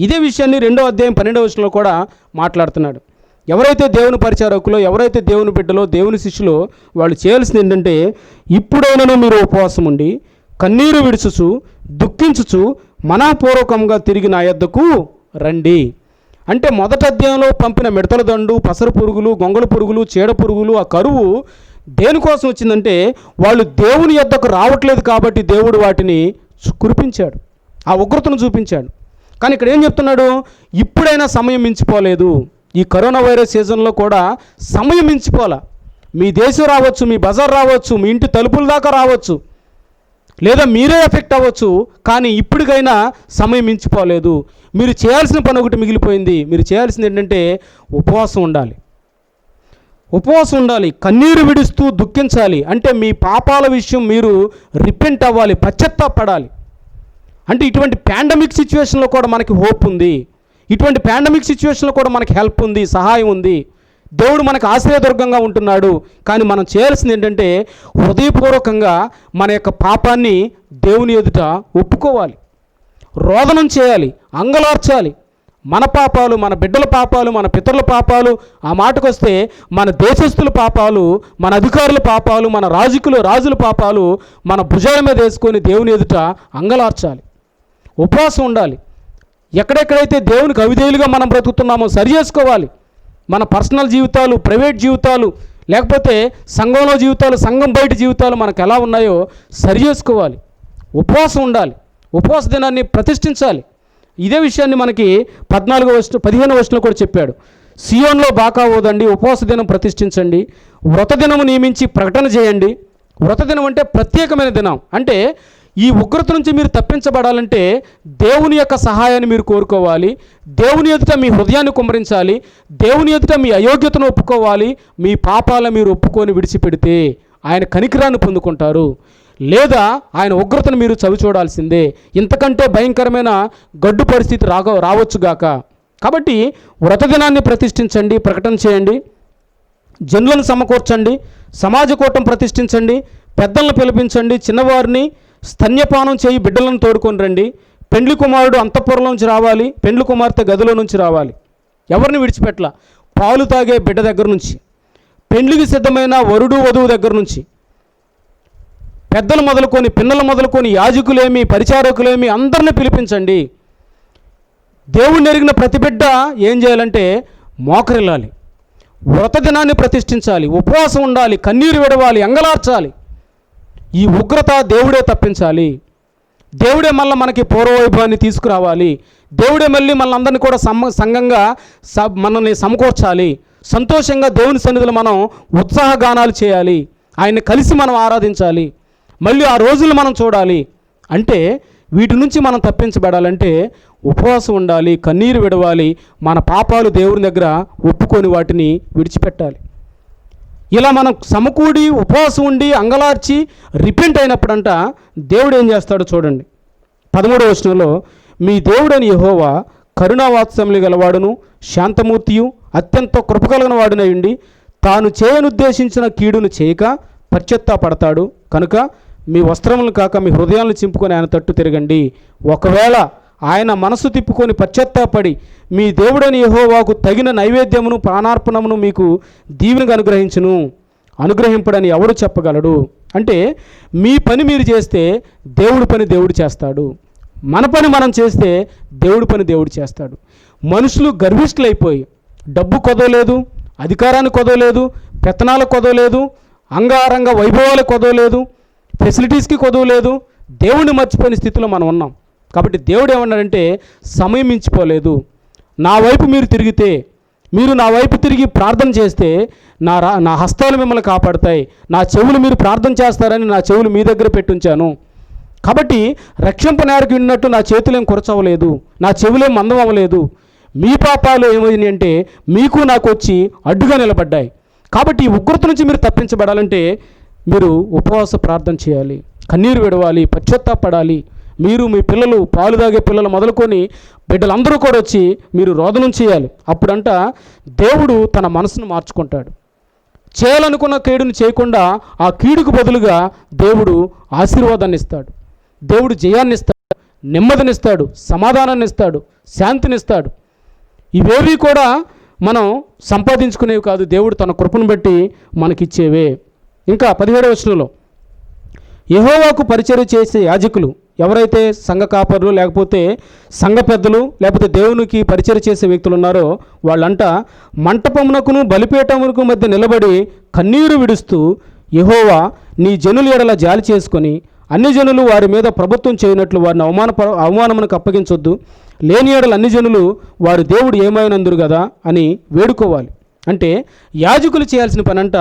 ఇదే విషయాన్ని 2వ అధ్యాయం 12వ వచనంలో కూడా మాట్లాడుతున్నాడు. ఎవరైతే దేవుని పరిచారకులో, ఎవరైతే దేవుని బిడ్డలో, దేవుని శిష్యులో వాళ్ళు చేయాల్సింది ఏంటంటే ఇప్పుడైనా మీరు ఉపవాసం ఉండి కన్నీరు విడుచుచు దుఃఖించుచు మనఃపూర్వకంగా తిరిగి నా యొద్దకు రండి. అంటే మొదటి అధ్యాయంలో పంపిన మిడతల దండు, పసరు పురుగులు, గొంగళ పురుగులు, చీడ పురుగులు, ఆ కరువు దేనికోసం వచ్చిందంటే వాళ్ళు దేవుని యొద్దకు రావట్లేదు కాబట్టి దేవుడు వాటిని కురిపించాడు, ఆ ఉగ్రతను చూపించాడు. కానీ ఇక్కడ ఏం చెప్తున్నాడు? ఇప్పుడైనా సమయం మించిపోలేదు. ఈ కరోనా వైరస్ సీజన్లో కూడా సమయం మించిపోలా. మీ దేశం రావచ్చు, మీ బజార్ రావచ్చు, మీ ఇంటి తలుపుల దాకా రావచ్చు, లేదా మీరే ఎఫెక్ట్ అవ్వచ్చు. కానీ ఇప్పటికైనా సమయం మించిపోలేదు. మీరు చేయాల్సిన పని ఒకటి మిగిలిపోయింది. మీరు చేయాల్సింది ఏంటంటే ఉపవాసం ఉండాలి, ఉపవాసం ఉండాలి, కన్నీరు విడుస్తూ దుఃఖించాలి. అంటే మీ పాపాల విషయం మీరు రిపెంట్ అవ్వాలి, పశ్చాత్తాపడాలి. అంటే ఇటువంటి పాండమిక్ సిచ్యువేషన్లో కూడా మనకి హోప్ ఉంది, ఇటువంటి పాండమిక్ సిచ్యువేషన్లో కూడా మనకి హెల్ప్ ఉంది, సహాయం ఉంది. దేవుడు మనకు ఆశ్రయదుర్గంగా ఉంటున్నాడు. కానీ మనం చేయాల్సింది ఏంటంటే హృదయపూర్వకంగా మన యొక్క పాపాన్ని దేవుని ఎదుట ఒప్పుకోవాలి, రోదనం చేయాలి, అంగలార్చాలి. మన పాపాలు, మన బిడ్డల పాపాలు, మన పితరుల పాపాలు, ఆ మాటకొస్తే మన దేశస్తుల పాపాలు, మన అధికారుల పాపాలు, మన రాజుల పాపాలు మన భుజాల మీద వేసుకొని దేవుని ఎదుట అంగలార్చాలి, ఉపవాసం ఉండాలి. ఎక్కడెక్కడైతే దేవునికి అవిధేయులుగా మనం బ్రతుకుతున్నామో సరి చేసుకోవాలి. మన పర్సనల్ జీవితాలు, ప్రైవేట్ జీవితాలు, లేకపోతే సంఘంలో జీవితాలు, సంఘం బయట జీవితాలు మనకు ఎలా ఉన్నాయో సరి చేసుకోవాలి. ఉపవాసం ఉండాలి, ఉపవాస దినాన్ని ప్రతిష్ఠించాలి. ఇదే విషయాన్ని మనకి 15వ వచనంలో కూడా చెప్పాడు. సియోన్లో బాకా ఓదండి, ఉపవాస దినం ప్రతిష్ఠించండి, వ్రత దినము నియమించి ప్రకటన చేయండి. వ్రత దినం అంటే ప్రత్యేకమైన దినం. అంటే ఈ ఉగ్రత నుంచి మీరు తప్పించబడాలంటే దేవుని యొక్క సహాయాన్ని మీరు కోరుకోవాలి, దేవుని ఎదుట మీ హృదయాన్ని కుమ్మరించాలి, దేవుని ఎదుట మీ అయోగ్యతను ఒప్పుకోవాలి. మీ పాపాలను మీరు ఒప్పుకొని విడిచిపెడితే ఆయన కనికరాన్ని పొందుకుంటారు, లేదా ఆయన ఉగ్రతను మీరు చవి చూడాల్సిందే. ఇంతకంటే భయంకరమైన గడ్డు పరిస్థితి రావచ్చుగాక. కాబట్టి వ్రత దినాన్ని ప్రతిష్ఠించండి, ప్రకటన చేయండి, జనులను సమకూర్చండి, సమాజ కూటం ప్రతిష్ఠించండి, పెద్దలను పిలిపించండి, చిన్నవారిని స్తన్యపానం చేయి బిడ్డలను తోడుకొని రండి. పెండ్లి కుమారుడు అంతఃపురంలో నుంచి రావాలి, పెండ్లి కుమార్తె గదిలో నుంచి రావాలి. ఎవరిని విడిచిపెట్టలా. పాలు తాగే బిడ్డ దగ్గర నుంచి, పెండ్లికి సిద్ధమైన వరుడు వధువు దగ్గర నుంచి, పెద్దలు మొదలుకొని, పిన్నలు మొదలుకొని, యాజకులేమి, పరిచారకులేమి అందరిని పిలిపించండి. దేవుణ్ణి ఎరిగిన ప్రతి బిడ్డ ఏం చేయాలంటే మోకరిల్లాలి, వ్రత దినాన్ని ప్రతిష్ఠించాలి, ఉపవాసం ఉండాలి, కన్నీరు విడవాలి, అంగలార్చాలి. ఈ ఉగ్రత దేవుడే తప్పించాలి. దేవుడే మళ్ళీ మనకి పూర్వవైభవాన్ని తీసుకురావాలి. దేవుడే మళ్ళీ మనందరినీ కూడా సంఘంగా మనల్ని సమకూర్చాలి. సంతోషంగా దేవుని సన్నిధిలో మనం ఉత్సాహగానాలు చేయాలి. ఆయన్ని కలిసి మనం ఆరాధించాలి. మళ్ళీ ఆ రోజులు మనం చూడాలి. అంటే వీటి నుంచి మనం తప్పించబడాలంటే ఉపవాసం ఉండాలి, కన్నీరు విడవాలి, మన పాపాలు దేవుని దగ్గర ఒప్పుకొని వాటిని విడిచిపెట్టాలి. ఇలా మనం సమకూడి ఉపవాసం ఉండి అంగలార్చి రిపెంట్ అయినప్పుడంట దేవుడు ఏం చేస్తాడో చూడండి. 13వ వచనంలో, మీ దేవుడని యెహోవా కరుణావాత్సల్యము గలవాడును శాంతమూర్తియు అత్యంత కృపకలిగిన వాడునై ఉండి తాను చేయనుద్దేశించిన కీడును చేయక పశ్చాత్తాపడతాడు కనుక మీ వస్త్రములను కాక మీ హృదయాలను చింపుకొని ఆయన తట్టు తిరగండి. ఒకవేళ ఆయన మనసు తిప్పుకొని పశ్చాత్తాపడి మీ దేవుడని యెహోవాకు తగిన నైవేద్యమును ప్రాణార్పణమును మీకు దీవెనగా అనుగ్రహింపడని ఎవడు చెప్పగలడు? అంటే మీ పని మీరు చేస్తే దేవుడి పని దేవుడు చేస్తాడు. మన పని మనం చేస్తే దేవుడి పని దేవుడు చేస్తాడు. మనుషులు గర్విష్ఠులైపోయి డబ్బు కొదవలేదు, అధికారాన్ని కొదవలేదు, పెత్తనాలకు కొదవలేదు, అంగారంగ వైభవాలకు కొదవలేదు, ఫెసిలిటీస్కి కొదవలేదు, దేవుడిని మర్చిపోయిన స్థితిలో మనం ఉన్నాం. కాబట్టి దేవుడు ఏమన్నాడంటే సమయం మించిపోలేదు. నా వైపు మీరు తిరిగితే, మీరు నా వైపు తిరిగి ప్రార్థన చేస్తే నా హస్తాలు మిమ్మల్ని కాపాడతాయి. నా చెవులు మీరు ప్రార్థన చేస్తారని నా చెవులు మీ దగ్గర పెట్టుంచాను. కాబట్టి రక్షింపు నేరకు విన్నట్టు నా చేతులేం కొరచవలేదు, నా చెవులేం మందం అవ్వలేదు. మీ పాపాలు ఏమైంది అంటే మీకు నాకు వచ్చి అడ్డుగా నిలబడ్డాయి. కాబట్టి ఈ ఉగ్రత నుంచి మీరు తప్పించబడాలంటే మీరు ఉపవాస ప్రార్థన చేయాలి, కన్నీరు విడవాలి, పశ్చాత్తాపడాలి. మీరు మీ పిల్లలు, పాలు తాగే పిల్లలు మొదలుకొని బిడ్డలందరూ కూడా వచ్చి మీరు రోదనం చేయాలి. అప్పుడంట దేవుడు తన మనసును మార్చుకుంటాడు. చేయాలనుకున్న కీడును చేయకుండా ఆ కీడుకు బదులుగా దేవుడు ఆశీర్వాదాన్ని ఇస్తాడు, దేవుడు జయాన్ని ఇస్తాడు, నెమ్మదినిస్తాడు, సమాధానాన్ని ఇస్తాడు, శాంతినిస్తాడు. ఇవేవి కూడా మనం సంపాదించుకునేవి కాదు, దేవుడు తన కృపను బట్టి మనకిచ్చేవే. ఇంకా 17వ వచనంలో, యెహోవాకు పరిచర్య చేసే యాజకులు ఎవరైతే సంఘ కాపరులు లేకపోతే సంఘ పెద్దలు లేకపోతే దేవునికి పరిచర్య చేసే వ్యక్తులు ఉన్నారో వాళ్ళంట మంటపమునకును బలిపీఠమునకు మధ్య నిలబడి కన్నీరు విడుస్తూ, యెహోవా నీ జనుల ఎడల జాలి చేసుకొని అన్ని జనులు వారి మీద ప్రభుత్వం చేయనట్లు వారిని అవమానమునకు అప్పగించొద్దు, లేని ఎడల అన్ని జనులు వారి దేవుడు ఏమైనందురు కదా అని వేడుకోవాలి. అంటే యాజకులు చేయాల్సిన పని అంట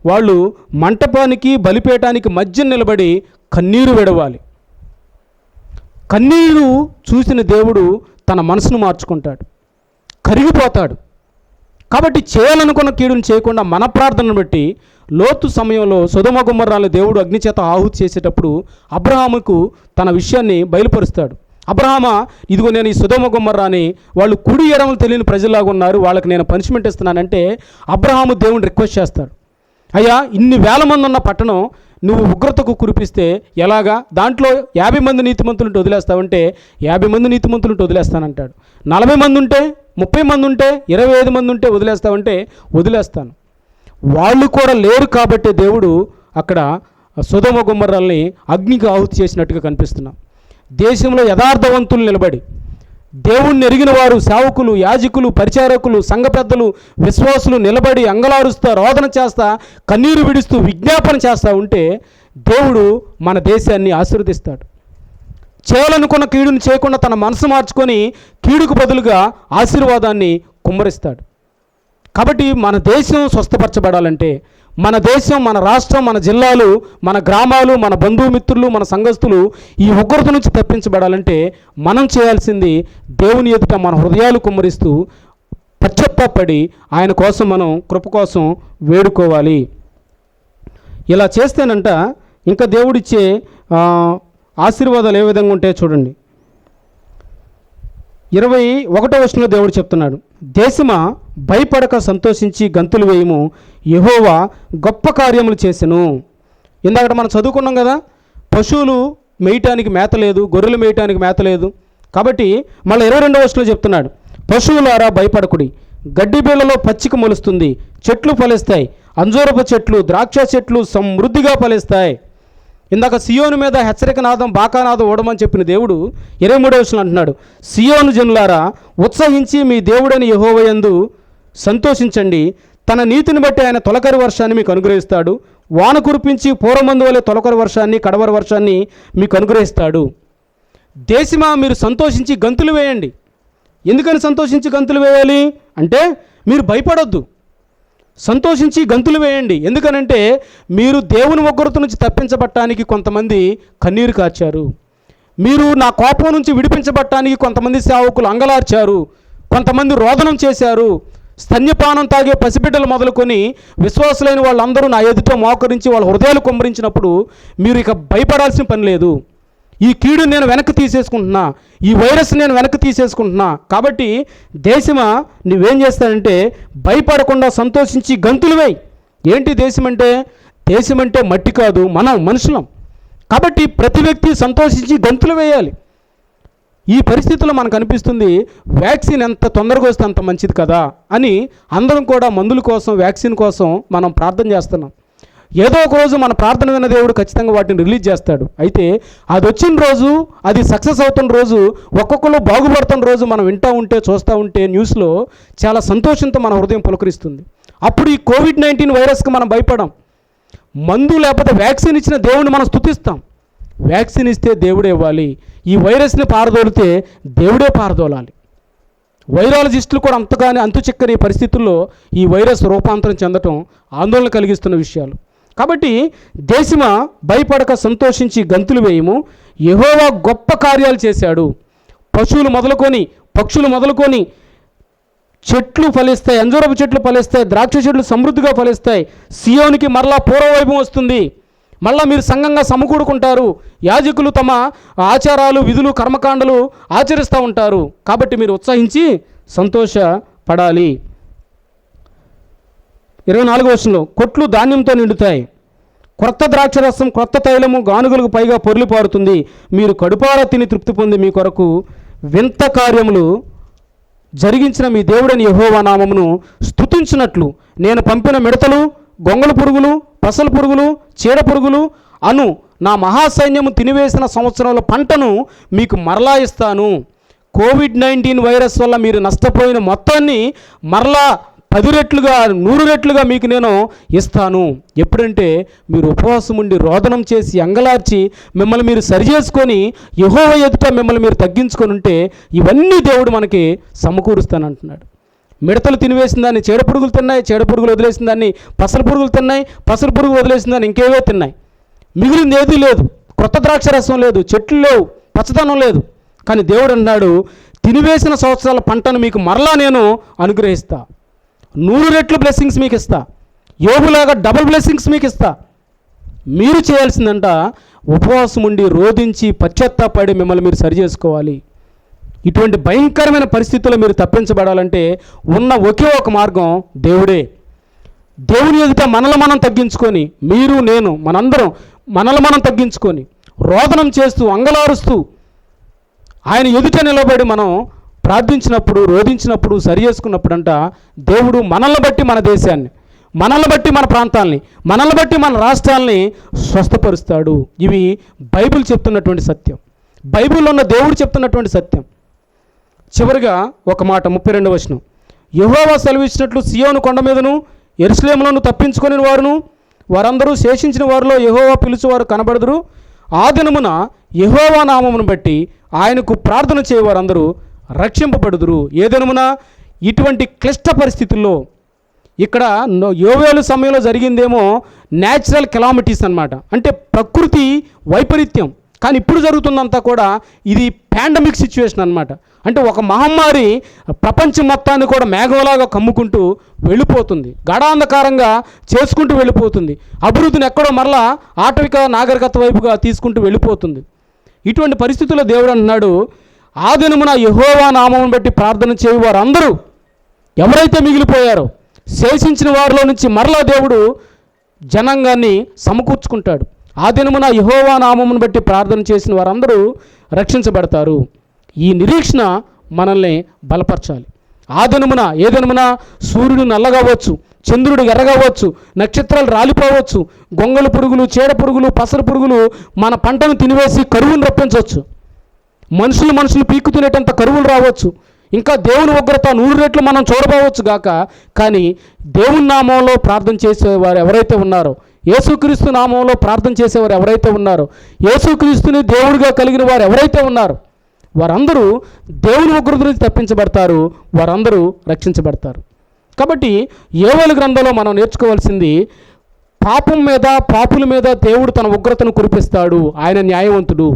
వాళ్ళు మంటపానికి బలిపీఠానికి మధ్య నిలబడి కన్నీరు విడవాలి. కన్నీరు చూసిన దేవుడు తన మనసును మార్చుకుంటాడు, కరిగిపోతాడు. కాబట్టి చేయాలనుకున్న కీడును చేయకుండా మన ప్రార్థనను బట్టి లోతు సమయంలో సొదొమ గొమొర్రాలను దేవుడు అగ్నిచేత ఆహుతి చేసేటప్పుడు అబ్రహాముకు తన విషయాన్ని బయలుపరుస్తాడు. అబ్రహామా, ఇదిగో నేను ఈ సొదొమ గొమొర్రాని వాళ్ళు కుడి ఎడమలు తెలియని ప్రజల్లాగా ఉన్నారు, వాళ్ళకి నేను పనిష్మెంట్ ఇస్తున్నానంటే అబ్రహాము దేవుని రిక్వెస్ట్ చేస్తాడు, అయ్యా ఇన్ని వేల మంది ఉన్న పట్టణం నువ్వు ఉగ్రతకు కురిపిస్తే ఎలాగా? దాంట్లో 50 మంది నీతిమంతులుంటే వదిలేస్తావంటే 50 మంది నీతిమంతులుంటే వదిలేస్తానంటాడు. 40 మంది ఉంటే, 30 మంది ఉంటే, 25 మంది ఉంటే వదిలేస్తావంటే వదిలేస్తాను. వాళ్ళు కూడా లేరు కాబట్టి దేవుడు అక్కడ సొదొమ గొమొర్రాల్ని అగ్నికి ఆహుతి చేసినట్టుగా కనిపిస్తున్నాం. దేశంలో యథార్థవంతులు నిలబడి దేవుణ్ణి ఎరిగిన వారు, సేవకులు, యాజకులు, పరిచారకులు, సంఘ పెద్దలు, విశ్వాసులు నిలబడి అంగలారుస్తా, రోదన చేస్తా, కన్నీరు విడుస్తూ, విజ్ఞాపన చేస్తూ ఉంటే దేవుడు మన దేశాన్ని ఆశీర్వదిస్తాడు. చేయాలనుకున్న కీడును చేయకుండా తన మనసు మార్చుకొని కీడుకు బదులుగా ఆశీర్వాదాన్ని కుమ్మరిస్తాడు. కాబట్టి మన దేశం స్వస్థపరచబడాలంటే, మన దేశం, మన రాష్ట్రం, మన జిల్లాలు, మన గ్రామాలు, మన బంధుమిత్రులు, మన సంఘస్థులు ఈ ఉగ్రత నుంచి తప్పించబడాలంటే మనం చేయాల్సింది దేవుని ఎదుట మన హృదయాలు కుమ్మరిస్తూ పశ్చాత్తాపడి ఆయన కోసం మనం కృప కోసం వేడుకోవాలి. ఇలా చేస్తేనంట ఇంకా దేవుడిచ్చే ఆశీర్వాదాలు ఏ విధంగా ఉంటాయో చూడండి. 21వ వచనంలో దేవుడు చెప్తున్నాడు, దేశమా భయపడక సంతోషించి గంతులు వేయము, యెహోవా గొప్ప కార్యములు చేసెను. ఇందాక మనం చదువుకున్నాం కదా, పశువులు మేయటానికి మేత లేదు, గొర్రెలు మేయటానికి మేత లేదు. కాబట్టి మళ్ళీ 22వ వచనంలో చెప్తున్నాడు, పశువులారా భయపడకుడి, గడ్డి బీళ్లలో పచ్చిక మొలుస్తుంది, చెట్లు ఫలిస్తాయి, అంజూరపు చెట్లు, ద్రాక్ష చెట్లు సమృద్ధిగా ఫలిస్తాయి. ఇందాక సియోను మీద హెచ్చరిక నాదం, బాకానాదం ఓడమని చెప్పిన దేవుడు 23వ వచనంలో అంటున్నాడు, సియోను జనులారా ఉత్సహించి మీ దేవుడని యెహోవా యందు సంతోషించండి, తన నీతిని బట్టి ఆయన తొలకరి వర్షాన్ని మీకు అనుగ్రహిస్తాడు, వాన కురిపించి పూర్వమందు వలె తొలకరి వర్షాన్ని, కడవరి వర్షాన్ని మీకు అనుగ్రహిస్తాడు. దేశమా మీరు సంతోషించి గంతులు వేయండి. ఎందుకని సంతోషించి గంతులు వేయాలి అంటే మీరు భయపడొద్దు, సంతోషించి గంతులు వేయండి. ఎందుకనంటే మీరు దేవుని ఉగ్రత నుంచి తప్పించబట్టానికి కొంతమంది కన్నీరు కార్చారు, మీరు నా కోపం నుంచి విడిపించబట్టానికి కొంతమంది సేవకులు అంగలార్చారు, కొంతమంది రోదనం చేశారు. స్తన్యపానం తాగే పసిబిడ్డలు మొదలుకొని విశ్వాసులైన వాళ్ళందరూ నా ఎదుట మోకరించి వాళ్ళ హృదయాలు కుమ్మరించినప్పుడు మీరు ఇక భయపడాల్సిన పని లేదు. ఈ కీడు నేను వెనక్కి తీసేసుకుంటున్నా, ఈ వైరస్ నేను వెనక్కి తీసేసుకుంటున్నా. కాబట్టి దేశమా నువ్వేం చేస్తానంటే భయపడకుండా సంతోషించి గంతులు వేయి. ఏంటి దేశం అంటే? దేశం అంటే మట్టి కాదు, మనం మనుషులం. కాబట్టి ప్రతి వ్యక్తి సంతోషించి గంతులు వేయాలి. ఈ పరిస్థితుల్లో మనకు అనిపిస్తుంది వ్యాక్సిన్ ఎంత తొందరగా వస్తే అంత మంచిది కదా అని అందరం కూడా మందుల కోసం, వ్యాక్సిన్ కోసం మనం ప్రార్థన చేస్తున్నాం. ఏదో ఒక రోజు మన ప్రార్థన విన్న దేవుడు ఖచ్చితంగా వాటిని రిలీజ్ చేస్తాడు. అయితే అది వచ్చిన రోజు, అది సక్సెస్ అవుతున్న రోజు, ఒక్కొక్కరు బాగుపడుతున్న రోజు మనం వింటూ ఉంటే, చూస్తూ ఉంటే న్యూస్లో చాలా సంతోషంతో మన హృదయం పులకరిస్తుంది. అప్పుడు ఈ కోవిడ్-19 వైరస్కి మనం భయపడం. మందు లేకపోతే వ్యాక్సిన్ ఇచ్చిన దేవుడిని మనం స్తుతిస్తాం. వ్యాక్సిన్ ఇస్తే దేవుడే ఇవ్వాలి, ఈ వైరస్ని పారదోలితే దేవుడే పారదోలాలి. వైరాలజిస్టులు కూడా అంతగానే అంతుచిక్కని పరిస్థితుల్లో ఈ వైరస్ రూపాంతరం చెందటం ఆందోళన కలిగిస్తున్న విషయాలు. కాబట్టి దేశమా భయపడక సంతోషించి గంతులు వేయము, యెహోవా గొప్ప కార్యాలు చేశాడు. పశువులు మొదలుకొని, పక్షులు మొదలుకొని, చెట్లు ఫలిస్తాయి, అంజూరపు చెట్లు ఫలిస్తాయి, ద్రాక్ష చెట్లు సమృద్ధిగా ఫలిస్తాయి. సియోనికి మరలా పూర్వవైభవం వస్తుంది. మళ్ళీ మీరు సంఘంగా సమకూడుకుంటారు. యాజకులు తమ ఆచారాలు, విధులు, కర్మకాండలు ఆచరిస్తూ ఉంటారు. కాబట్టి మీరు ఉత్సహించి సంతోషపడాలి. 24వ వచనంలో కొట్లు ధాన్యంతో నిండుతాయి, క్రొత్త ద్రాక్షరసం, క్రొత్త తైలము గానుగులకు పైగా పొర్లి పారుతుంది. మీరు కడుపారా తిని తృప్తి పొంది మీ కొరకు వింత కార్యములు జరిగించిన మీ దేవుడని యెహోవా నామమును స్తుతించినట్లు నేను పంపిన మిడతలు, గొంగళ పురుగులు, పసల పురుగులు, చీడ పురుగులు అను నా మహాసైన్యము తినివేసిన సంవత్సరంలో పంటను మీకు మరలా ఇస్తాను. కోవిడ్-19 వైరస్ వల్ల మీరు నష్టపోయిన మొత్తాన్ని మరలా 10 రెట్లుగా 100 రెట్లుగా మీకు నేను ఇస్తాను. ఎప్పుడంటే మీరు ఉపవాసం ఉండి రోదనం చేసి అంగలార్చి మిమ్మల్ని మీరు సరిచేసుకొని యెహోవా ఎదుట మిమ్మల్ని మీరు తగ్గించుకొని ఉంటే ఇవన్నీ దేవుడు మనకి సమకూరుస్తానంటున్నాడు. మిడతలు తినివేసిన దాన్ని చీడ పురుగులు తిన్నాయి, చీడ పురుగులు వదిలేసిన దాన్ని పసల పురుగులు తిన్నాయి, పసల పురుగు వదిలేసిన దాన్ని ఇంకేవో తిన్నాయి. మిగిలింది ఏదీ లేదు, క్రొత్త ద్రాక్ష రసం లేదు, చెట్లు లేవు, పచ్చదనం లేదు. కానీ దేవుడు అన్నాడు తినివేసిన సంవత్సరాల పంటను మీకు మరలా నేను అనుగ్రహిస్తా, 100 రెట్లు బ్లెస్సింగ్స్ మీకు ఇస్తా, యోబులాగా డబుల్ బ్లెస్సింగ్స్ మీకు ఇస్తా. మీరు చేయాల్సిందంట ఉపవాసం ఉండి రోధించి పశ్చాత్తాపడి మిమ్మల్ని మీరు సరి చేసుకోవాలి. ఇటువంటి భయంకరమైన పరిస్థితుల్లో మీరు తప్పించబడాలంటే ఉన్న ఒకే ఒక మార్గం దేవుడే. దేవుని ఎదుట మనల్ని మనం తగ్గించుకొని, మీరు నేను మనందరం మనల్ని మనం తగ్గించుకొని రోదనం చేస్తూ అంగలారుస్తూ ఆయన ఎదుట నిలబడి మనం ప్రార్థించినప్పుడు, రోధించినప్పుడు, సరి చేసుకున్నప్పుడంట దేవుడు మనల్ని బట్టి మన దేశాన్ని, మనల్ని బట్టి మన ప్రాంతాలని, మనల్ని బట్టి మన రాష్ట్రాలని స్వస్థపరుస్తాడు. ఇవి బైబిల్ చెప్తున్నటువంటి సత్యం, బైబిల్లో ఉన్న దేవుడు చెప్తున్నటువంటి సత్యం. చివరిగా ఒక మాట 32వ వచనం, యెహోవా సెలవిచ్చినట్లు సియోను కొండ మీదను యెరూషలేములోను తప్పించుకొని వారును వారందరూ శేషించిన వారిలో యెహోవా పిలుచువారు కనబడదురు. ఆ దినమున యెహోవా నామమును బట్టి ఆయనకు ప్రార్థన చేయవారందరూ రక్షింపబడుదురు. ఏ దినమున? ఇటువంటి క్లిష్ట పరిస్థితుల్లో. ఇక్కడ యోవేలు సమయంలో జరిగిందేమో న్యాచురల్ కెలామిటీస్ అన్నమాట, అంటే ప్రకృతి వైపరీత్యం. కానీ ఇప్పుడు జరుగుతుందంతా కూడా ఇది పాండమిక్ సిచ్యువేషన్ అన్నమాట. అంటే ఒక మహమ్మారి ప్రపంచం మొత్తాన్ని కూడా మేఘంలాగా కమ్ముకుంటూ వెళ్ళిపోతుంది, గాఢాంధకారంగా చేసుకుంటూ వెళ్ళిపోతుంది, అభివృద్ధిని ఎక్కడో మరలా ఆటవిక నాగరికత వైపుగా తీసుకుంటూ వెళ్ళిపోతుంది. ఇటువంటి పరిస్థితుల్లో దేవుడు అంటున్నాడు, ఆ దినమున యెహోవా నామమును బట్టి ప్రార్థన చేయు వారందరూ ఎవరైతే మిగిలిపోయారో శేషించిన వారిలో నుంచి మరలా దేవుడు జనాంగాన్ని సమకూర్చుకుంటాడు. ఆ దినమున యెహోవా నామమును బట్టి ప్రార్థన చేసిన వారందరూ రక్షించబడతారు. ఈ నిరీక్షణ మనల్ని బలపరచాలి. ఆ దినమున, ఏ దినమున? సూర్యుడు నల్లగావచ్చు, చంద్రుడు ఎర్రగావచ్చు, నక్షత్రాలు రాలిపోవచ్చు, గొంగళ పురుగులు, చీడ పురుగులు, పసర పురుగులు మన పంటను తినివేసి కరువును రప్పించవచ్చు, మనుషులు పీక్కు తినేటంత కరువులు రావచ్చు, ఇంకా దేవుని ఉగ్రత 100 రెట్లు మనం చూడబోవచ్చు గాక. కానీ దేవుని నామంలో ప్రార్థన చేసేవారు ఎవరైతే ఉన్నారో, యేసుక్రీస్తు నామంలో ప్రార్థన చేసేవారు ఎవరైతే ఉన్నారో, యేసుక్రీస్తుని దేవుడిగా కలిగిన వారు ఎవరైతే ఉన్నారో, వారందరూ దేవుని ఉగ్రత నుంచి తప్పించబడతారు, వారందరూ రక్షించబడతారు. కాబట్టి యోవేలు గ్రంథంలో మనం నేర్చుకోవాల్సింది, పాపం మీద పాపుల మీద దేవుడు తన ఉగ్రతను కురిపిస్తాడు. ఆయన న్యాయవంతుడు.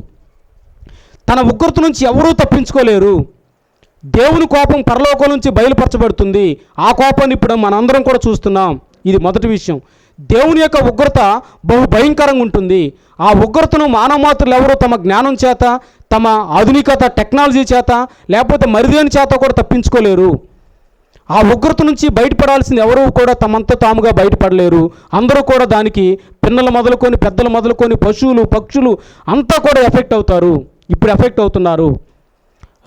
తన ఉగ్రత నుంచి ఎవరూ తప్పించుకోలేరు. దేవుని కోపం పరలోకం నుంచి బయలుపరచబడుతుంది. ఆ కోపాన్ని ఇప్పుడు మనందరం కూడా చూస్తున్నాం. ఇది మొదటి విషయం. దేవుని యొక్క ఉగ్రత బహు భయంకరంగా ఉంటుంది. ఆ ఉగ్రతను మానవమాత్రులు ఎవరు తమ జ్ఞానం చేత, తమ ఆధునికత టెక్నాలజీ చేత, లేకపోతే మరిదేని చేత కూడా తప్పించుకోలేరు. ఆ ఉగ్రత నుంచి బయటపడాల్సింది ఎవరు కూడా తమంతా తాముగా బయటపడలేరు. అందరూ కూడా దానికి పిన్నలు మొదలుకొని పెద్దలు మొదలుకొని పశువులు పక్షులు అంతా కూడా ఎఫెక్ట్ అవుతారు. ఇప్పుడు ఎఫెక్ట్ అవుతున్నారు.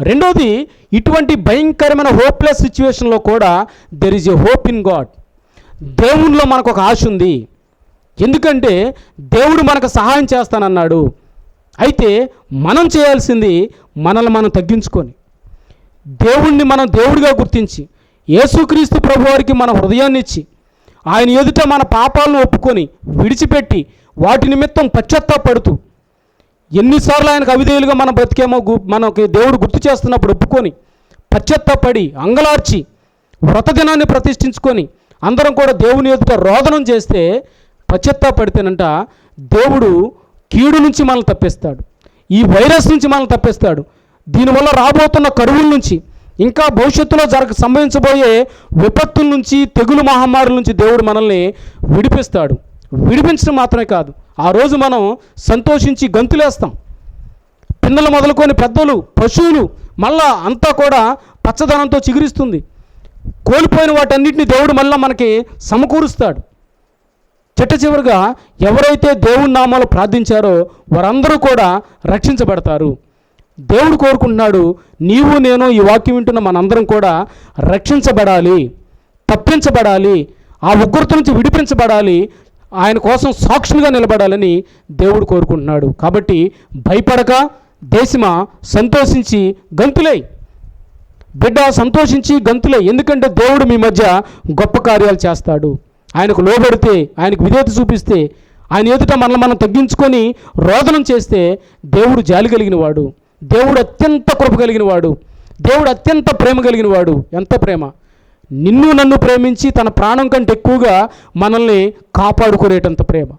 రెండోది, ఇటువంటి భయంకరమైన హోప్లెస్ సిచ్యువేషన్లో కూడా there is a hope in God. దేవునిలో మనకు ఒక ఆశ ఉంది. ఎందుకంటే దేవుడు మనకు సహాయం చేస్తానన్నాడు. అయితే మనం చేయాల్సింది మనల్ని మనం తగ్గించుకొని, దేవుణ్ణి మనం దేవుడిగా గుర్తించి, యేసుక్రీస్తు ప్రభువారికి మన హృదయాన్ని ఇచ్చి, ఆయన ఎదుట మన పాపాలను ఒప్పుకొని విడిచిపెట్టి వాటి నిమిత్తం పశ్చాత్తాపడుతూ, ఎన్నిసార్లు ఆయనకు అవిధేయులుగా మనం బ్రతికేమో మనకి దేవుడు గుర్తు చేస్తున్నప్పుడు ఒప్పుకొని పశ్చాత్తాపడి అంగలార్చి వ్రతదినాన్ని ప్రతిష్ఠించుకొని అందరం కూడా దేవుని ఎదుట రోదనం చేస్తే, పశ్చాత్తాపడితేనంట దేవుడు కీడు నుంచి మనల్ని తప్పిస్తాడు. ఈ వైరస్ నుంచి మనల్ని తప్పిస్తాడు. దీనివల్ల రాబోతున్న కరువుల నుంచి, ఇంకా భవిష్యత్తులో సంభవించబోయే విపత్తుల నుంచి, తెగులు మహమ్మారుల నుంచి దేవుడు మనల్ని విడిపిస్తాడు. విడిపించడం మాత్రమే కాదు, ఆ రోజు మనం సంతోషించి గంతులేస్తాం. పిన్నలు మొదలుకొని పెద్దలు పశువులు మళ్ళా అంతా కూడా పచ్చదనంతో చిగురిస్తుంది. కోల్పోయిన వాటన్నిటిని దేవుడు మళ్ళీ మనకి సమకూరుస్తాడు. చిట్ట చివరిగా ఎవరైతే దేవుని నామాలు ప్రార్థించారో వారందరూ కూడా రక్షించబడతారు. దేవుడు కోరుకుంటున్నాడు, నీవు నేను ఈ వాక్యం వింటున్న మనందరం కూడా రక్షించబడాలి, తప్పించబడాలి, ఆ ఉగ్రత నుంచి విడిపించబడాలి, ఆయన కోసం సాక్షులుగా నిలబడాలని దేవుడు కోరుకుంటున్నాడు. కాబట్టి భయపడక దేశమా సంతోషించి గంతులై, బిడ్డ సంతోషించి గంతులై. ఎందుకంటే దేవుడు మీ మధ్య గొప్ప కార్యాలు చేస్తాడు. ఆయనకు లోబడితే, ఆయనకు విధేయత చూపిస్తే, ఆయన ఎదుట మనల్ని మనం తగ్గించుకొని రోదనం చేస్తే దేవుడు జాలి కలిగిన వాడు, దేవుడు అత్యంత కృప కలిగిన వాడు, దేవుడు అత్యంత ప్రేమ కలిగిన వాడు. ఎంత ప్రేమ! నిన్ను నన్ను ప్రేమించి తన ప్రాణం కంటే ఎక్కువగా మనల్ని కాపాడుకునేటంత ప్రేమ,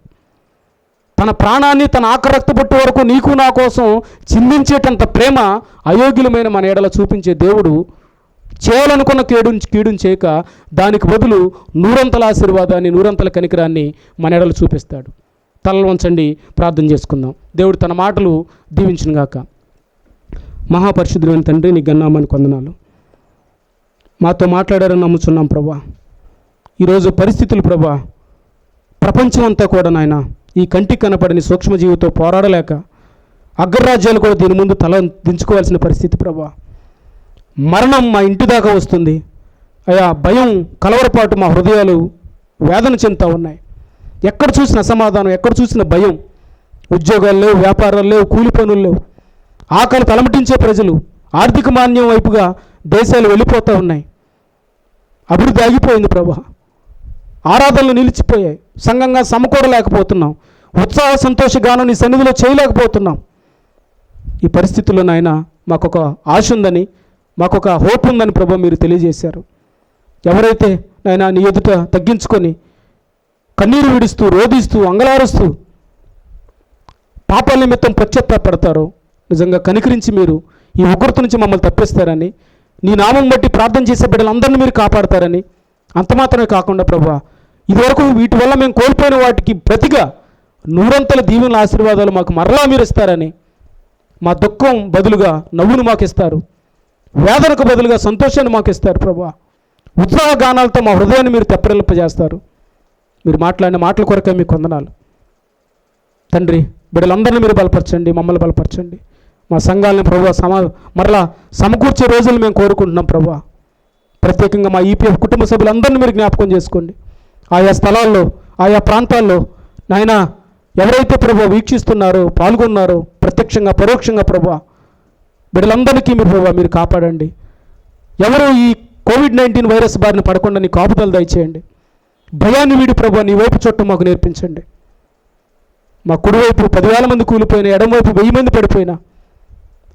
తన ప్రాణాన్ని తన ఆఖరి రక్తబొట్టు వరకు నీకు నా కోసం చిందించేటంత ప్రేమ అయోగ్యులమైన మన ఎడల చూపించే దేవుడు చేయాలనుకున్న కీడుని చేయక దానికి బదులు నూరంతల ఆశీర్వాదాన్ని, నూరంతల కనికరాన్ని మన ఎడల చూపిస్తాడు. తలలు వంచండి, ప్రార్థన చేసుకుందాం. దేవుడు తన మాటలు దీవించునుగాక. మహాపరిశుద్ధులైన తండ్రి, నీ గన్నామానికి వందనాలు. మాతో మాట్లాడారని నమ్ముచున్నాం ప్రభా. ఈరోజు పరిస్థితులు ప్రభా, ప్రపంచం అంతా కూడా నాయన ఈ కంటికి కనపడని సూక్ష్మజీవితో పోరాడలేక అగ్రరాజ్యాలు కూడా దీని ముందు తల దించుకోవాల్సిన పరిస్థితి ప్రభా. మరణం మా ఇంటి దాకా వస్తుంది అయా. భయం, కలవరపాటు మా హృదయాలు వేదన చెందుతూ ఉన్నాయి. ఎక్కడ చూసిన అసమాధానం, ఎక్కడ చూసిన భయం. ఉద్యోగాలు లేవు, వ్యాపారాలు లేవు, కూలి పనులు లేవు, ఆకలి తలమటించే ప్రజలు, ఆర్థిక మాన్యం వైపుగా దేశాలు వెళ్ళిపోతూ ఉన్నాయి. అభివృద్ధి ఆగిపోయింది ప్రభా. ఆరాధనలు నిలిచిపోయాయి. సంఘంగా సమకూడలేకపోతున్నాం. ఉత్సాహ సంతోషగానం నీ సన్నిధిలో చేయలేకపోతున్నాం. ఈ పరిస్థితుల్లో నాయన మాకొక ఆశ ఉందని, మాకొక హోప్ ఉందని ప్రభా మీరు తెలియజేశారు. ఎవరైతే నాయన నీ ఎదుట తగ్గించుకొని కన్నీరు విడుస్తూ, రోధిస్తూ, అంగలారుస్తూ పాపాల నిమిత్తం పశ్చాత్తాపడతారో నిజంగా కనికరించి మీరు ఈ ఉగ్రత నుంచి మమ్మల్ని తప్పిస్తారని, నీ నామం బట్టి ప్రార్థన చేసే బిడ్డలందరినీ మీరు కాపాడతారని, అంత మాత్రమే కాకుండా ప్రభా ఇదివరకు వీటి వల్ల మేము కోల్పోయిన వాటికి ప్రతిగా నూరంతల దీవెనల ఆశీర్వాదాలు మాకు మరలా మీరు ఇస్తారని, మా దుఃఖం బదులుగా నవ్వును మాకు ఇస్తారు, వేదనకు బదులుగా సంతోషాన్ని మాకు ఇస్తారు ప్రభా. ఉత్సాహ గానాలతో మా హృదయాన్ని మీరు తెప్పరిల్లింపజేస్తారు. మీరు మాట్లాడిన మాటల కొరకే మీకు వందనాలు తండ్రి. బిడ్డలందరినీ మీరు బలపరచండి, మమ్మల్ని బలపరచండి. మా సంఘాలను ప్రభా మరలా సమకూర్చే రోజులు మేము కోరుకుంటున్నాం ప్రభా. ప్రత్యేకంగా మా ఈపీఎఫ్ కుటుంబ సభ్యులందరినీ మీరు జ్ఞాపకం చేసుకోండి. ఆయా స్థలాల్లో, ఆయా ప్రాంతాల్లో నాయన ఎవరైతే ప్రభా వీక్షిస్తున్నారో, పాల్గొన్నారో ప్రత్యక్షంగా పరోక్షంగా ప్రభా బిడ్డలందరికీ మీరు ప్రభా మీరు కాపాడండి. ఎవరు ఈ కోవిడ్-19 వైరస్ బారిన పడకుండా నీ కాపుదలు దయచేయండి. భయాన్ని వీడి ప్రభా నీ వైపు చుట్టూ మాకు నేర్పించండి. మా కుడివైపు 10,000 మంది కూలిపోయినా, ఎడమవైపు 1000 మంది పడిపోయినా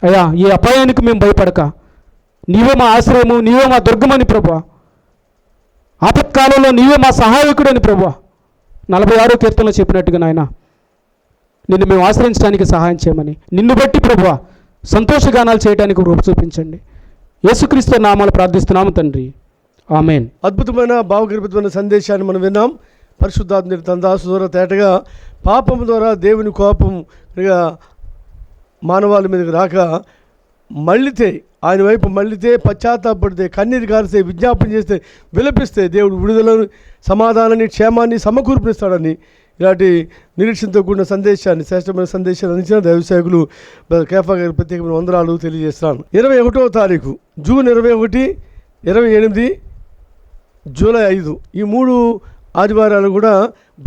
అయ్యా ఈ అపాయానికి మేము భయపడక నీవే మా ఆశ్రయము, నీవే మా దుర్గమని ప్రభువా, ఆపత్కాలంలో నీవే మా సహాయకుడని ప్రభువా 46వ కీర్తనలో చెప్పినట్టుగా నాయన నిన్ను మేము ఆశ్రయించడానికి సహాయం చేయమని, నిన్ను బట్టి ప్రభువా సంతోషగానాలు చేయడానికి రూపు చూపించండి. యేసుక్రీస్తు నామాలు ప్రార్థిస్తున్నాము తండ్రి, ఆమేన్. అద్భుతమైన భావగర్భితమైన సందేశాన్ని మనం విన్నాం. పరిశుద్ధాత్మ తన దాసు ద్వారా తేటగా పాపం ద్వారా దేవుని కోపం మానవాళి మీదకి రాక మళ్ళితే, ఆయన వైపు మళ్ళితే, పశ్చాత్తాపడితే, కన్నీరు కారిస్తే, విజ్ఞాపన చేస్తే, విలపిస్తే దేవుడు విడుదలను, సమాధానాన్ని, క్షేమాన్ని సమకూర్పిస్తాడని ఇలాంటి నిరీక్షణతో కూడిన సందేశాన్ని, శ్రేష్టమైన సందేశాన్ని అందించిన దైవసేవకులు కేఫా గారి ప్రత్యేకమైన వందనాలు తెలియజేస్తున్నాను. 21వ తారీఖు జూన్ 21, 28, జూలై 5 ఈ 3 ఆదివారాలు కూడా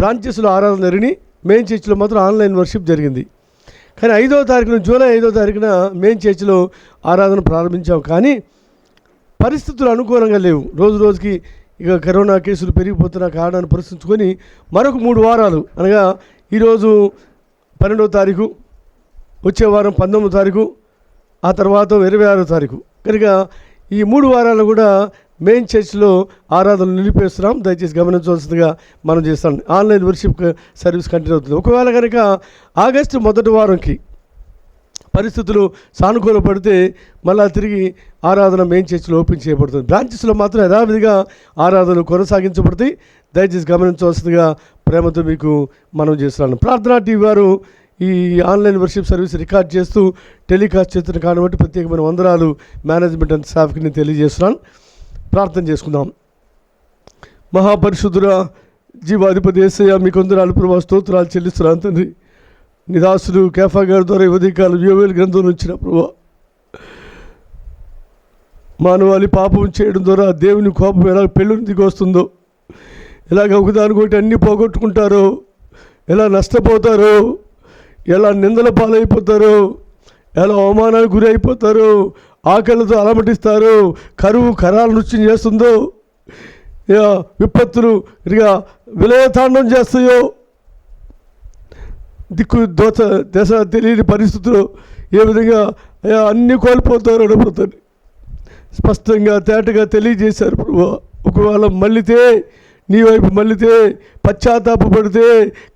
బ్రాంచెస్లో ఆరాధన జరిగి మెయిన్ చర్చిలో మాత్రం ఆన్లైన్ వర్షిప్ జరిగింది. కానీ 5వ తారీఖున, జూలై 5వ తారీఖున మెయిన్ చర్చిలో ఆరాధన ప్రారంభించాం. కానీ పరిస్థితులు అనుకూలంగా లేవు. రోజు రోజుకి ఇక కరోనా కేసులు పెరిగిపోతున్న కారణాన్ని పరిశీలించుకొని మరొక 3 వారాలు, అనగా ఈరోజు 12వ తారీఖు, వచ్చే వారం 19వ తారీఖు, ఆ తర్వాత 26వ తారీఖు, కనుక ఈ 3 వారాలు కూడా మెయిన్ చర్చ్లో ఆరాధనలు నిలిపేస్తున్నాం. దయచేసి గమనించవలసిందిగా మనం చేస్తాం. ఆన్లైన్ వర్షిప్ సర్వీస్ కంటిన్యూ అవుతుంది. ఒకవేళ కనుక ఆగస్టు 1వ వారంకి పరిస్థితులు సానుకూలపడితే మళ్ళా తిరిగి ఆరాధన మెయిన్ చర్చ్లో ఓపెన్ చేయబడుతుంది. బ్రాంచెస్లో మాత్రం యథావిధిగా ఆరాధనలు కొనసాగించబడతాయి. దయచేసి గమనించవలసిందిగా ప్రేమతో మీకు మనం చేస్తున్నాను. ప్రార్థనా టీవీ వారు ఈ ఆన్లైన్ వర్షిప్ సర్వీస్ రికార్డ్ చేస్తూ టెలికాస్ట్ చేస్తున్న కాబట్టి ప్రత్యేకమైన వందనాలు మేనేజ్మెంట్ అండ్ స్టాఫ్కి నేను తెలియజేస్తున్నాను. ప్రార్థన చేసుకుందాం. మహాపరిశుద్ధుడా, జీవాధిపతి యేసయ్య, మీకు వందనాలు ప్రభా, స్తోత్రాలు చెల్లిస్తున్నాను తండ్రి. నిదాసుడు కేఫా గారి ద్వారా ఉదయకాలం యోవేలు గ్రంథం నుంచిన ప్రభా, మానవాళి పాపం చేయడం ద్వారా దేవుని కోపం ఎలా పెళ్ళుని దిగి వస్తుందో, ఎలాగ ఒకదానికొకటి అన్నీ పోగొట్టుకుంటారో, ఎలా నష్టపోతారో, ఎలా నిందల పాలైపోతారో, ఎలా అవమానానికి గురి అయిపోతారో, ఆకలితో అలమటిస్తారు, కరువు కరాల నృత్యం చేస్తుందో, విపత్తులు ఇక విలయతాండం చేస్తాయో, దిక్కు దశ తెలియని పరిస్థితులు ఏ విధంగా అన్నీ కోల్పోతారో అడుగుతారు. స్పష్టంగా తేటగా తెలియజేశారు ప్రభు. ఒకవేళ మళ్ళితే, నీ వైపు మళ్ళితే, పశ్చాత్తాపడితే,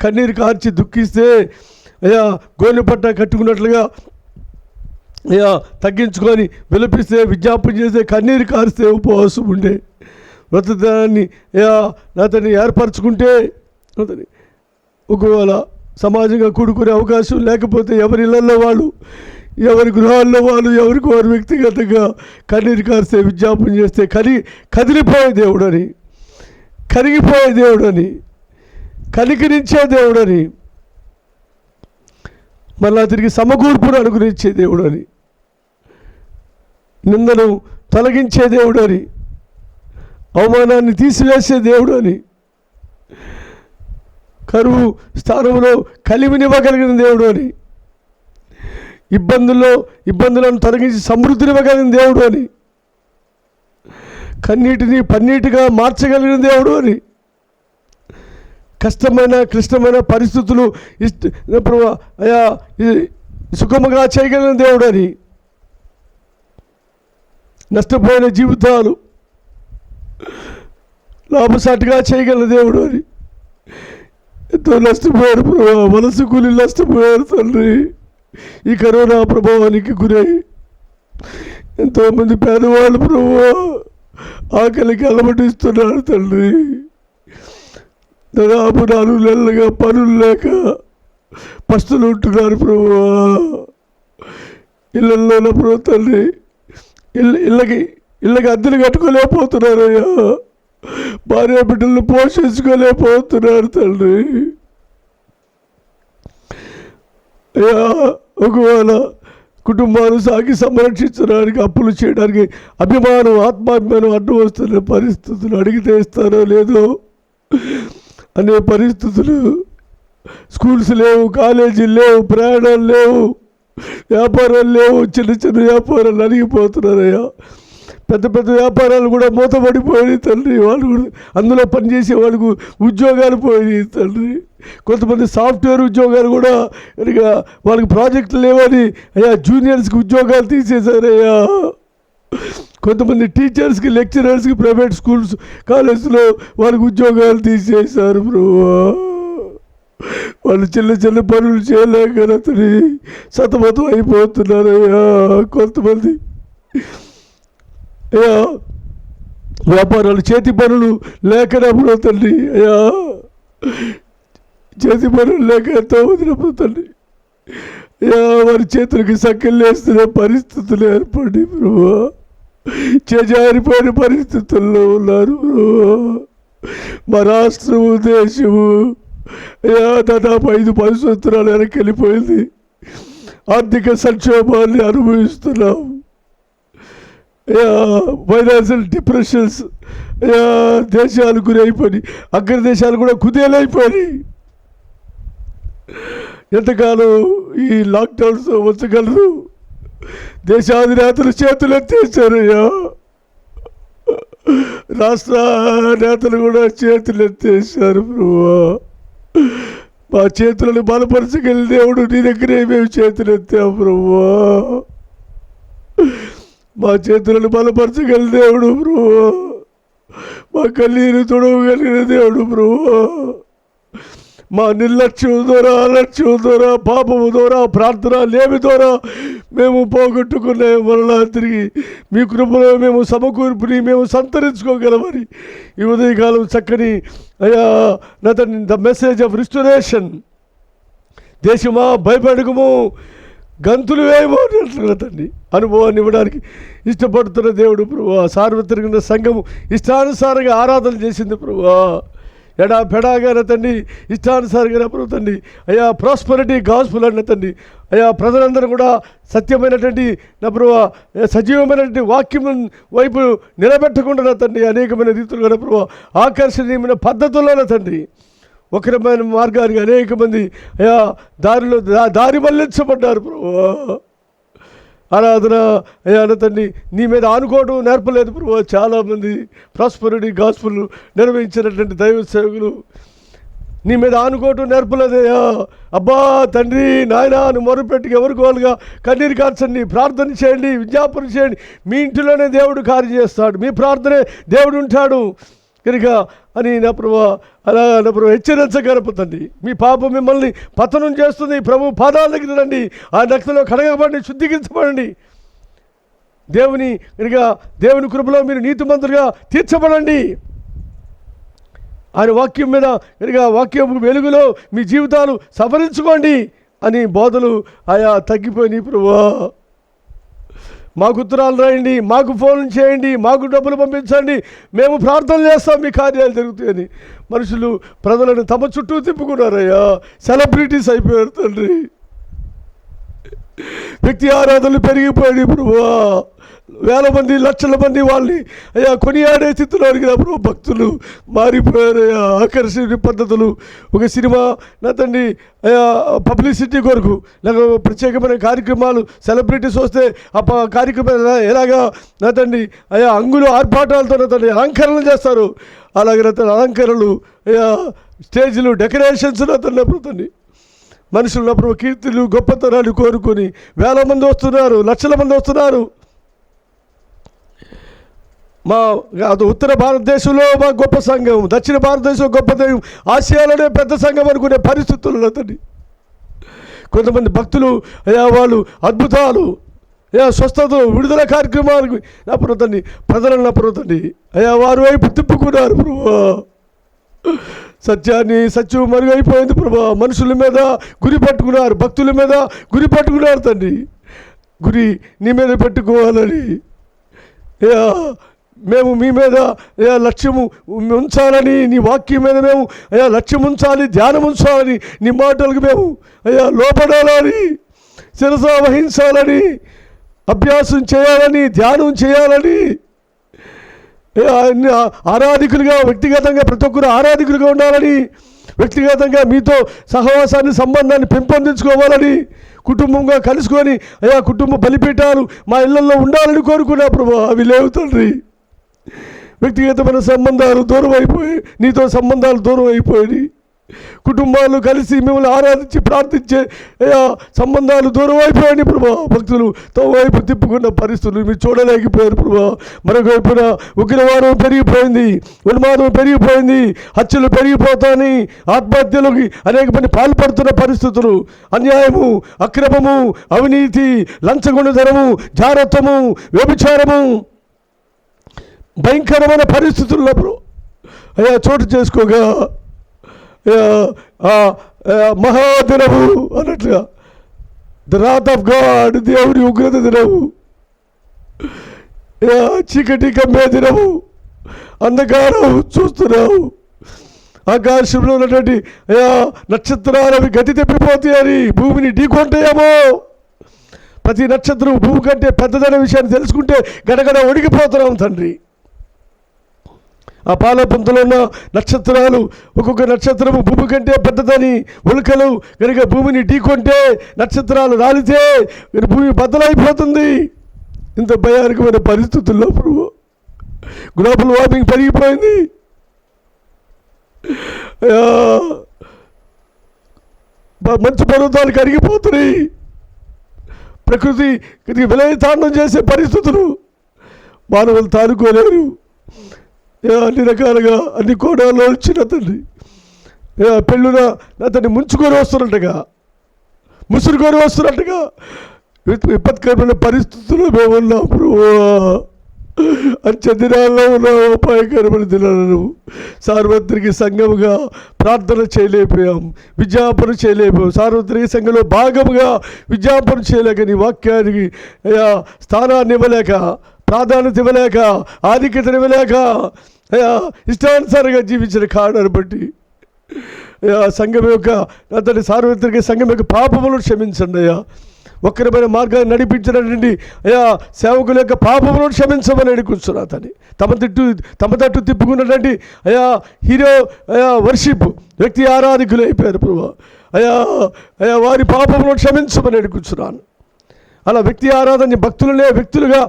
కన్నీరు కార్చి దుఃఖిస్తే, గోనె పట్ట కట్టుకున్నట్లుగా తగ్గించుకొని విలపిస్తే, విజ్ఞాపన చేస్తే, కన్నీరు కారిస్తే, ఉపవాసం ఉండే వ్రతదాన్ని అతన్ని ఏర్పరచుకుంటే, అతని ఒకవేళ సమాజంగా కూడుకునే అవకాశం లేకపోతే ఎవరి ఇళ్లలో వాళ్ళు, ఎవరి గృహాల్లో వాళ్ళు, ఎవరికి వారు వ్యక్తిగతంగా కన్నీరు కారిస్తే, విజ్ఞాపన చేస్తే, కదిలిపోయే దేవుడని, కరిగిపోయే దేవుడని, కనికరించే దేవుడని, మళ్ళా తిరిగి సమకూర్పును అనుగ్రహించే దేవుడని, నిందను తొలగించే దేవుడని, అవమానాన్ని తీసివేసే దేవుడని, కరువు స్థానంలో కలిమినివ్వగలిగిన దేవుడు అని, ఇబ్బందులను తొలగించి సమృద్ధినివ్వగలిగిన దేవుడు అని, కన్నీటిని పన్నీటిగా మార్చగలిగిన దేవుడు అని, క్లిష్టమైన పరిస్థితులు సుఖముగా చేయగలిగిన దేవుడు అని, నష్టపోయిన జీవితాలు లాభసాటిగా చేయగలిగిన దేవుడు అని, ఎంతో నష్టపోయారు ప్రభావ, వలస కూలి నష్టపోయారు తండ్రి. ఈ కరోనా ప్రభావానికి గురై ఎంతోమంది పేదవాళ్ళు ప్రభావ ఆకలికి అలమటిస్తున్నారు తండ్రి. దాదాపు 4 నెలలుగా పనులు లేక పస్తులు ఉంటున్నారు ప్రభువా. ఇళ్ళల్లో ప్రభు తండ్రి, ఇళ్ళకి అద్దెలు కట్టుకోలేకపోతున్నారయ్యా. భార్య బిడ్డలను పోషించుకోలేకపోతున్నారు తండ్రి. అయ్యా, ఒకవేళ కుటుంబాన్ని సాగి సంరక్షించడానికి, అప్పులు చేయడానికి ఆత్మాభిమానం అడ్డం వస్తున్న పరిస్థితులు, అడిగితే ఇస్తారో లేదో అనే పరిస్థితులు, స్కూల్స్ లేవు, కాలేజీలు లేవు, ప్రయాణాలు లేవు, వ్యాపారాలు లేవు, చిన్న వ్యాపారాలు అడిగిపోతున్నారయ్యా. పెద్ద పెద్ద వ్యాపారాలు కూడా మూతపడిపోయినాయి తండ్రి. వాళ్ళు కూడా అందులో పనిచేసే వాళ్ళకు ఉద్యోగాలు పోయినాయి తండ్రి. కొంతమంది సాఫ్ట్వేర్ ఉద్యోగాలు కూడా ఇక వాళ్ళకి ప్రాజెక్టులు లేవని అయ్యా జూనియర్స్కి ఉద్యోగాలు తీసేశారయ్యా. కొంతమంది టీచర్స్కి, లెక్చరర్స్కి ప్రైవేట్ స్కూల్స్, కాలేజ్లో వాళ్ళకి ఉద్యోగాలు తీసేశారు ప్రభువా. వాళ్ళు చిన్న చిన్న పనులు చేయలేక అతని సతమతం అయిపోతున్నారయ్యా. కొంతమంది అయ్యా వ్యాపారాలు, చేతి పనులు లేకనప్పుడు తండ్రి, అయ్యా చేతి పనులు లేక ఎంతో వదిలినప్పుడు తండ్రి, అయ్యా వారి చేతులకి సక్కలు వేస్తున్న పరిస్థితులు ఏర్పడి ప్రభువా, చేజారిపోయిన పరిస్థితుల్లో ఉన్నారు ప్రభువా. మా రాష్ట్రము, దేశము అయ్యా దాదాపు 5-10 సంవత్సరాలు వెనక్కి వెళ్ళిపోయింది. ఆర్థిక సంక్షోభాన్ని అనుభవిస్తున్నాం. ఫైనాన్షియల్ డిప్రెషన్స్, దేశాలు గురైపోయి, అగ్ర దేశాలు కూడా కుదేలైపోయి. ఎంతకాలం ఈ లాక్డౌన్స్ వచ్చగలరు? దేశాధినేతలు చేతులు ఎత్తేసారయ్యా. రాష్ట్ర నేతలు కూడా చేతులు ఎత్తేసారు ప్రభువా. మా చేతులను బలపరచగలి దేవుడు నీ దగ్గరే మేము చేతులు ఎత్తాము ప్రభువా. మా చేతులను బలపరచగలి దేవుడు ప్రభువా. మా కన్నీరు తొడవగలిగిన దేవుడు ప్రభువా. మా నిర్లక్ష్యం ద్వారా, అలక్ష్యం ద్వారా, పాపము ద్వారా, ప్రార్థన లేమి ద్వారా మేము పోగొట్టుకునే మరలా తిరిగి మీ కృపలో మేము సమకూర్పుని మేము సంతరించుకోగలమని ఈ ఉదయకాలం చక్కని అయ్యా నతని ద మెసేజ్ ఆఫ్ రిస్టోరేషన్, దేశమా భయపడకము, గంతులు వేయమో తండ్రి అనుభవాన్ని ఇవ్వడానికి ఇష్టపడుతున్న దేవుడు ప్రభువా. సార్వత్రిక సంఘము ఇష్టానుసారంగా ఆరాధన చేసింది ప్రభువా. ఎడా పెడాగా తండ్రి, ఇష్టానుసారంగా ప్రభు తండ్రి, అయ్యా ప్రాస్పరిటీ గాస్పుల్ అన్న తండ్రి, అయ్యా ప్రజలందరూ కూడా సత్యమైనటువంటి నా ప్రభువా, సజీవమైనటువంటి వాక్యం వైపు నిలబెట్టకుండా తండ్రి అనేకమైన రీతులుగా నా ప్రభువా, ఆకర్షణీయమైన పద్ధతుల్లో తండ్రి ఒకరమైన మార్గానికి అనేక మంది అయ్యా దారి మళ్లించబడ్డారు ప్రభువా. ఆరాధన అయ్యా తండ్రి నీ మీద ఆనుకోవడం నేర్పలేదు ప్రభువా. చాలామంది ప్రాస్పరిటీ గాస్పుల్ నిర్వహించినటువంటి దైవ సేవకులు నీ మీద ఆనుకోవటం నేర్పలేదయ్యా. అబ్బా తండ్రి నాయన అని మొరపెట్టి ఎవరికి వాళ్ళుగా కన్నీరు కార్చండి, ప్రార్థన చేయండి, విజ్ఞాపన చేయండి. మీ ఇంటిలోనే దేవుడు కార్యం చేస్తాడు, మీ ప్రార్థనే దేవుడు ఉంటాడు కనుక అని నా ప్రభు అలా నా ప్రభు హెచ్చరించగలపుతండి. మీ పాపం మిమ్మల్ని పతనం చేస్తుంది. ప్రభు పాదాల దగ్గర రండి, ఆ రక్తంలో కడగబడి శుద్ధీకరించబడండి. దేవుని కనుక దేవుని కృపలో మీరు నీతిమంతులుగా తీర్చబడండి. ఆయన వాక్యం మీద కనుక వాక్యం వెలుగులో మీ జీవితాలు సవరించుకోండి అని బోధలు ఆయా తగ్గిపోయినాయి ప్రభువా. మాకు ఉత్తరాలు రాయండి, మాకు ఫోన్లు చేయండి, మాకు డబ్బులు పంపించండి, మేము ప్రార్థన చేస్తాం మీ కార్యాలు జరుగుతాయని మనుషులు ప్రజలను తమ చుట్టూ తిప్పుకున్నారయ్యా. సెలబ్రిటీస్ అయిపోయారు తండ్రి. వ్యక్తి ఆరాధనలు పెరిగిపోయాయి ప్రభువా. వేల మంది, లక్షల మంది వాళ్ళని అయ్యా కొనియాడే స్థితిలో అడిగినప్పుడు భక్తులు మారిపోయారయ్యా. ఆకర్షణ పద్ధతులు, ఒక సినిమా నా తండ్రి అయ్యా పబ్లిసిటీ కొరకు లేక ప్రత్యేకమైన కార్యక్రమాలు, సెలబ్రిటీస్ వస్తే ఆ కార్యక్రమాలు ఎలాగా నా తండ్రి అయ్యా అంగులు ఆర్భాటాలతో నా తండ్రి అలంకరణలు చేస్తారు. అలాగే నా తండ్రి అలంకరణలు అయ్యా స్టేజ్లు, డెకరేషన్స్ నా తండ్రి మనుషులు ఉన్నప్పుడు కీర్తులు, గొప్పతనాలు కోరుకొని వేల మంది వస్తున్నారు, లక్షల మంది వస్తున్నారు. మా ఉత్తర భారతదేశంలో మా గొప్ప సంఘం, దక్షిణ భారతదేశంలో గొప్ప సంఘం, ఆసియాలోనే పెద్ద సంఘం అనుకునే పరిస్థితుల్లో తండ్రి కొంతమంది భక్తులు అయ్యా వాళ్ళు అద్భుతాలు, అయ్యా స్వస్థతలు, విడుదల కార్యక్రమాలకు అప్పుడు తండ్రి ప్రజలను అప్పుడు తండ్రి అయ్యా వారి వైపు తిప్పుకున్నారు ప్రభా. సత్యం మరుగైపోయింది ప్రభా. మనుషుల మీద గురి పట్టుకున్నారు, భక్తుల మీద గురి పట్టుకున్నారు తండ్రి. గురి నీ మీద పెట్టుకోవాలని అయ్యా మేము మీ మీద అయ్యా లక్ష్యము ఉంచాలని, నీ వాక్యం మీద మేము అయ్యా లక్ష్యం ఉంచాలి, ధ్యానం ఉంచాలని, నీ మాటలకు మేము అయ్యా లోపడాలని, శిరస వహించాలని, అభ్యాసం చేయాలని, ధ్యానం చేయాలని, ఆరాధికులుగా వ్యక్తిగతంగా ప్రతి ఒక్కరు ఆరాధికులుగా ఉండాలని, వ్యక్తిగతంగా మీతో సహవాసాన్ని సంబంధాన్ని పెంపొందించుకోవాలని కుటుంబంగా కలుసుకొని అయ్యా కుటుంబ బలిపీఠాలు మా ఇళ్లలో ఉండాలని కోరుకున్నా ప్రభా, అవి లేవు తండ్రి. వ్యక్తిగతమైన సంబంధాలు దూరం అయిపోయి, నీతో సంబంధాలు దూరం అయిపోయి, కుటుంబాలు కలిసి మిమ్మల్ని ఆరాధించి ప్రార్థించే సంబంధాలు దూరం అయిపోయాయి ప్రభా. భక్తులు తమ వైపు తిప్పుకున్న పరిస్థితులు మీరు చూడలేకపోయారు ప్రభా. మరొక వైపున ఉగ్రవాదం పెరిగిపోయింది, ఉన్మాదం పెరిగిపోయింది, హత్యలు పెరిగిపోతాయని ఆత్మహత్యలకి అనేక మంది పాల్పడుతున్న పరిస్థితులు, అన్యాయము, అక్రమము, అవినీతి, లంచగొండతనము, జారత్వము, వ్యభిచారము, భయంకరమైన పరిస్థితుల్లో అయ్యా చోటు చేసుకోగా మహాదినము అన్నట్లుగా ద రాత్ ఆఫ్ గాడ్, దేవుడి ఉగ్రత దినము, చీకటి కమ్మే దినము, అంధకారం చూస్తున్నావు. ఆకాశంలో ఉన్నటువంటి నక్షత్రాలవి గతి తప్పిపోతాయని భూమిని ఢీకొంటాయేమో. ప్రతి నక్షత్రం భూమి కంటే పెద్దదనే విషయాన్ని తెలుసుకుంటే గడగడ ఒడిగిపోతున్నాం తండ్రి. ఆ పాల పంతులో ఉన్న నక్షత్రాలు, ఒక్కొక్క నక్షత్రము భూమి కంటే పెద్దదని ఉల్కలు కనుక భూమిని ఢీకొంటే, నక్షత్రాలు రాలితే భూమి బద్దలైపోతుంది. ఇంత భయానకమైన పరిస్థితుల్లో గ్లోబల్ వార్మింగ్ పెరిగిపోయింది. మంచు పర్వతాలు కరిగిపోతున్నాయి. ప్రకృతి విలయతాండం చేసే పరిస్థితులు మానవులు తానుకోలేరు. అన్ని రకాలుగా అన్ని కోణాల్లో వచ్చిన తండ్రి పెళ్ళున అతన్ని ముంచుకొని వస్తున్నట్టుగా, ముసురుకొని వస్తున్నట్టుగా విపత్కరమైన పరిస్థితుల్లో మేము ఉన్నాం ప్రభువా. అంచె దినాల్లో ఉన్న అపాయకరమైన దినాలను సార్వత్రిక సంఘముగా ప్రార్థన చేయలేకపోయాం, విజ్ఞాపన చేయలేకపోయాం. సార్వత్రిక సంఘంలో భాగముగా విజ్ఞాపన చేయలేక, నీ వాక్యానికి స్థానాన్ని ఇవ్వలేక, ప్రాధాన్యత ఇవ్వలేక, ఆధిక్యతను ఇవ్వలేక ఇష్టానుసారంగా జీవించిన కారణాన్ని బట్టి సంఘం యొక్క అతని సార్వత్రిక సంఘం యొక్క పాపములను క్షమించండి అయ్యా. వక్రమైన మార్గాన్ని నడిపించినటువంటి సేవకుల యొక్క పాపములను క్షమించమని అడుగుతున్నా అతని. తమ తట్టు తిప్పుకున్నటువంటి హీరో వర్షిప్ వ్యక్తి ఆరాధికులు అయిపోయారు ప్రభు. వారి పాపములను క్షమించమని అడుగుతున్నాను. అలా వ్యక్తి ఆరాధన భక్తులనే వ్యక్తులుగా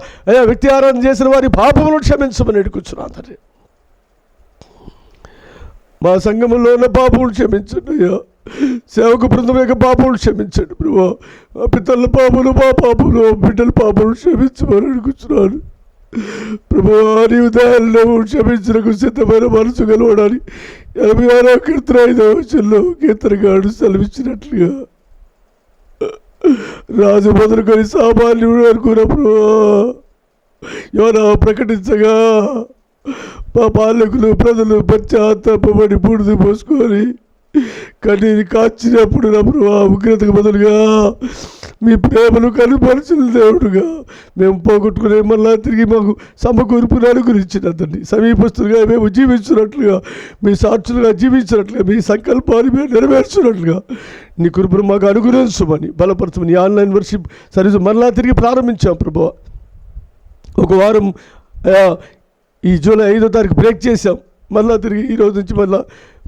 వ్యక్తి ఆరాధన చేసిన వారి పాపములను క్షమించమని అడుగుతున్నాను తండ్రి. మా సంఘములో ఉన్న పాపములు క్షమించండి అయ్యా. సేవక బృందం యొక్క పాపములు క్షమించండి ప్రభు. పితల పాపములు, మా పాపములు, బిడ్డల పాపములు క్షమించమని అడుగుతున్నాను ప్రభు. నీవు దయాలను క్షమించడానికి సిద్ధమైన మనసు కలవడానికి 86వ కీర్తన 5వ వచనంలో కీర్తనగాడు సెలవిచ్చినట్లుగా రాజు మొదలుకొని సామాన్యుడు అనుకున్నప్పుడు యోనా ప్రకటించగా మా పాలకులు ప్రజలు పశ్చాత్తాపడి బూడిద పోసుకొని కన్నీరు కాచినప్పుడు నా ప్రభు ఉగ్రతకు బదులుగా మీ ప్రేమను కనుపరిచిన దేవుడుగా మేము పోగొట్టుకునే మళ్ళా తిరిగి మాకు సమకూర్పును అనుగురించిన తండ్రి. సమీపస్తులుగా మేము జీవించినట్లుగా, మీ సాక్షులుగా జీవించినట్లుగా, మీ సంకల్పాన్ని మేము నెరవేర్చినట్లుగా నీ కృపను మాకు అనుగురించమని బలపరచమని ఆన్లైన్ వర్షిప్ సర్వీస్ మరలా తిరిగి ప్రారంభించాం ప్రభు. ఒక వారం ఈ జూలై 5వ తారీఖు బ్రేక్ చేశాం. మళ్ళా తిరిగి ఈరోజు నుంచి మళ్ళా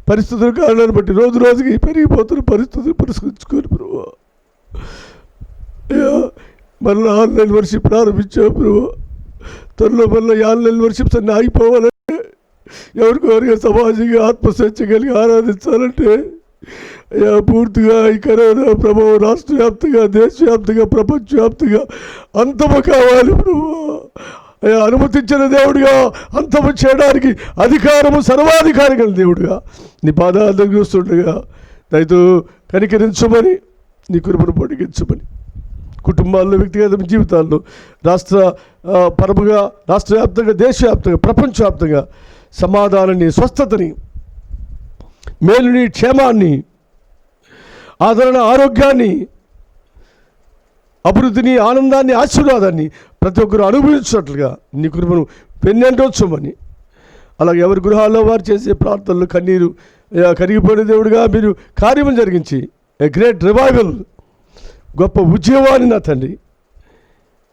పరిస్థితుల కారణాన్ని బట్టి రోజు రోజుకి పెరిగిపోతున్న పరిస్థితులు పురస్కరించుకొని ప్రభు మళ్ళీ ఆన్లైన్ వర్షిప్ ప్రారంభించాం ప్రభు. త్వరలో మళ్ళీ ఆన్లైన్ వర్షిప్స్ అన్నీ ఆగిపోవాలంటే, ఎవరికొవరిగా సమాజంగా ఆత్మస్వేచ్ఛ కలిగి ఆరాధించాలంటే పూర్తిగా ఈ కరోనా ప్రభావం రాష్ట్ర వ్యాప్తంగా, దేశవ్యాప్తంగా, ప్రపంచవ్యాప్తంగా అంతము కావాలి ప్రభు. అనుమతించిన దేవుడిగా అంతము చేయడానికి అధికారము సర్వాధికారి కలిగిన దేవుడిగా నీ పాదాల దగ్గర చూస్తుండగా దయతో కనికరించమని, నీ కృపను పొడిగించమని, కుటుంబాల్లో, వ్యక్తిగత జీవితాల్లో, పరముగా రాష్ట్ర వ్యాప్తంగా, దేశవ్యాప్తంగా, ప్రపంచవ్యాప్తంగా సమాధానాన్ని, స్వస్థతని, మేలుని, క్షేమాన్ని, ఆదరణ, ఆరోగ్యాన్ని, అభివృద్ధిని, ఆనందాన్ని, ఆశీర్వాదాన్ని ప్రతి ఒక్కరు అనుభవించినట్లుగా నీ కృపను పెన్నెంటొచ్చమని, అలాగే ఎవరి గృహాల్లో వారు చేసే ప్రార్థనలు, కన్నీరు కరిగిపోయిన దేవుడిగా మీరు కార్యము జరిగించి ఏ గ్రేట్ రివైవల్, గొప్ప ఉద్యమాన్ని నా తండ్రి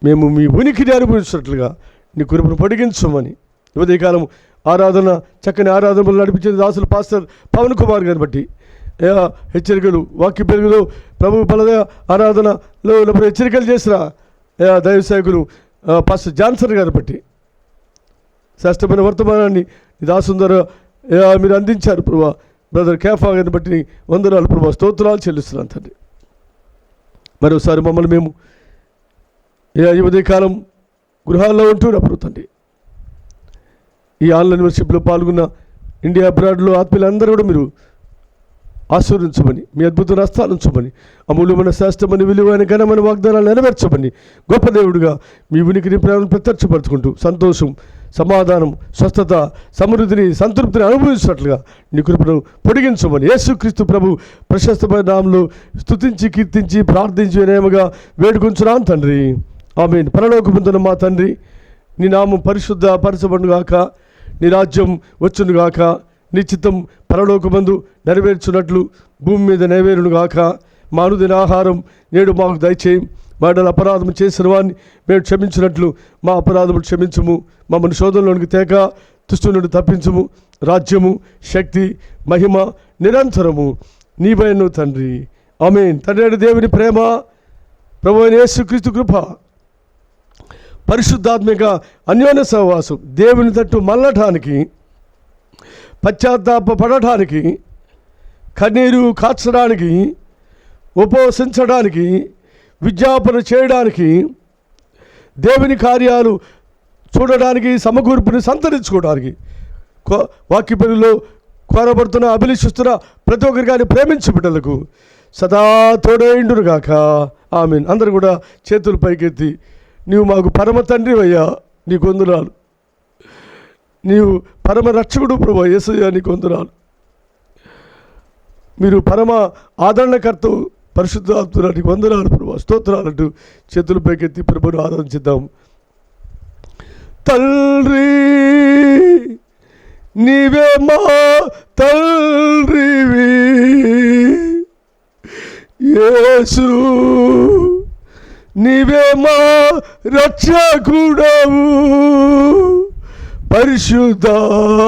మేము మీ ఉనికిని అనుభవించినట్లుగా నీ కృపను పొడిగించమని, ఉదయకాలం ఆరాధన చక్కని ఆరాధనలు నడిపించే దాసులు పాస్టర్ పవన్ కుమార్ గారిని బట్టి హెచ్చరికలు వాక్య పెరుగులు ప్రభు బల ఆరాధనలో హెచ్చరికలు చేసిన దైవ సేవకులు పాస్టర్ జాన్సన్ గారు బట్టి శ్రేష్టమైన వర్తమానాన్ని దాసుందర మీరు అందించారు ప్రభా. బ్రదర్ కేఫా గారిని బట్టి వందనాలు ప్రభా, స్తోత్రాలు చెల్లిస్తున్నాను తండ్రి. మరోసారి మమ్మల్ని మేము ఈ ఉదయకాలం గృహాల్లో ఉంటున్నప్పుడు తండ్రి ఈ ఆన్లైన్ వర్షిప్లో పాల్గొన్న ఇండియా అబ్రాడ్లో ఆత్మీయులందరూ కూడా మీరు ఆశీర్వదించమని, మీ అద్భుత హస్తాలు ఉంచమని, అమూల్యమైన శ్రేష్టమని విలువైన ఘనమైన వాగ్దానాలు నెరవేర్చమని, గొప్ప దేవుడిగా మీ ఉనికిని ప్రేమను ప్రత్యక్షపరచుకుంటూ సంతోషం, సమాధానం, స్వస్థత, సమృద్ధిని, సంతృప్తిని అనుభవించినట్లుగా నీ కృపను పొడిగించమని యేసుక్రీస్తు ప్రభు ప్రశస్తమైన నామంలో స్తుతించి కీర్తించి ప్రార్థించి వినయముగా వేడుకొంచున్నాం తండ్రి. ఆమేన్. పరలోకమందున్న మా తండ్రి, నీ నామం పరిశుద్ధ పరచబడుగాక, నీ రాజ్యం వచ్చునుగాక, నీ చిత్తం పరలోకమందు నెరవేర్చున్నట్లు భూమి మీద నెరవేరునుగాక. మా అనుదిన ఆహారం నేడు మాకు దయచేయం. వాడల అపరాధం చేసిన వాడిని మేము క్షమించినట్లు మా అపరాధములు క్షమించుము. మమ్మల్ని శోధనలోనికి తేక దుష్టు నుండి తప్పించుము. రాజ్యము, శక్తి, మహిమ నిరంతరము నీవైన తండ్రి. ఆమేన్. తండ్రి దేవుని ప్రేమ, ప్రభువైన యేసుక్రీస్తు కృప, పరిశుద్ధాత్మిక అన్యోన్య సహవాసం, దేవుని తట్టు మళ్ళటానికి, పశ్చాత్తాప పడటానికి, కన్నీరు కార్చడానికి, ఉపవసించడానికి, విజ్ఞాపన చేయడానికి, దేవుని కార్యాలు చూడడానికి, సమకూర్పుని సంతరించుకోవడానికి, వాక్య పనిలో కోరబడుతున్న అభిలషిస్తున్న ప్రతి ఒక్కరి కానీ ప్రేమించే బిడ్డలకు సదా తోడైండును గాక. ఆమేన్. అందరూ కూడా చేతులు పైకెత్తి, నీవు మాకు పరమ తండ్రి అయ్యా, నీ వందనాలు. నీవు పరమ రక్షకుడు ప్రభు యేసయ్యా, నీ వందనాలు. మీరు పరమ ఆదరణకర్త పరిశుద్ధాత్మ, నీకు వందనాలు ప్రభు, స్తోత్రాలు అంటూ చేతులు పైకెత్తి ప్రభును ఆరాధించుదాం. తండ్రి నీవే మా తండ్రివి, యేసు నీవే మా రక్షకుడవు, పరిశుద్ధాత్ముడా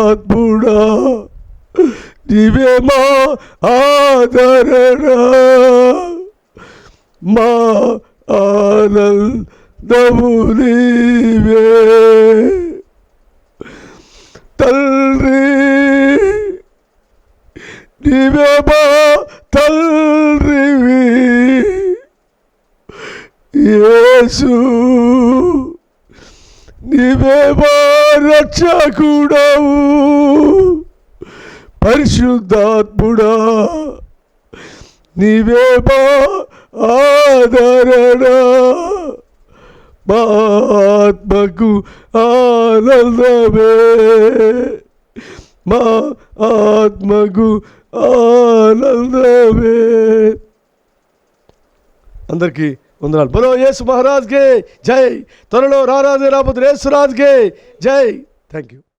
నీవే మా ఆదరణ, మా ఆనందము నీవే. తండ్రి నీవే మా తండ్రివి, యేసు నీవే మా రక్షకుడవు, పరిశుద్ధాత్ముడా నీవే మా ఆదరణ, మా ఆత్మకు ఆనందమే, మా ఆత్మకు ఆనందమే. అందరికీ వందనాలు. బలో యేసు మహారాజ్కే జై. త్వరలో రారాజు రాబోతు యేసు రాజుకే జై. Thank you.